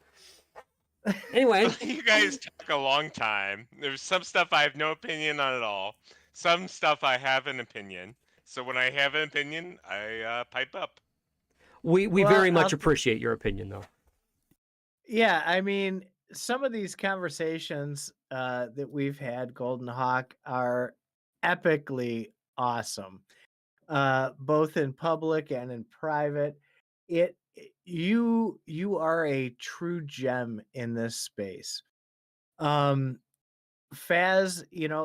Anyway, you guys talk a long time. There's some stuff I have no opinion on at all. Some stuff I have an opinion. So when I have an opinion, I pipe up. We very much appreciate your opinion, though. Yeah, I mean, some of these conversations that we've had, GoldenHawk, are epically awesome, both in public and in private. You are a true gem in this space. Faz,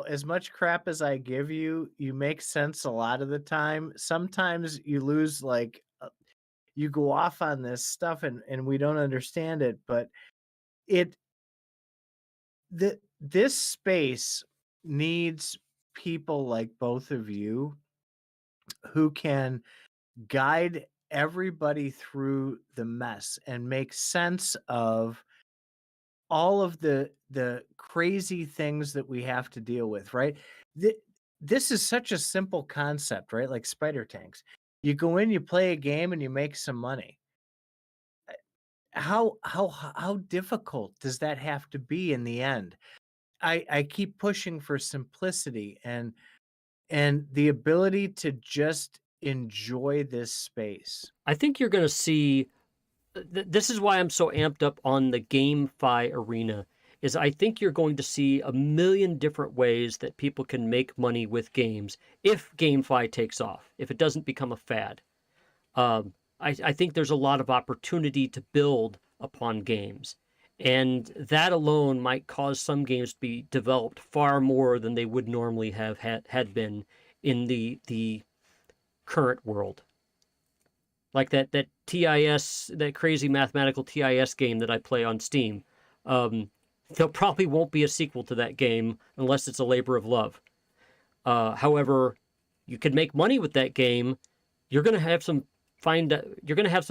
as much crap as I give you, you make sense a lot of the time. Sometimes you lose, you go off on this stuff and we don't understand it, but this space needs people like both of you who can guide everybody through the mess and make sense of all of the crazy things that we have to deal with, right? This is such a simple concept, right? Like spider tanks. You go in, you play a game, and you make some money. How difficult does that have to be in the end? I keep pushing for simplicity and the ability to just enjoy this space. I think you're going to see. This is why I'm so amped up on the GameFi arena. Is I think you're going to see a million different ways that people can make money with games if GameFi takes off. If it doesn't become a fad, I think there's a lot of opportunity to build upon games. And that alone might cause some games to be developed far more than they would normally have had been in the current world. Like that TIS, that crazy mathematical TIS game that I play on Steam. There probably won't be a sequel to that game unless it's a labor of love. However, you can make money with that game. You're going to have some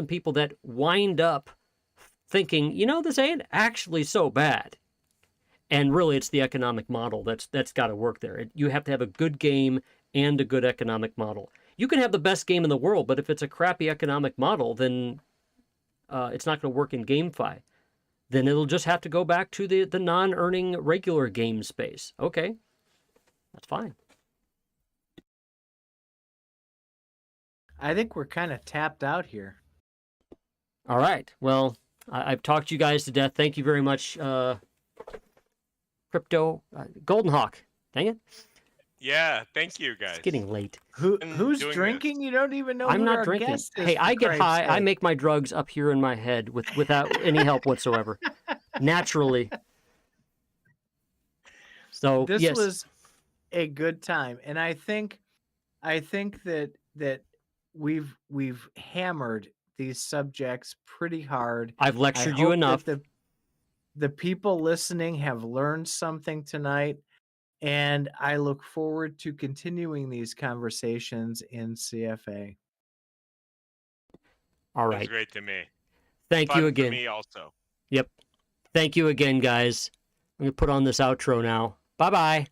people that wind up thinking, this ain't actually so bad. And really, it's the economic model that's got to work there. You have to have a good game and a good economic model. You can have the best game in the world, but if it's a crappy economic model, then it's not going to work in GameFi. Then it'll just have to go back to the non-earning regular game space. Okay, that's fine. I think we're kind of tapped out here. All right. Well, I've talked you guys to death. Thank you very much, Crypto GoldenHawk. Dang it. Yeah, thank you guys. It's getting late. Who's drinking? This? You don't even know. I'm not drinking. Hey, I get high. I make my drugs up here in my head without any help whatsoever, naturally. So this was a good time, and I think that we've hammered these subjects pretty hard. I've lectured you enough. The people listening have learned something tonight. And I look forward to continuing these conversations in CFA. All right. That's great to me. Thank you again. For me also. Yep. Thank you again, guys. I'm going to put on this outro now. Bye-bye.